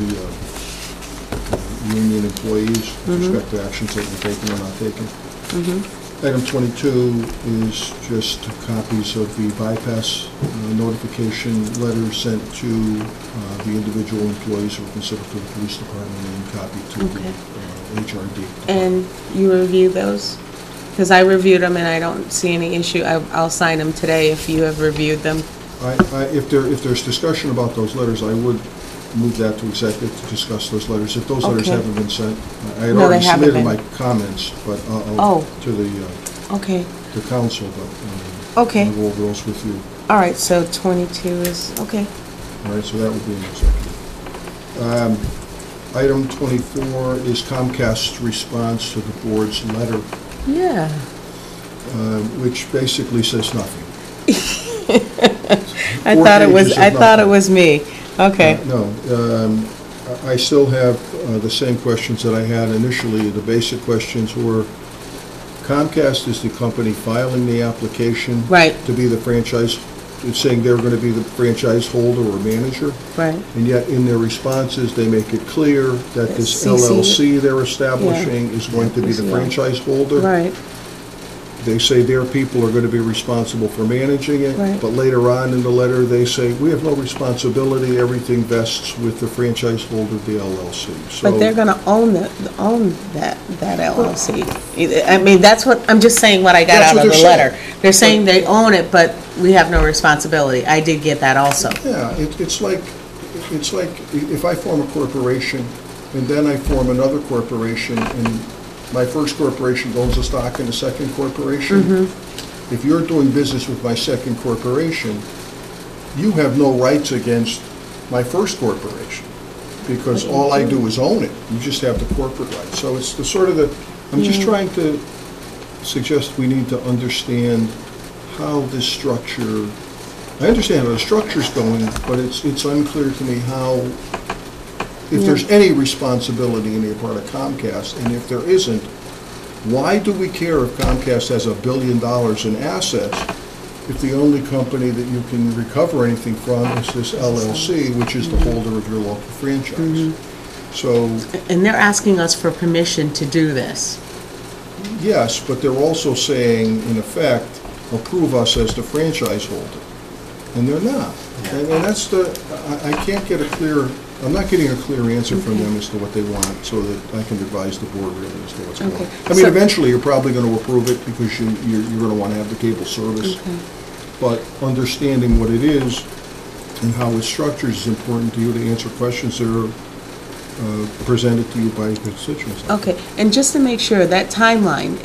union employees with respect to actions that were taken or not taken. Item 22 is just copies of the bypass notification letter sent to the individual employees who are considered for the police department and copied to Okay. the HRD. And you review those? Because I reviewed them and I don't see any issue. I'll sign them today if you have reviewed them. If there's discussion about those letters, I would move that to executive to discuss those letters. If those letters Okay. haven't been sent, I had No, already they haven't submitted my been. comments, but Oh. I'll, to the Okay, council, but Okay. I'll go over those with you. all right, so 22 is, okay. All right, so that would be an executive. Item 24 is Comcast's response to the board's letter, Yeah. which basically says nothing. I 4 thought it was, pages of I thought it nothing. was me. Okay. No, I still have the same questions that I had initially. The basic questions were, Comcast is the company filing the application Right. to be the franchise, it's saying they're going to be the franchise holder or manager, Right. and yet in their responses, they make it clear that this CC. LLC they're establishing is going to be the Yeah. franchise holder. Right. They say their people are going to be responsible for managing it, Right. but later on in the letter, they say, we have no responsibility, everything vests with the franchise holder, the LLC. So But they're gonna own that LLC. I mean, that's what, I'm just saying what I got That's out what of the they're letter. saying. They're saying they own it, but we have no responsibility. I did get that also. Yeah, it's like if I form a corporation, and then I form another corporation, and my first corporation owns a stock in a second corporation. If you're doing business with my second corporation, you have no rights against my first corporation, because all I do is own it. You just have the corporate rights. So it's the sort of I'm just trying to suggest we need to understand how this structure, I understand how the structure's going, but it's unclear to me how, if there's any responsibility in the part of Comcast, and if there isn't, why do we care if Comcast has $1 billion in assets if the only company that you can recover anything from is this LLC, which is the holder of your local franchise? So, And they're asking us for permission to do this. yes, but they're also saying, in effect, approve us as the franchise holder. And they're not. And that's I can't get I'm not getting a clear answer from them as to what they want, so that I can advise the board really as to what's going on. Okay. I mean, So- eventually, you're probably going to approve it because you're going to want to have the cable service. Okay. But understanding what it is and how it's structured is important to you to answer questions that are presented to you by your constituents. Okay, and just to make sure, that timeline,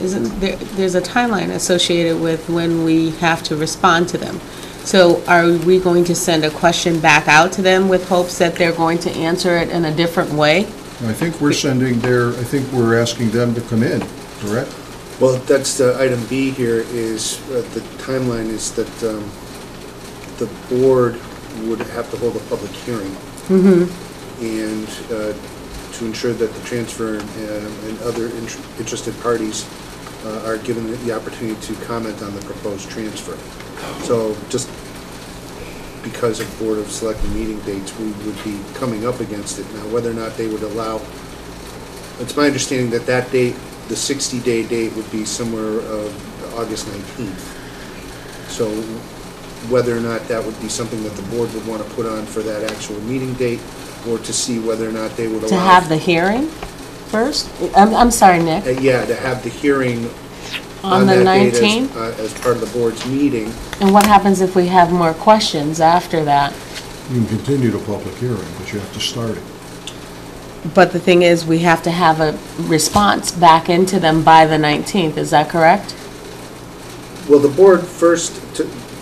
there's a timeline associated with when we have to respond to them. So are we going to send a question back out to them with hopes that they're going to answer it in a different way? I think we're asking them to come in, correct? Well, that's the item B here is, the timeline is that the board would have to hold a public hearing. And to ensure that the transfer and other interested parties are given the opportunity to comment on the proposed transfer. So just because of Board of Selectmen meeting dates, we would be coming up against it. Now, whether or not they would allow, it's my understanding that that date, the 60-day date, would be somewhere August 19th. So whether or not that would be something that the board would want to put on for that actual meeting date, or to see whether or not they would allow. To have the hearing first? I'm sorry, Nick. Yeah, to have the hearing On the that date 19th? as part of the board's meeting. And what happens if we have more questions after that? You can continue the public hearing, but you have to start it. But the thing is, we have to have a response back into them by the 19th, is that correct? Well, the board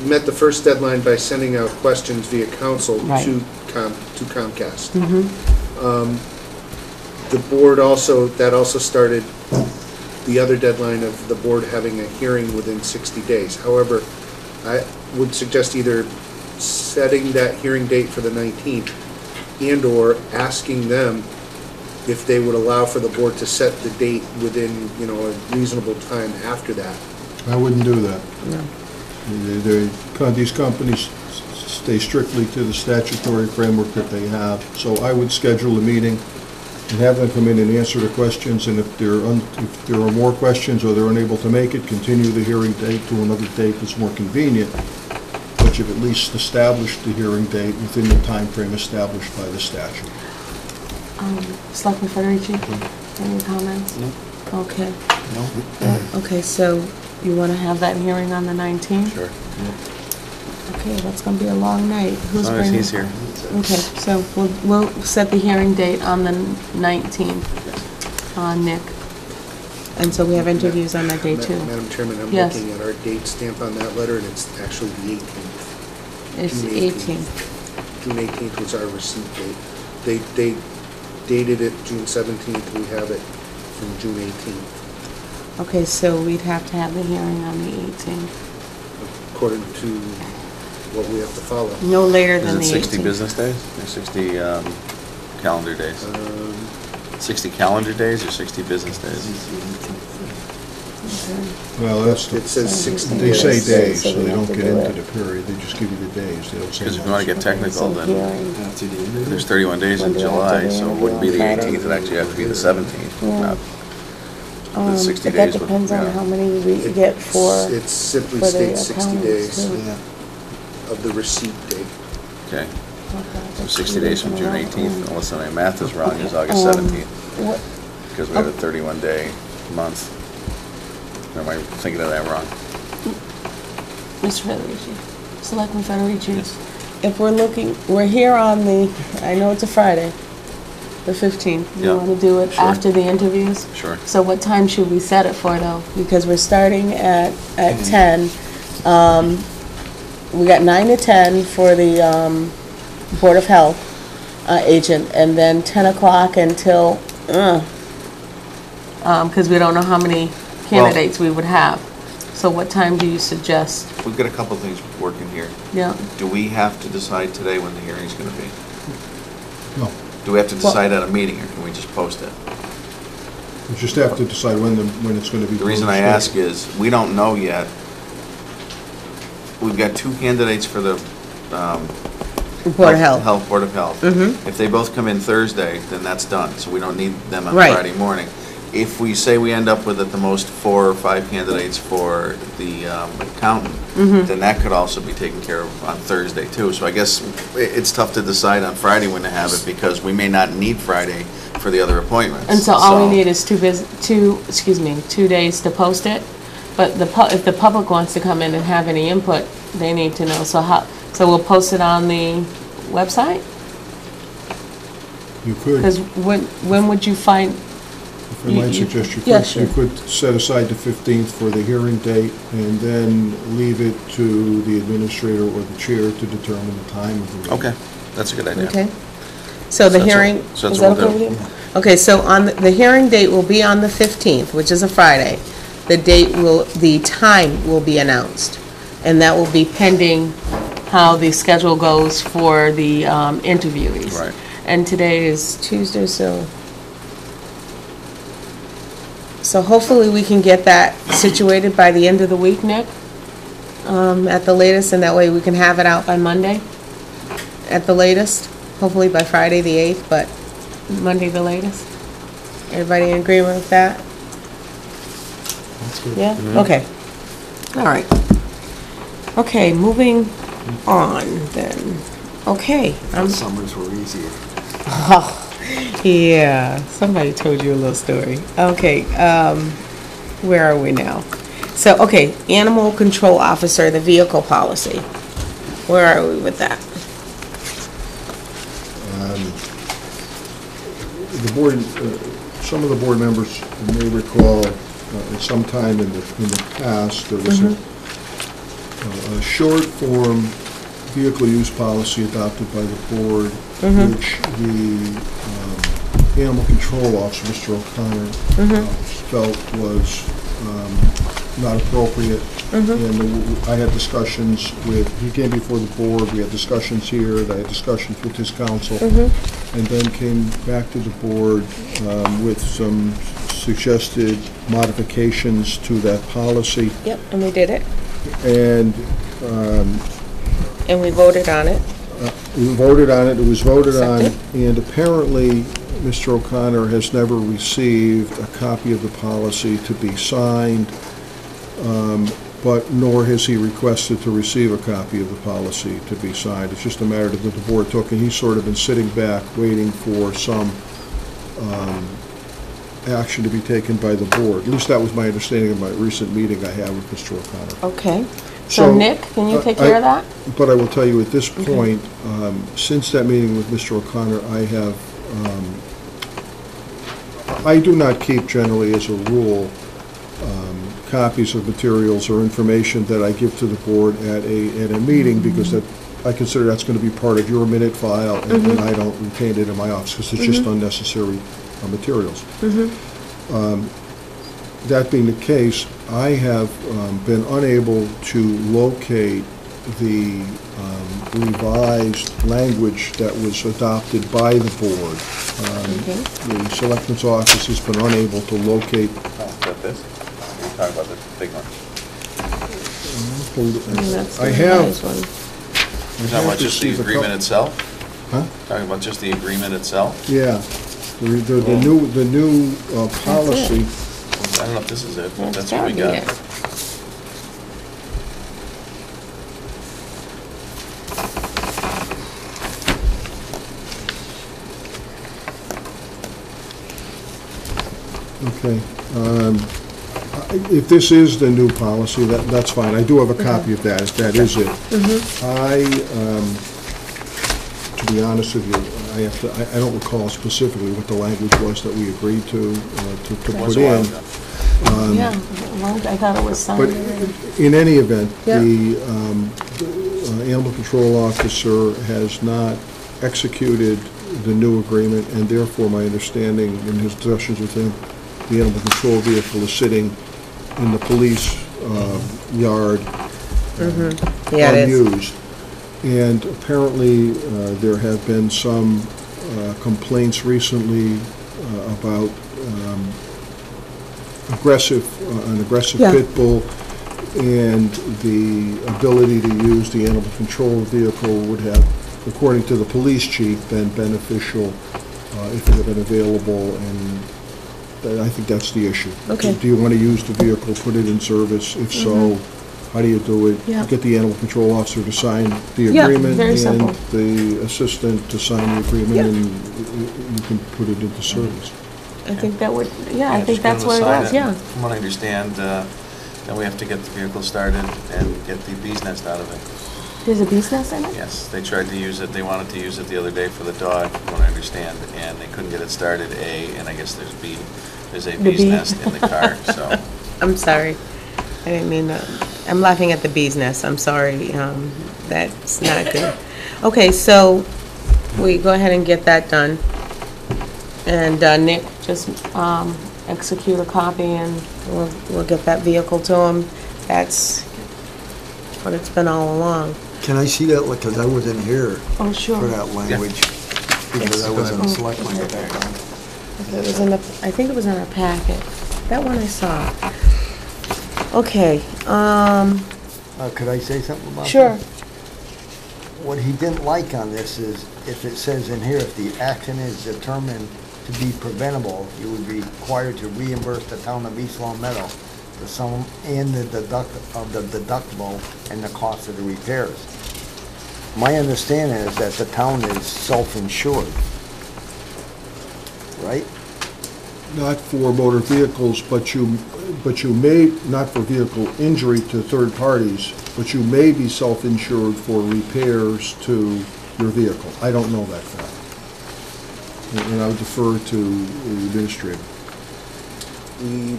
met the first deadline by sending out questions via council Right. to Comcast. The board also started the other deadline of the board having a hearing within 60 days. However, I would suggest either setting that hearing date for the 19th and/or asking them if they would allow for the board to set the date within, a reasonable time after that. I wouldn't do that. No. These companies stay strictly to the statutory framework that they have, so I would schedule a meeting and have them come in and answer the questions, and if there are more questions or they're unable to make it, continue the hearing date to another date that's more convenient, but you've at least established the hearing date within the time frame established by the statute. Selectman Federici, any comments? No. Okay. No? Okay, so you want to have that hearing on the 19th? Sure. Okay, that's going to be a long night. Who's As long as bringing- he's here. Okay, so we'll set the hearing date on the 19th, Nick. And so we have interviews on that day too. Madam Chairman, I'm Yes. looking at our date stamp on that letter, and it's actually the 18th. It's June 18th. June 18th was our receipt date. They dated it June 17th. We have it from June 18th, Okay, so we'd have to have the hearing on the 18th. according to what we have to follow. No later Is than the it 18th. 60 business days or 60 calendar days? 60 calendar days or 60 business days? Well, It says 60 they days. say days, So so we they have don't to get do into it. the period, they just give you the days, they don't say Because if you months. want to get technical, So then hearing. there's 31 days in When do I have to July, be so it in wouldn't be the Friday? 18th, it'd actually have to be the 17th. Yeah. Not the 60 But that days would- depends on yeah. how many we get for, It simply for the states 60 accountants days too. of the receipt date. Okay, so Okay, 60 days from June 18th, unless my math is wrong, is Okay, August 17th, What, because we have a 31-day month. Or am I thinking of that wrong? Mr. Federici, Selectman Federici, if we're here on I know it's a Friday, the 15th. Yeah, You want to do it sure. after the interviews? Sure. So what time should we set it for, though? Because we're starting at Mm-hmm. 10. We got 9 to 10 for the Board of Health agent, and then 10 o'clock until, because we don't know how many candidates we would have. So what time do you suggest? We've got a couple things working here. Yeah. Do we have to decide today when the hearing's going to be? No, Do we have to Well- decide at a meeting, or can we just post it? you just have to decide when it's going to be. The reason I ask is, we don't know yet. We've got 2 candidates for the Board of Health. Board of Health. Mhm. If they both come in Thursday, then that's done, so we don't need them on Right. Friday morning. if we say we end up with at the most 4 or 5 candidates for the accountant, then that could also be taken care of on Thursday too. So I guess it's tough to decide on Friday when to have it, because we may not need Friday for the other appointments. And so all we need is 2 days to post it, but if the public wants to come in and have any input, they need to know. So we'll post it on the website? You could, Because when would you find? if I might suggest, Yeah, sure. you could set aside the 15th for the hearing date and then leave it to the administrator or the chair to determine the time of the meeting. Okay, that's a good idea. Okay. So the So that's hearing, all- so is that's that what okay we'll with you? Okay, so the hearing date will be on the 15th, which is a Friday. The time will be announced, and that will be pending how the schedule goes for the interviewees. Right. And today is Tuesday, so hopefully we can get that situated by the end of the week, Nick, at the latest, and that way we can have it out by Monday at the latest, hopefully by Friday the 8th, but Monday the latest. Everybody in agreement with that? That's good. Yeah? Okay. All right. Okay, moving on then. Okay. Summers were easier. Oh, yeah, somebody told you a little story. Okay, where are we now? So, okay, animal control officer, the vehicle policy. Where are we with that? The board, some of the board members may recall, at some time in the past, there was a short form vehicle use policy adopted by the board, which the animal control officer, Mr. O'Connor, felt was not appropriate. And I had discussions he came before the board, we had discussions here, I had discussions with his counsel, and then came back to the board with some suggested modifications to that policy. Yep, and we did it, And and we voted on it. we voted on it, it was voted on, Accepted. and apparently Mr. O'Connor has never received a copy of the policy to be signed, but nor has he requested to receive a copy of the policy to be signed. It's just a matter that the board took, and he's sort of been sitting back waiting for some action to be taken by the board. At least that was my understanding of my recent meeting I had with Mr. O'Connor. Okay. So Nick, can you take care of that? But I will tell you at this point, since that meeting with Mr. O'Connor, I do not keep generally as a rule copies of materials or information that I give to the board at a meeting, because I consider that's going to be part of your minute file, and I don't retain it in my office because it's just unnecessary materials. That being the case, I have been unable to locate the revised language that was adopted by the board. The Selectmen's office has been unable to locate. Is that this? You're talking about the big one. That's the I have. revised one. You're talking about just the received a agreement couple- itself? Huh? Talking about just the agreement itself? Yeah. The new policy. I don't know if this is it, but That's that's what we gotta be got. it. Okay. If this is the new policy, that's fine. I do have a copy of that, if that is it. To be honest with you, I don't recall specifically what the language was that we agreed to It was put a while in. ago. Yeah, well, I thought it was signed. But in any event, Yeah. the animal control officer has not executed the new agreement, and therefore, my understanding in his discussions with him, the animal control vehicle is sitting in the police yard, Yeah, it is. unused. And apparently, there have been some complaints recently about an aggressive Yeah. pit bull, and the ability to use the animal control vehicle would have, according to the police chief, been beneficial if it had been available and I think that's the issue. Okay. Do you want to use the vehicle, put it in service? If so, how do you do it? Yeah. Get the animal control officer to sign the Yeah, agreement. very simple. And the assistant to sign the agreement, Yeah. and you can put it into service. I think that would, yeah, I Yeah, think just get that's them what to it sign was, yeah. From what I understand, then we have to get the vehicle started and get the bee's nest out of it. There's a bee's nest in it? Yes, they tried to use it, they wanted to use it the other day for the dog, from what I understand, and they couldn't get it started, and I guess there's a The bee's bee. nest in the car, so. I'm sorry. I didn't mean that. I'm laughing at the bee's nest. I'm sorry. That's not good. Okay, so we go ahead and get that done. And Nick, just execute a copy and we'll get that vehicle to him. That's what it's been all along. Can I see that, because I wasn't here Oh, sure. for that language, because I was in the selectmen at that time. It was in the, I think it was in our packet. That one I saw. Okay, Could I say something about that? sure. What he didn't like on this is, if it says in here, if the action is determined to be preventable, you would be required to reimburse the town of East Long Meadow the sum and the deductible and the cost of the repairs. My understanding is that the town is self-insured, right? Not for motor vehicles, but you may, not for vehicle injury to third parties, but you may be self-insured for repairs to your vehicle. I don't know that fact. And I would defer to the administrator. We,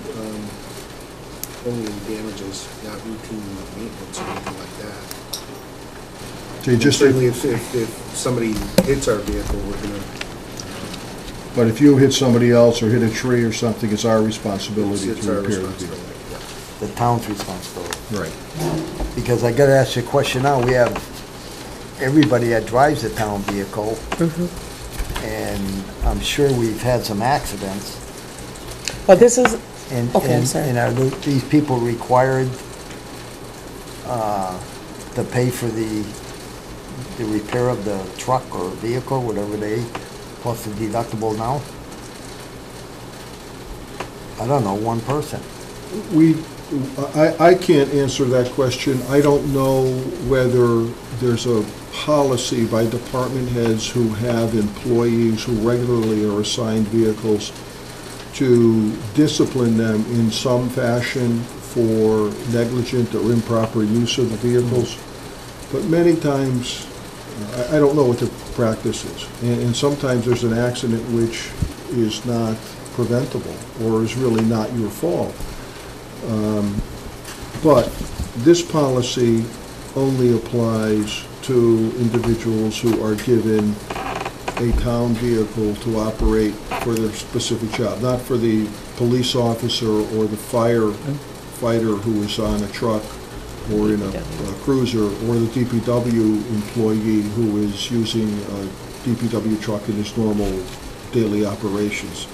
only in damages, not routine maintenance or anything like that. So you just, Certainly if somebody hits our vehicle, we're gonna, but if you hit somebody else or hit a tree or something, it's our responsibility it's to our repair the vehicle. responsibility. The town's responsibility. Right. Because I gotta ask you a question now, we have everybody that drives a town vehicle, and I'm sure we've had some accidents. Well, this is, And, Okay, I'm and, sorry. and are these people required to pay for the repair of the truck or vehicle, whatever they, plus the deductible now? I don't know, one person. I can't answer that question. I don't know whether there's a policy by department heads who have employees who regularly are assigned vehicles to discipline them in some fashion for negligent or improper use of the vehicles. But many times, I don't know what the practice is. And sometimes there's an accident which is not preventable or is really not your fault. But this policy only applies to individuals who are given a town vehicle to operate for their specific job, not for the police officer or the firefighter who is on a truck or in a cruiser, or the DPW employee who is using a DPW truck in his normal daily operations.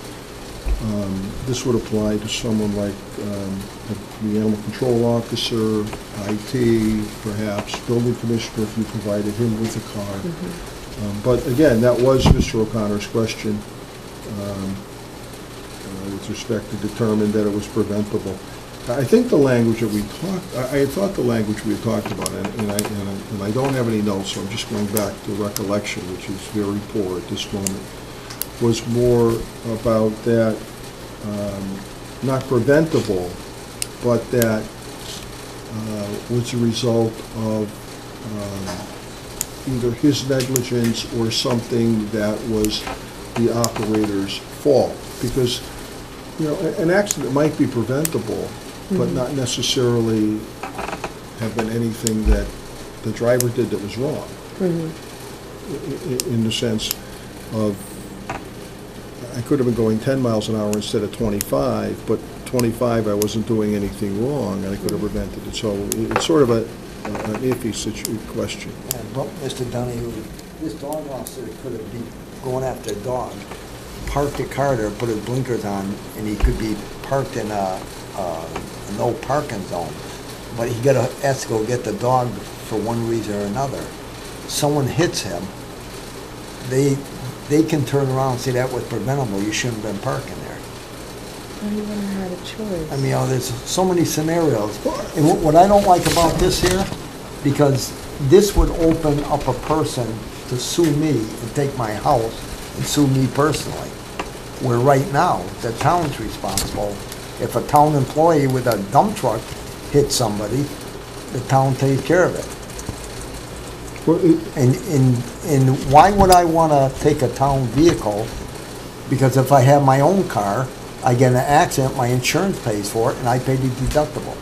This would apply to someone like the animal control officer, IT, perhaps, building commissioner if you provided him with a car. But again, that was Mr. O'Connor's question with respect to determine that it was preventable. I think the language that we talked, I thought the language we had talked about, and I don't have any notes, so I'm just going back to recollection, which is very poor at this moment, was more about that, not preventable, but that was a result of either his negligence or something that was the operator's fault. Because, you know, an accident might be preventable, but not necessarily have been anything that the driver did that was wrong. In the sense of, I could have been going 10 miles an hour instead of 25, but 25 I wasn't doing anything wrong, and I could have prevented it. So it's sort of an iffy question. But Mr. Donahue, this dog officer could have been going after a dog, parked the car there, put his blinkers on, and he could be parked in a no parking zone. But he has to go get the dog for one reason or another. Someone hits him, they can turn around and say that was preventable, you shouldn't have been parking there. Well, he wouldn't have had a choice. I mean, there's so many scenarios. And what I don't like about this here, because this would open up a person to sue me and take my house and sue me personally. Where right now, the town's responsible. If a town employee with a dump truck hits somebody, the town takes care of it. And why would I want to take a town vehicle? Because if I have my own car, I get in an accident, my insurance pays for it, and I pay the deductible.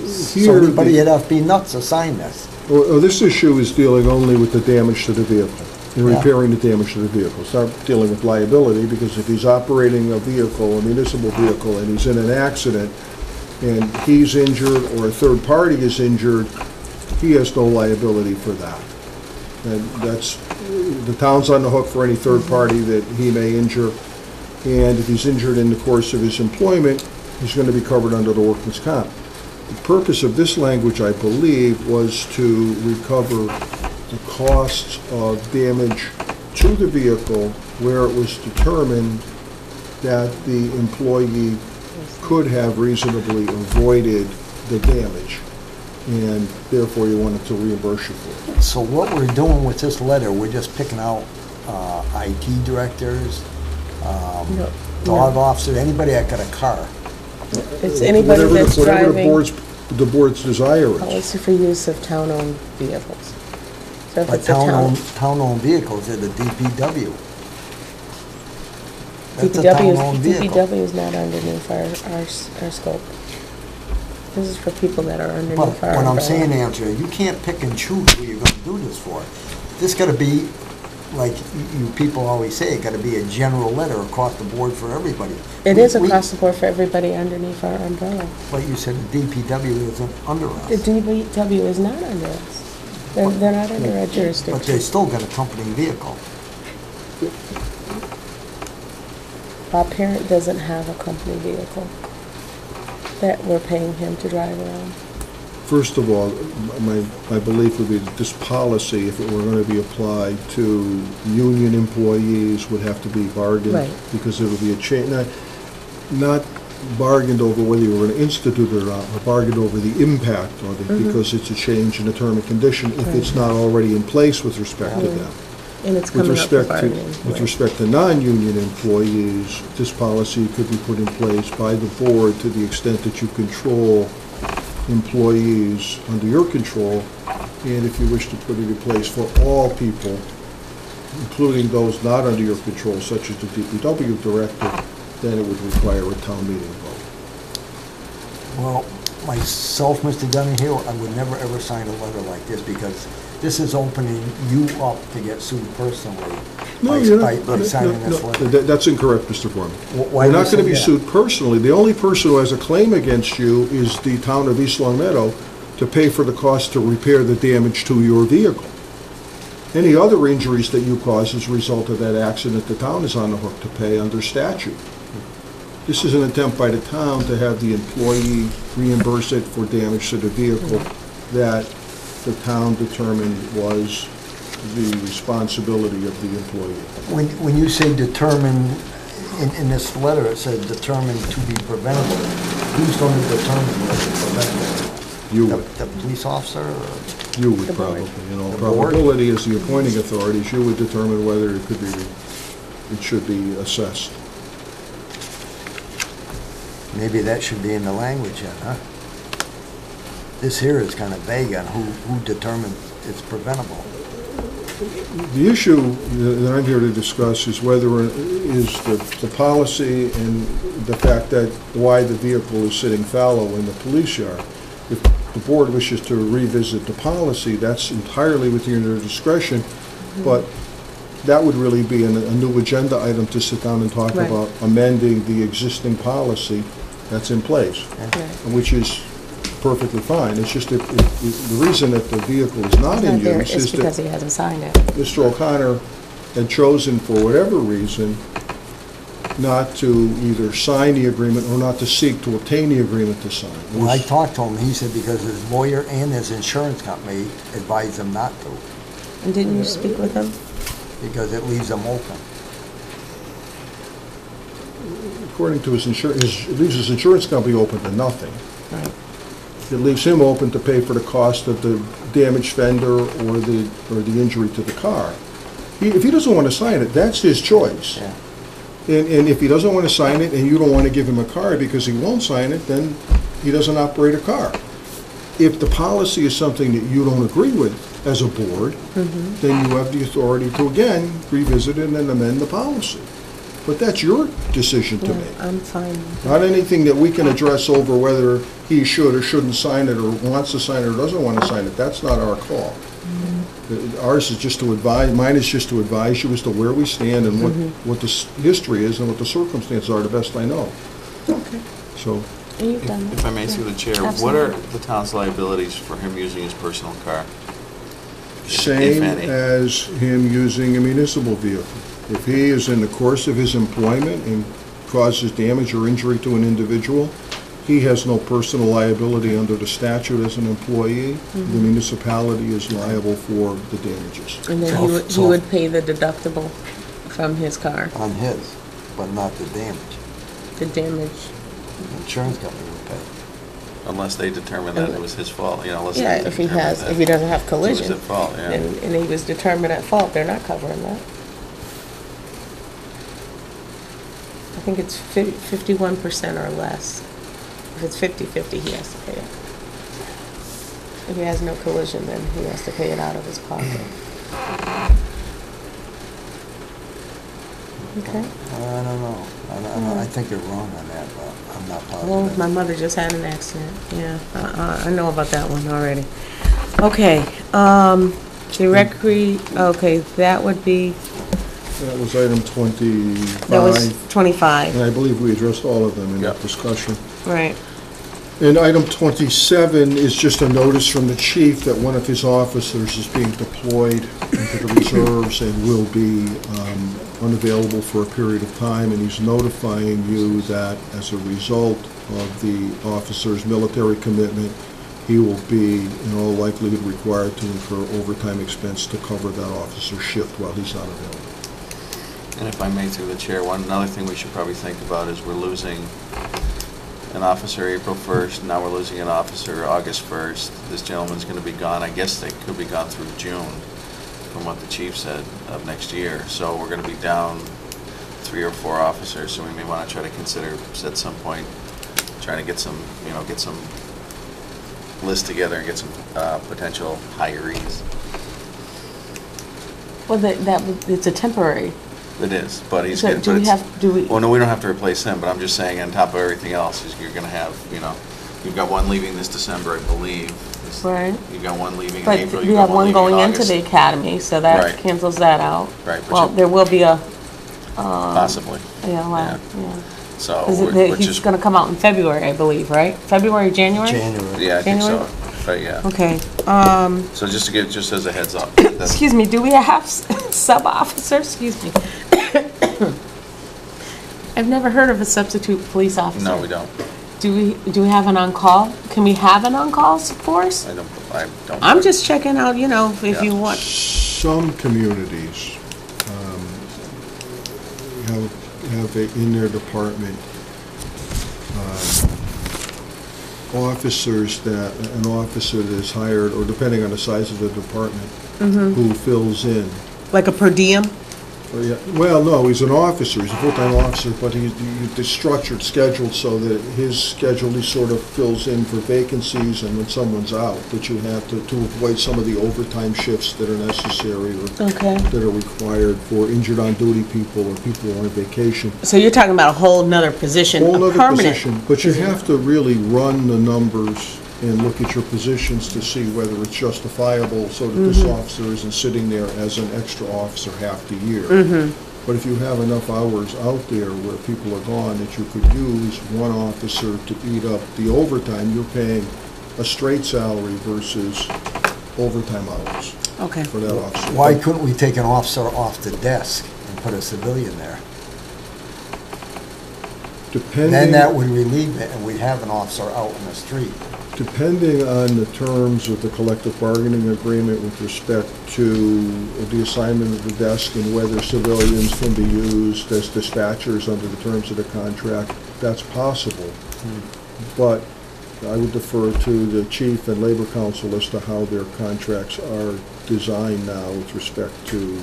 So anybody would have to be nuts to sign this. Well, this issue is dealing only with the damage to the vehicle, and repairing the damage to the vehicle. It's not dealing with liability, because if he's operating a vehicle, a municipal vehicle, and he's in an accident, and he's injured, or a third party is injured, he has no liability for that. And that's, the town's on the hook for any third party that he may injure, and if he's injured in the course of his employment, he's going to be covered under the workman's comp. The purpose of this language, I believe, was to recover the costs of damage to the vehicle where it was determined that the employee could have reasonably avoided the damage, and therefore you wanted to reimburse you for it. So what we're doing with this letter, we're just picking out IT directors, dog officers, anybody that got a car. It's anybody that's driving. Whatever the board's desire is. Policy for use of town-owned vehicles. So if But it's a town, town-owned vehicles are the DPW. That's a town-owned vehicle. DPW is not underneath our scope. This is for people that are underneath our But what umbrella. I'm saying, Angela, you can't pick and choose who you're gonna do this for. This gotta be, like you people always say, it gotta be a general letter across the board for everybody. It is across the board for everybody underneath our umbrella. But you said the DPW isn't under The us. DPW is not under us. They're not under our But jurisdiction. they still got a company vehicle. Our parent doesn't have a company vehicle that we're paying him to drive around. First of all, my belief would be that this policy, if it were going to be applied to union employees, would have to be bargained. Right. Because there would be a change, not bargained over whether you were going to institute it or not, but bargained over the impact of it, because it's a change in the term and condition if it's not already in place with respect to them. And it's With coming up for respect to, bargaining. with respect to non-union employees, this policy could be put in place by the board to the extent that you control employees under your control, and if you wish to put it in place for all people, including those not under your control, such as the DPW director, then it would require a town meeting vote. Well, myself, Mr. Dunning-Hill, I would never ever sign a letter like this because this is opening you up to get sued personally by signing this letter. That's incorrect, Mr. Foreman. Why You're do you not going to say be that? sued personally. The only person who has a claim against you is the town of East Long Meadow to pay for the cost to repair the damage to your vehicle. Any other injuries that you cause as a result of that accident, the town is on the hook to pay under statute. This is an attempt by the town to have the employee reimburse it for damage to the vehicle that the town determined was the responsibility of the employee. When you say determine, in this letter, it says determined to be preventable. Who's going to determine whether it's preventable? You would. The police officer or? You would The board. probably, you know, The board? probability is the appointing authorities. You would determine whether it could be, it should be assessed. Maybe that should be in the language then, huh? This here is kind of vague on who determines it's preventable. The issue that I'm here to discuss is whether is the policy and the fact that why the vehicle is sitting fallow in the police yard. If the board wishes to revisit the policy, that's entirely within their discretion, but that would really be a new agenda item to sit down and talk Right. about amending the existing policy that's in place, which is perfectly fine. It's just if the reason that the vehicle is not in There use is is because that he hasn't signed it. Mr. O'Connor had chosen, for whatever reason, not to either sign the agreement or not to seek to obtain the agreement to sign. When I talked to him, he said because his lawyer and his insurance company advised him not to, And didn't you speak with him? because it leaves them open. according to his insurance, it leaves his insurance company open to nothing. Right. It leaves him open to pay for the cost of the damaged fender or the injury to the car. If he doesn't want to sign it, that's his choice. Yeah. And if he doesn't want to sign it and you don't want to give him a car because he won't sign it, then he doesn't operate a car. If the policy is something that you don't agree with as a board, then you have the authority to, again, revisit it and amend the policy. But that's your decision to Yeah, make. I'm fine. with Not anything that we can address over whether he should or shouldn't sign it, or wants to sign it or doesn't want to sign it. That's not our call. Ours is just to advise, mine is just to advise you as to where we stand and what the history is and what the circumstances are, the best I know. Okay. So, And you've done If I may, that. through the chair, Absolutely. what are the town's liabilities for him using his personal car? If same any? as him using a municipal vehicle. If he is in the course of his employment and causes damage or injury to an individual, he has no personal liability under the statute as an employee. The municipality is liable for the damages. And then he would pay the deductible from his car, On his, but not the damage. the damage. The insurance company would pay. Unless they determine that it was his fault, you know, unless Yeah, they if he determine has, that if he doesn't have it was collision, at fault, yeah. and he was determined at fault, they're not covering that. I think it's 51% or less. If it's 50/50, he has to pay it. If he has no collision, then he has to pay it out of his pocket. Okay. I don't know. I think you're wrong on that, but I'm not Well, positive. my mother just had an accident. Yeah, I know about that one already. Okay, okay, that would be, That was item 25. that was 25, And I believe we addressed all of them in that Yep. discussion. right. And item 27 is just a notice from the chief that one of his officers is being deployed into the reserves and will be unavailable for a period of time, and he's notifying you that as a result of the officer's military commitment, he will be in all likelihood required to incur overtime expense to cover that officer's shift while he's not available. And if I may, through the chair, another thing we should probably think about is we're losing an officer April 1st, now we're losing an officer August 1st. This gentleman's going to be gone, I guess they could be gone through June, from what the chief said, of next year. So we're going to be down 3 or 4 officers, so we may want to try to consider at some point trying to get some, get some list together and get some potential hirees. Well, it's a temporary. It is, but he's So getting. do we have, do we? Well, no, we don't have to replace him, but I'm just saying, on top of everything else, you're going to have, you've got one leaving this December, I believe. Right. You've got one leaving in But April. we you've got have one leaving in going into August. the academy, so that Right. cancels that out. Right, but Well, you- there will be a, Possibly. yeah, well, yeah. So, 'Cause which he's is, gonna come out in February, I believe, right? February, January? January. yeah, I think January? so. But yeah. Okay, So just to get, just as a heads up. that's- excuse me, do we have sub-officer, excuse me? I've never heard of a substitute police officer. No, we don't. Do we have an on-call? Can we have an on-call force? I don't. I'm just checking out, if Yeah. you want. Some communities have in their department officers an officer that is hired, or depending on the size of the department, who fills in. Like a per diem? Well, no, he's an officer, he's a full-time officer, but he's structured, scheduled so that his schedule, he sort of fills in for vacancies and when someone's out, that you have to avoid some of the overtime shifts that are necessary or Okay. that are required for injured on-duty people or people on vacation. So you're talking about a whole nother position, Whole a other permanent position, but you have to really run the numbers and look at your positions to see whether it's justifiable so that this officer isn't sitting there as an extra officer half the year. But if you have enough hours out there where people are gone that you could use one officer to eat up the overtime, you're paying a straight salary versus overtime hours Okay. for that officer. Why couldn't we take an officer off the desk and put a civilian there? Then Depending, that would relieve it, and we'd have an officer out in the street. Depending on the terms of the collective bargaining agreement with respect to the assignment of the desk and whether civilians can be used as dispatchers under the terms of the contract, that's possible. But I would defer to the chief and labor council as to how their contracts are designed now with respect to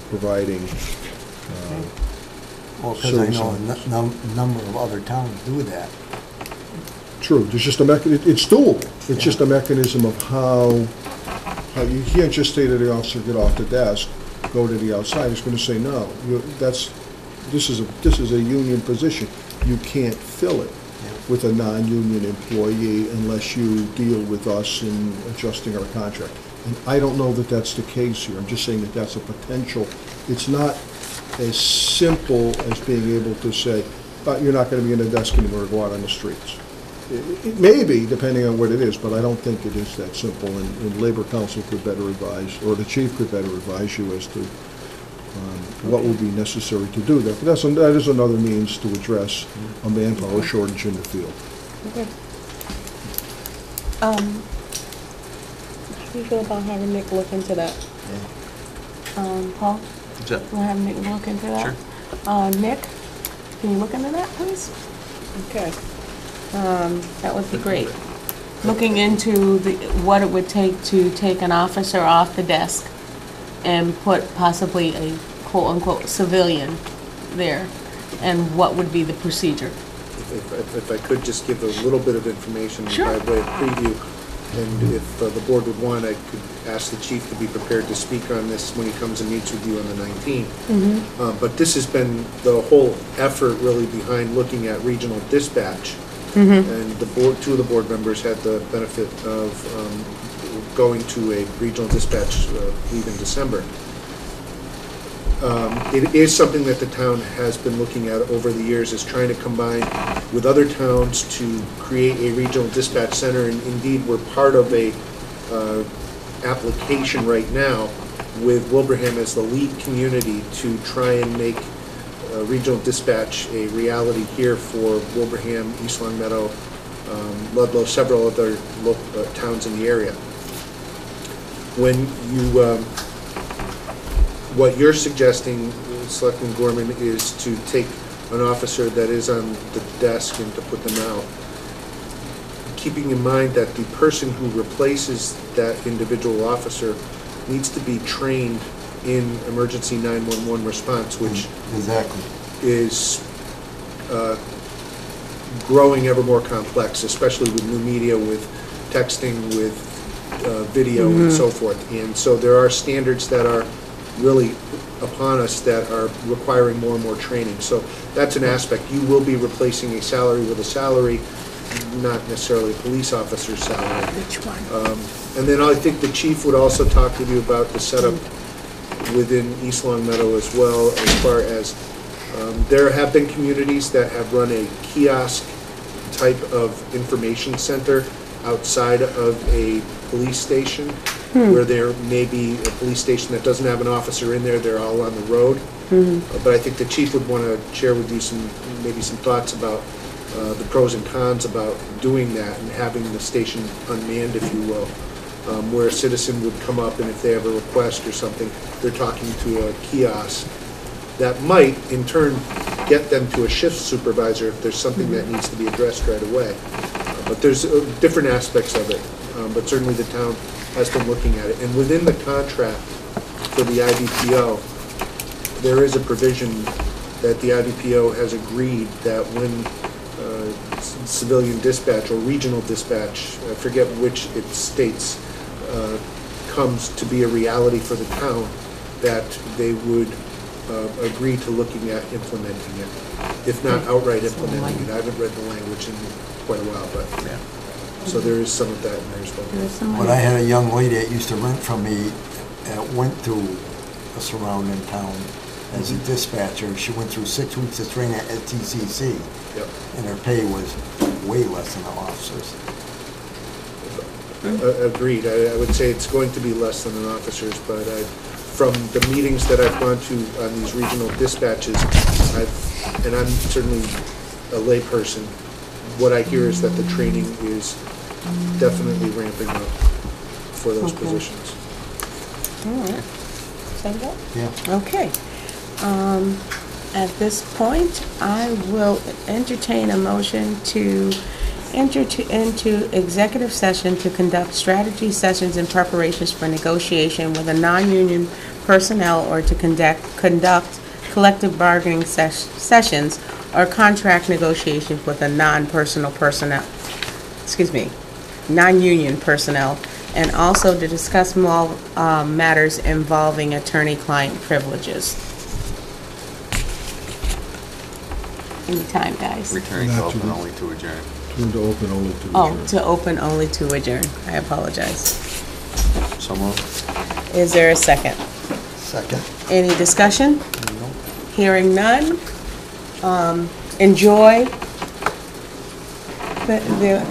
providing Well, because I know a number of other towns do that. True, there's just it's doable. It's just a mechanism of how you can't just say to the officer, get off the desk, go to the outside. He's going to say, no, this is a union position. You can't fill it with a non-union employee unless you deal with us in adjusting our contract. And I don't know that that's the case here. I'm just saying that that's a potential. It's not as simple as being able to say, you're not going to be in the desk anymore, go out on the streets. It may be, depending on what it is, but I don't think it is that simple, and Labor Council could better advise, or the chief could better advise you as to what would be necessary to do that. But that is another means to address a manpower shortage in the field. Okay. How do you feel about having Nick look into that? Paul? Yeah. We'll have Nick look into that? Sure. Nick, can you look into that, please? Okay. That would be great. Looking into what it would take to take an officer off the desk and put possibly a quote-unquote civilian there, and what would be the procedure. If I could just give a little bit of information by way of preview, and if the board would want, I could ask the chief to be prepared to speak on this when he comes and meets with you on the 19th. But this has been the whole effort really behind looking at regional dispatch. And the board, two of the board members had the benefit of going to a regional dispatch leave in December. It is something that the town has been looking at over the years, is trying to combine with other towns to create a regional dispatch center, and indeed we're part of a application right now with Wilbraham as the lead community to try and make regional dispatch a reality here for Wilbraham, East Long Meadow, Ludlow, several other local towns in the area. When you, what you're suggesting, Selectman Gorman, is to take an officer that is on the desk and to put them out, keeping in mind that the person who replaces that individual officer needs to be trained in emergency 911 response, which is growing ever more complex, especially with new media, with texting, with video and so forth. And so there are standards that are really upon us that are requiring more and more training. So that's an aspect. You will be replacing a salary with a salary, not necessarily a police officer's salary. Which one? And then I think the chief would also talk with you about the setup within East Long Meadow as well, as far as there have been communities that have run a kiosk type of information center outside of a police station, where there may be a police station that doesn't have an officer in there, they're all on the road. But I think the chief would want to share with you maybe some thoughts about the pros and cons about doing that and having the station unmanned, if you will, where a citizen would come up and if they have a request or something, they're talking to a kiosk that might in turn get them to a shift supervisor if there's something that needs to be addressed right away. But there's different aspects of it, but certainly the town has been looking at it. And within the contract for the IDPO, there is a provision that the IDPO has agreed that when civilian dispatch or regional dispatch, I forget which it states, comes to be a reality for the town, that they would agree to looking at implementing it, if not outright implementing it. I haven't read the language in quite a while, but yeah. So there is some of that in there as well. But I had a young lady that used to rent from me that went to a surrounding town as a dispatcher. She went through 6 weeks of training at TCC, and her pay was way less than the officers. Agreed. I would say it's going to be less than an officer's, but from the meetings that I've gone to on these regional dispatches, and I'm certainly a layperson, what I hear is that the training is definitely ramping up for those Okay. positions. All right. Set it up? Yeah. Okay. At this point, I will entertain a motion to enter into executive session to conduct strategy sessions and preparations for negotiation with a non-union personnel or to conduct collective bargaining sessions or contract negotiations with a non-union personnel, and also to discuss more matters involving attorney-client privileges. Anytime, guys. Returning to Not to open be- only to adjourn. To open only to Oh, adjourn. to open only to adjourn. I apologize. So moved. Is there a second? Second. Any discussion? Hearing none. Enjoy the